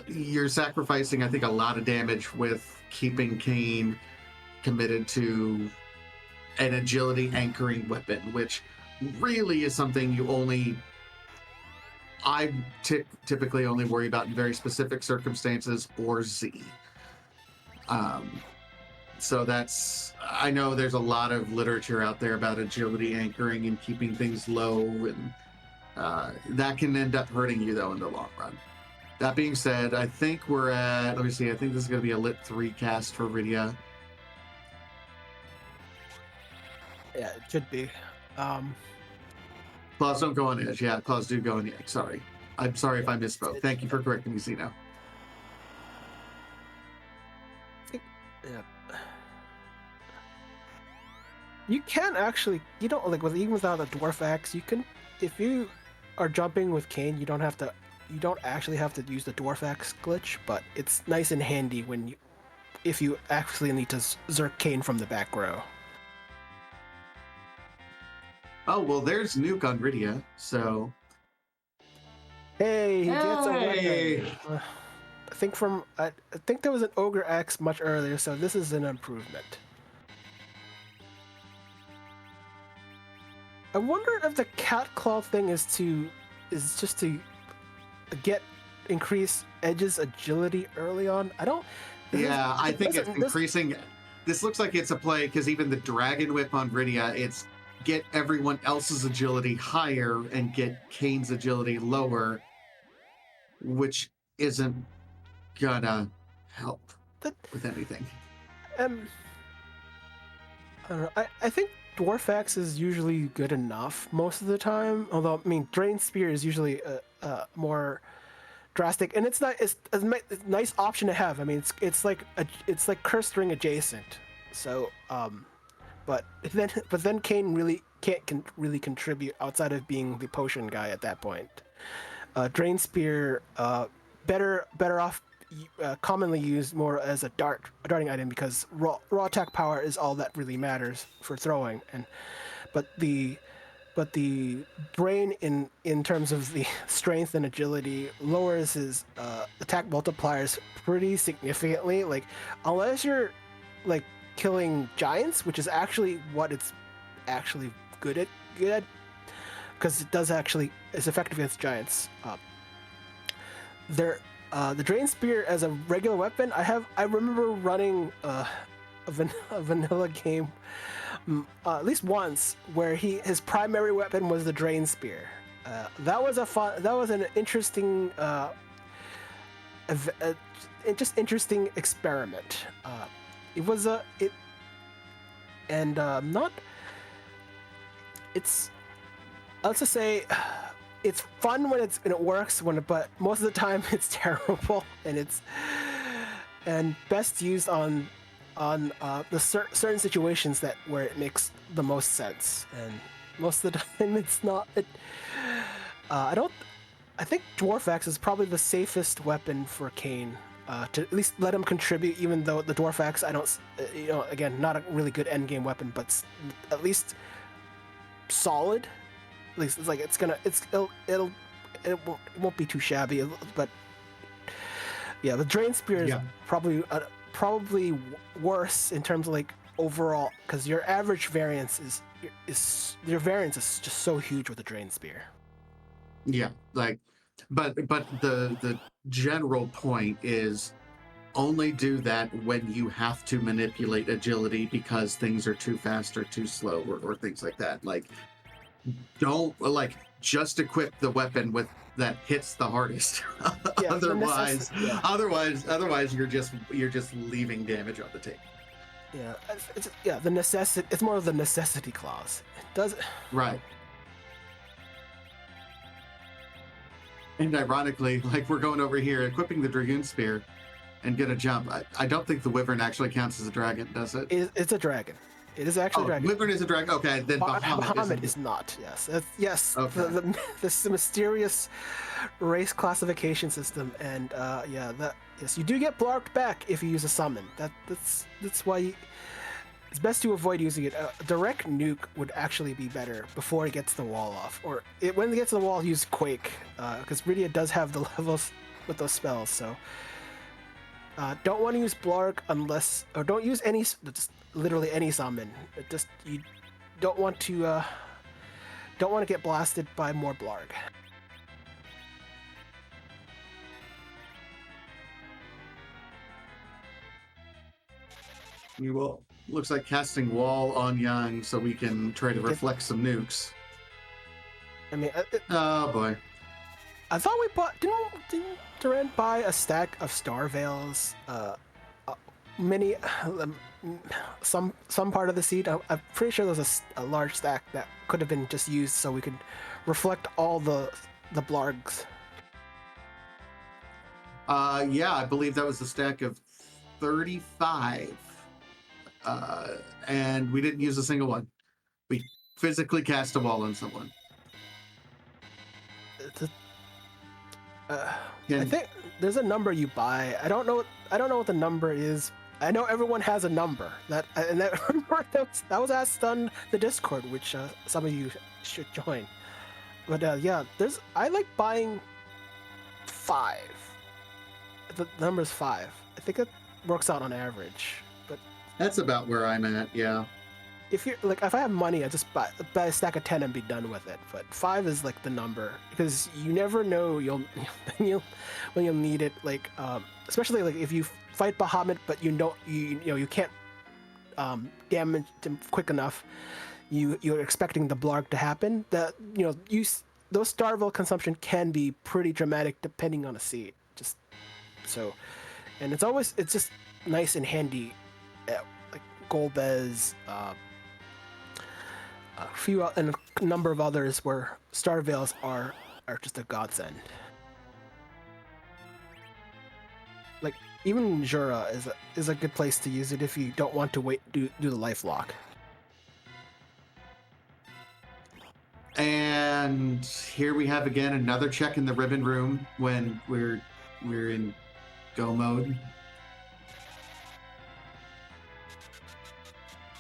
you're sacrificing, I think, a lot of damage with keeping Kane committed to an agility anchoring weapon, which really is something I typically only worry about in very specific circumstances or Z. So I know there's a lot of literature out there about agility anchoring and keeping things low, and that can end up hurting you though in the long run. That being said, I think let me see, I think this is going to be a lit 3 cast for Rydia.
Yeah, it should be.
Claws don't go on edge. Yeah, claws do go on edge. Sorry. I'm sorry if I misspoke. Thank you for correcting me, Zeno.
Yeah. You can actually, even without a dwarf axe, you can, if you are jumping with Kane, you don't actually have to use the dwarf axe glitch, but it's nice and handy if you actually need to zerk Kane from the back row.
Oh, well, there's Nuke on Rydia, so.
Hey, he gets a
Hey!
weapon. I think there was an ogre axe much earlier, so this is an improvement. I wonder if the cat claw thing is just to increase Edge's agility early on.
Yeah, I think it's increasing. This looks like it's a play because even the Dragon Whip on Rydia, it's get everyone else's agility higher and get Kane's agility lower, which isn't gonna help with anything.
I don't know. I think Dwarf Axe is usually good enough most of the time. Although, I mean, Drain Spear is usually more drastic, and it's a nice option to have. I mean, it's like Cursed Ring adjacent. So, but then Kane really can't really contribute outside of being the potion guy at that point. Drain Spear, better off commonly used more as a darting item because raw attack power is all that really matters for throwing, but the brain in terms of the strength and agility lowers his attack multipliers pretty significantly. Like unless you're like killing giants, which is actually what it's actually good at because it's effective against giants. The Drain Spear as a regular weapon, I remember running a vanilla game at least once where his primary weapon was the Drain Spear. That was an interesting interesting experiment. Let's just say it's fun when it works, but most of the time it's terrible, and best used on the certain situations where it makes the most sense, and most of the time it's not. I think Dwarf Axe is probably the safest weapon for Kane. To at least let him contribute, even though the Dwarf Axe, I don't, again, not a really good endgame weapon, but at least solid. At least it's like it won't be too shabby. But yeah, the Drain Spear is probably worse in terms of like overall, because your average variance is your variance is just so huge with the Drain Spear.
Yeah, like, but the general point is only do that when you have to manipulate agility because things are too fast or too slow or things like that. Like, don't just equip the weapon with that hits the hardest.
Yeah,
otherwise you're just leaving damage on the table.
Yeah, the necessity. It's more of the necessity clause. It does
right. And ironically, like, we're going over here, equipping the Dragoon Spear and get a jump. I don't think the Wyvern actually counts as a dragon, does it?
It's a dragon. It is actually a dragon.
Wyvern is a dragon. Okay, then
Bahamut is not. Yes. Yes.
Okay.
This mysterious race classification system, and yes, you do get Blarked back if you use a summon. That's why it's best to avoid using it. A direct nuke would actually be better before it gets the wall off, or when it gets to the wall, use Quake, because Rydia does have the levels with those spells. So don't want to use Blarg or don't use just literally any summon. You don't want to get blasted by more Blarg.
You will. Looks like casting Wall on Yang so we can try to reflect some nukes.
I mean,
oh boy.
I thought we bought. Didn't Durand buy a stack of Star Veils? Many, some part of the seed. I'm pretty sure there was a large stack that could have been just used so we could reflect all the Blargs.
Yeah, I believe that was a stack of 35. And we didn't use a single one. We physically cast a wall on someone.
I think there's a number you buy. I don't know what the number is. I know everyone has a number that was asked on the Discord, which some of you should join. But I like buying 5. The number's 5. I think it works out on average. But
that's about where I'm at. Yeah.
If I have money, I just buy a stack of 10 and be done with it. But 5 is like the number, because you never know when you'll need it. Like, especially like if you fight Bahamut, but you can't damage him quick enough. You're expecting the Blarg to happen. Those Starville consumption can be pretty dramatic depending on a seed. Just so, and it's just nice and handy. Like Golbez, and a number of others where Star Veils are just a godsend. Like even Jura is a good place to use it if you don't want to do the life lock.
And here we have again another check in the ribbon room when we're in go mode.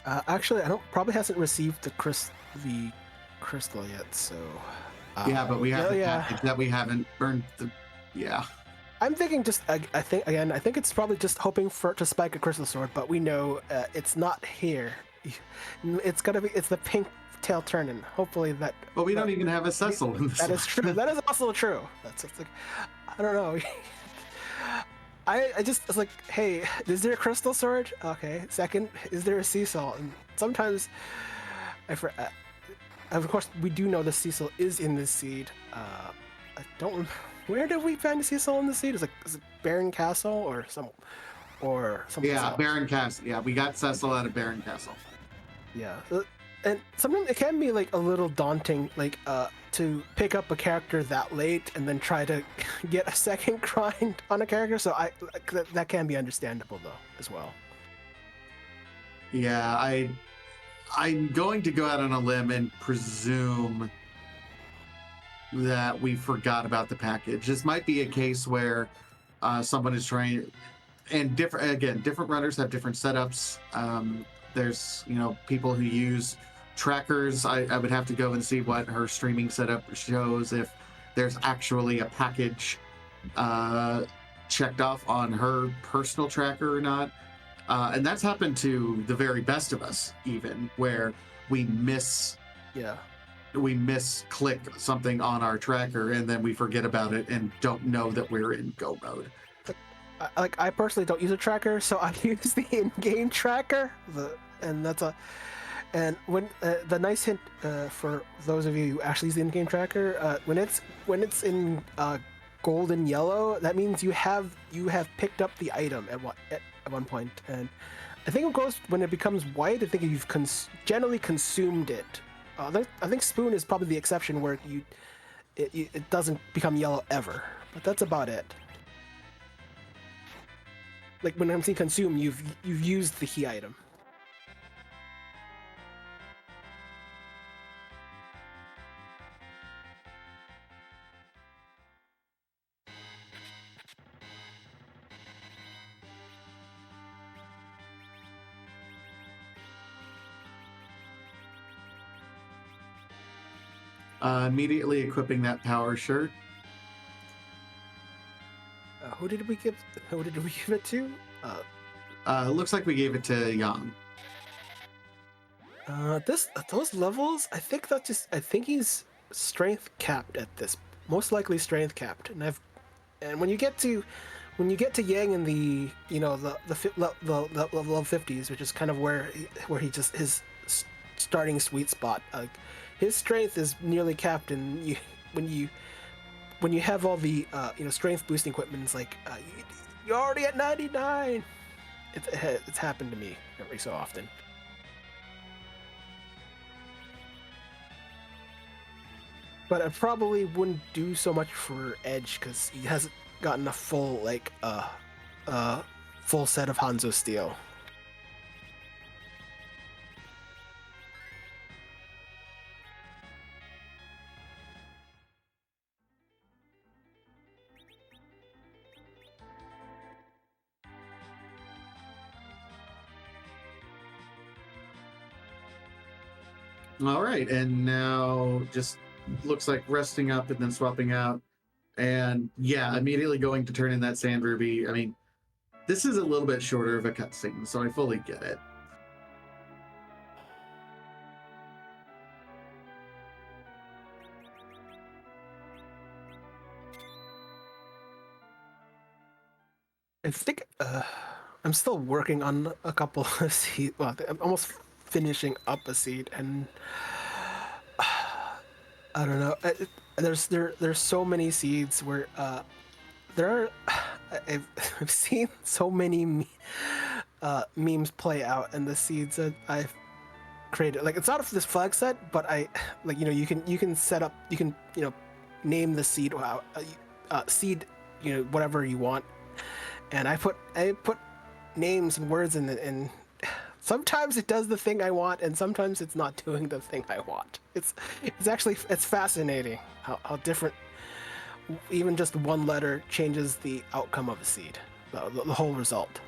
Actually, probably hasn't received the crystal yet, so.
Yeah, but we have the package that we haven't burned. Yeah.
I'm thinking I think it's probably just hoping to spike a crystal sword, but we know it's not here. It's the pink tail turning. Hopefully that.
But we don't even have a Cecil in this.
That is true. That is also true. It's like, I don't know. I just was like, hey, is there a crystal sword? Okay. Second, is there a Cecil? And sometimes, of course, we do know the Cecil is in this seed. I don't remember. Where did we find the Cecil in the seed? Is it Baron Castle or something?
Yeah,
else?
Baron Castle. Yeah, we got Cecil out of Baron Castle.
Yeah, and sometimes it can be like a little daunting. Like to pick up a character that late and then try to get a second grind on a character. So that can be understandable though as well.
Yeah, I'm going to go out on a limb and presume that we forgot about the package. This might be a case where someone is trying, and different runners have different setups. There's people who use trackers. I would have to go and see what her streaming setup shows, if there's actually a package checked off on her personal tracker or not. And that's happened to the very best of us, even where we misclick something on our tracker and then we forget about it and don't know that we're in go mode.
Like I personally don't use a tracker, so I use the in-game tracker. And when the nice hint for those of you who actually use the in-game tracker, when it's in gold and yellow, that means you have picked up the item at one point. And I think it goes when it becomes white. I think you've generally consumed it. I think spoon is probably the exception where it doesn't become yellow ever, but that's about it. Like when I'm saying consume, you've used the key item.
Immediately equipping that power shirt.
Who did we give it to?
Looks like we gave it to Yang.
Those levels, I think he's strength capped at this. Most likely strength capped. And when you get to Yang in the level 50s, which is kind of where he just his starting sweet spot. His strength is nearly capped, and when you have all the strength boosting equipment, it's like you're already at 99. It's happened to me every so often. But I probably wouldn't do so much for Edge because he hasn't gotten a full full set of Hanzo Steel.
All right, and now just looks like resting up and then swapping out. And yeah, immediately going to turn in that Sand Ruby. I mean, this is a little bit shorter of a cutscene, so I fully get it.
I think I'm still working on a couple of seeds. Well, I'm almost finishing up a seed, and I don't know. There's so many seeds where I've seen so many memes play out, and the seeds that I've created. Like, it's not this flag set, but you can set up, name the seed seed, whatever you want. And I put names and words in it, and sometimes it does the thing I want, and sometimes it's not doing the thing I want. It's fascinating how different even just one letter changes the outcome of a seed, the whole result.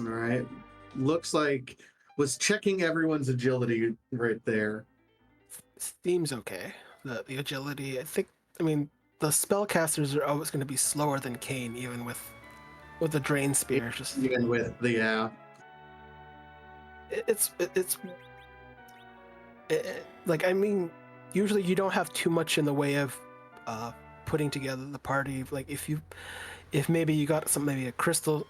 All right. Looks like was checking everyone's agility right there.
Seems okay. The agility, I mean, the spellcasters are always going to be slower than Kane, even with the Drain Spear. Just
even with the
like, I mean, usually you don't have too much in the way of putting together the party. Like, if maybe you got maybe a crystal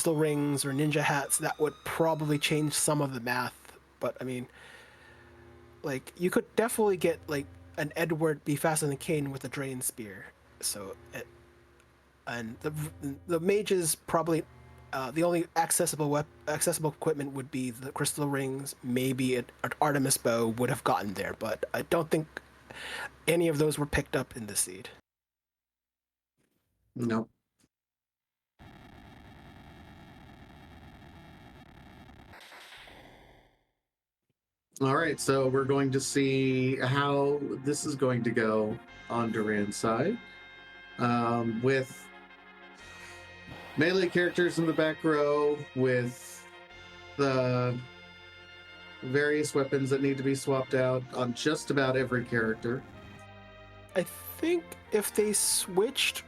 rings or ninja hats, that would probably change some of the math. But I mean, like, you could definitely get like an Edward be faster than Kane with a Drain Spear. So, and the mages probably the only accessible equipment would be the crystal rings. Maybe an Artemis bow would have gotten there, but I don't think any of those were picked up in the seed.
No. All right, so we're going to see how this is going to go on Durand's side. With melee characters in the back row, with the various weapons that need to be swapped out on just about every character.
I think if they switched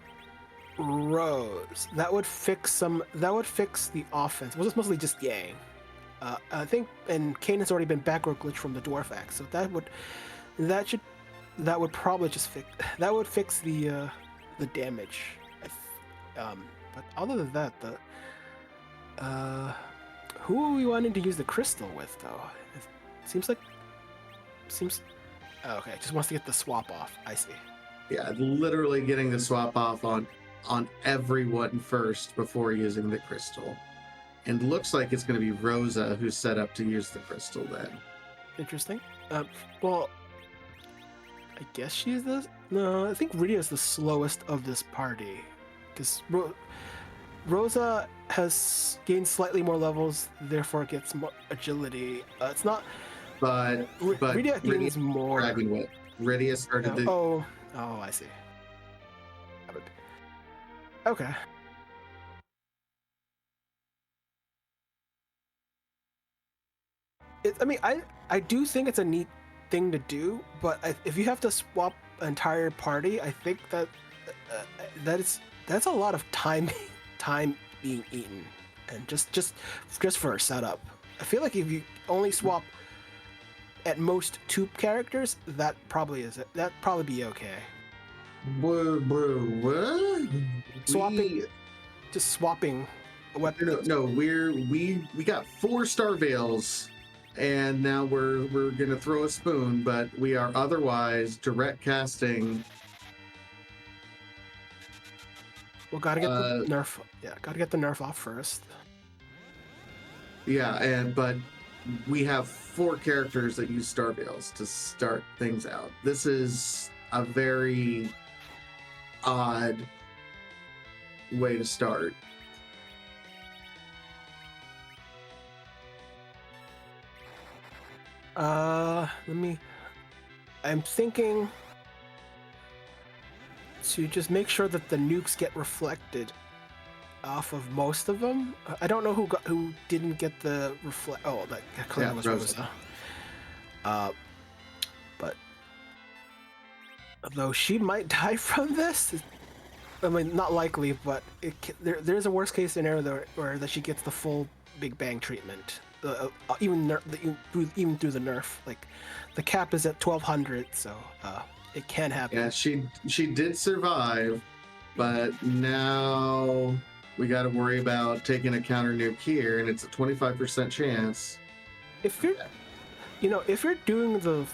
rows, that would fix the offense. Well, it's mostly just Yang. I think, and Kane has already been backward glitched from the Dwarf Axe, so that would probably just fix the damage. But other than that, who are we wanting to use the crystal with, though? It seems. Oh, okay, just wants to get the swap off. I see.
Yeah, literally getting the swap off on everyone first before using the crystal. And looks like it's going to be Rosa who's set up to use the crystal then.
Interesting. Well, I guess she's the... No, I think Rydia is the slowest of this party. Because Rosa has gained slightly more levels, therefore gets more agility. It's not...
But
Rydia gains more...
Dragon Whip. Rydia started the...
Oh, I see. Okay. I do think it's a neat thing to do, but if you have to swap an entire party, I think that's a lot of time being eaten, and just for a setup. I feel like if you only swap at most 2 characters, that'd probably be okay.
What?
Swapping a weapon.
No, we got 4 Star Veils. And now we're gonna throw a spoon, but we are otherwise direct casting.
Well, gotta get the nerf. Yeah, gotta get the nerf off first.
Yeah, but we have 4 characters that use Star Veils to start things out. This is a very odd way to start.
I'm thinking to just make sure that the nukes get reflected off of most of them. I don't know who didn't get the reflect. Oh, that clearly was Rosa. But though she might die from this, I mean, not likely, but there's a worst case scenario where that she gets the full Big Bang treatment. Even through the nerf, like the cap is at 1200, so it can happen.
Yeah, she did survive, but now we got to worry about taking a counter nuke here, and it's a 25% chance.
If you're doing the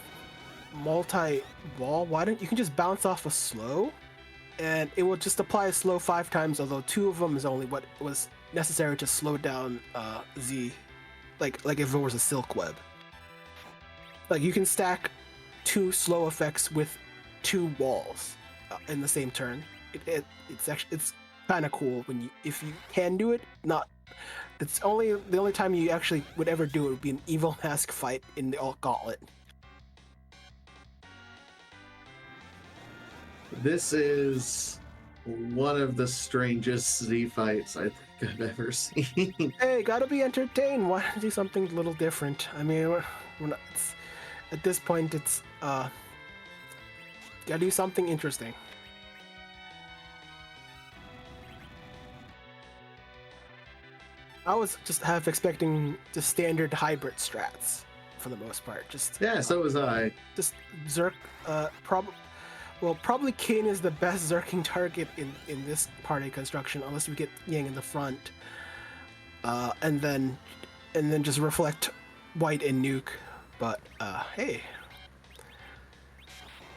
multi-ball, why don't you can just bounce off a slow, and it will just apply a slow 5 times. Although 2 of them is only what was necessary to slow down Z. Like if it was a silk web. Like you can stack 2 slow effects with 2 walls in the same turn. It's kind of cool if you can do it. The only time you actually would ever do it would be an evil mask fight in the gauntlet.
This is one of the strangest Z fights I think I've ever seen.
Hey, gotta be entertained. Why not do something a little different? I mean, we're not. At this point, it's gotta do something interesting. I was just half expecting the standard hybrid strats for the most part.
Yeah, so was I.
Just Zerk. Probably Kane is the best Zerking target in this party construction, unless we get Yang in the front. And then just reflect white and nuke. But hey.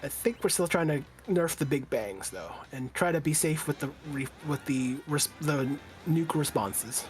I think we're still trying to nerf the big bangs though, and try to be safe with the nuke responses.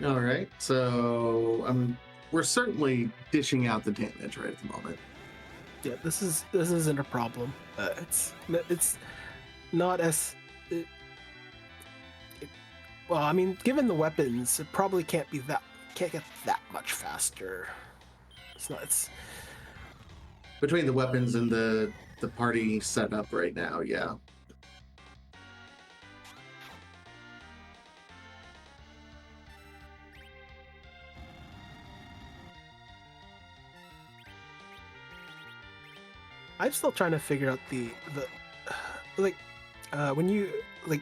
All right, so we're certainly dishing out the damage right at the moment.
Yeah, this isn't a problem. It's not as well. I mean, given the weapons, it probably can't get that much faster. It's not. It's
Between the weapons and the party setup right now, yeah.
I'm still trying to figure out the like when you like.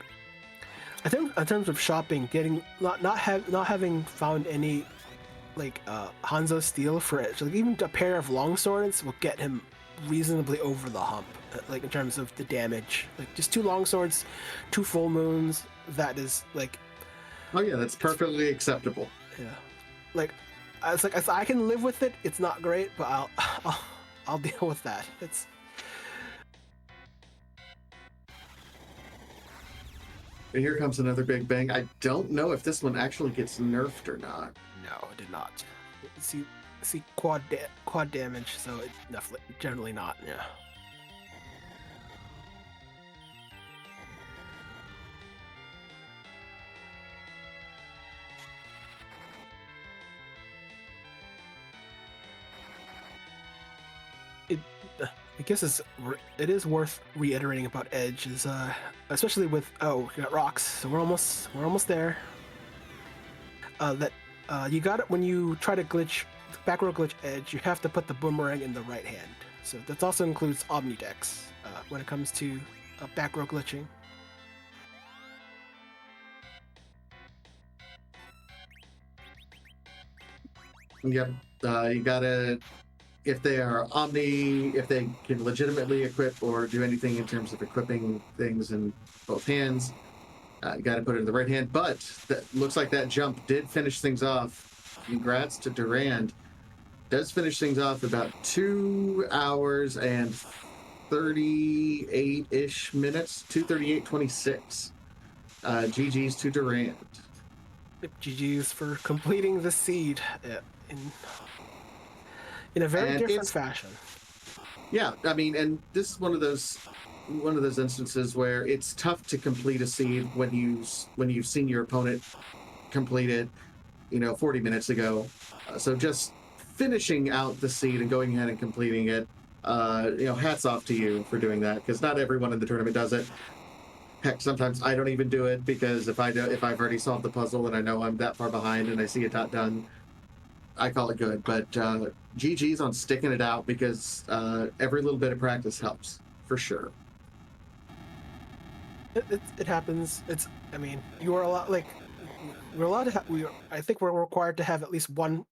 I think in terms of shopping, getting not having found any like Hanzo steel for it, like even a pair of longswords will get him reasonably over the hump. Like in terms of the damage, like just 2 longswords, 2 full moons. That is like,
oh yeah, that's perfectly acceptable.
Yeah, like I can live with it. It's not great, but I'll deal with that. It's.
And here comes another big bang. I don't know if this one actually gets nerfed or not.
No, it did not. See quad damage, so it's definitely generally not. Yeah. I guess it is worth reiterating about Edge, is especially with we got rocks, so we're almost there. That you got it when you try to back row glitch Edge, you have to put the boomerang in the right hand. So that also includes Omnidex when it comes to back row glitching.
Yep, you gotta. If they are if they can legitimately equip or do anything in terms of equipping things in both hands, you got to put it in the right hand. But that looks like that jump did finish things off. Congrats to Durand. Does finish things off about 2 hours and 38-ish minutes, 2:38:26. GG's to Durand.
GG's for completing the seed in a very different fashion.
Yeah, I mean, and this is one of those instances where it's tough to complete a seed when you've seen your opponent complete it, 40 minutes ago. So just finishing out the seed and going ahead and completing it, hats off to you for doing that, because not everyone in the tournament does it. Heck, sometimes I don't even do it, because if I've already solved the puzzle and I know I'm that far behind and I see it not done, I call it good. But GG's on sticking it out, because every little bit of practice helps, for sure.
It happens. You are a lot like we're allowed to I think we're required to have at least one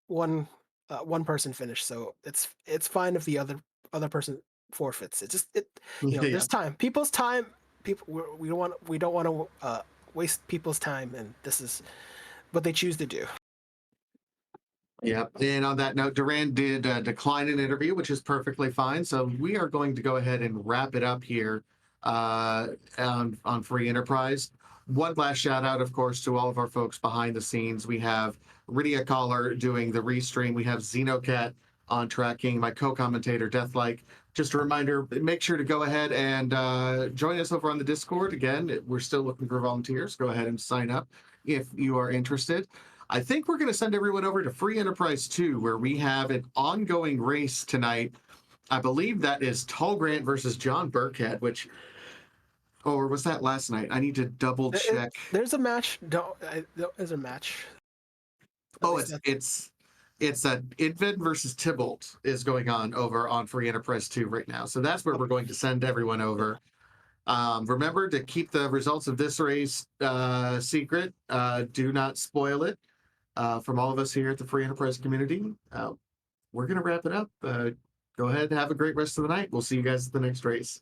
person finish. So it's fine if the other person forfeits. There's time. People's time. We don't want to waste people's time, and this is what they choose to do.
Yeah, and on that note, Durand did decline an interview, which is perfectly fine. So we are going to go ahead and wrap it up here on Free Enterprise. One last shout out, of course, to all of our folks behind the scenes. We have Rydia Collar doing the restream. We have Xenocat on tracking, my co-commentator Deathlike. Just a reminder, make sure to go ahead and join us over on the Discord. Again, we're still looking for volunteers. Go ahead and sign up if you are interested. I think we're going to send everyone over to Free Enterprise 2, where we have an ongoing race tonight. I believe that is Tall Grant versus John Burkhead, or was that last night? I need to double check.
There's a match. There's a match.
Oh, it's Idvin versus Tybalt is going on over on Free Enterprise 2 right now. So that's where we're going to send everyone over. Remember to keep the results of this race secret. Do not spoil it. from all of us here at the Free Enterprise community, we're going to wrap it up. Go ahead and have a great rest of the night. We'll see you guys at the next race.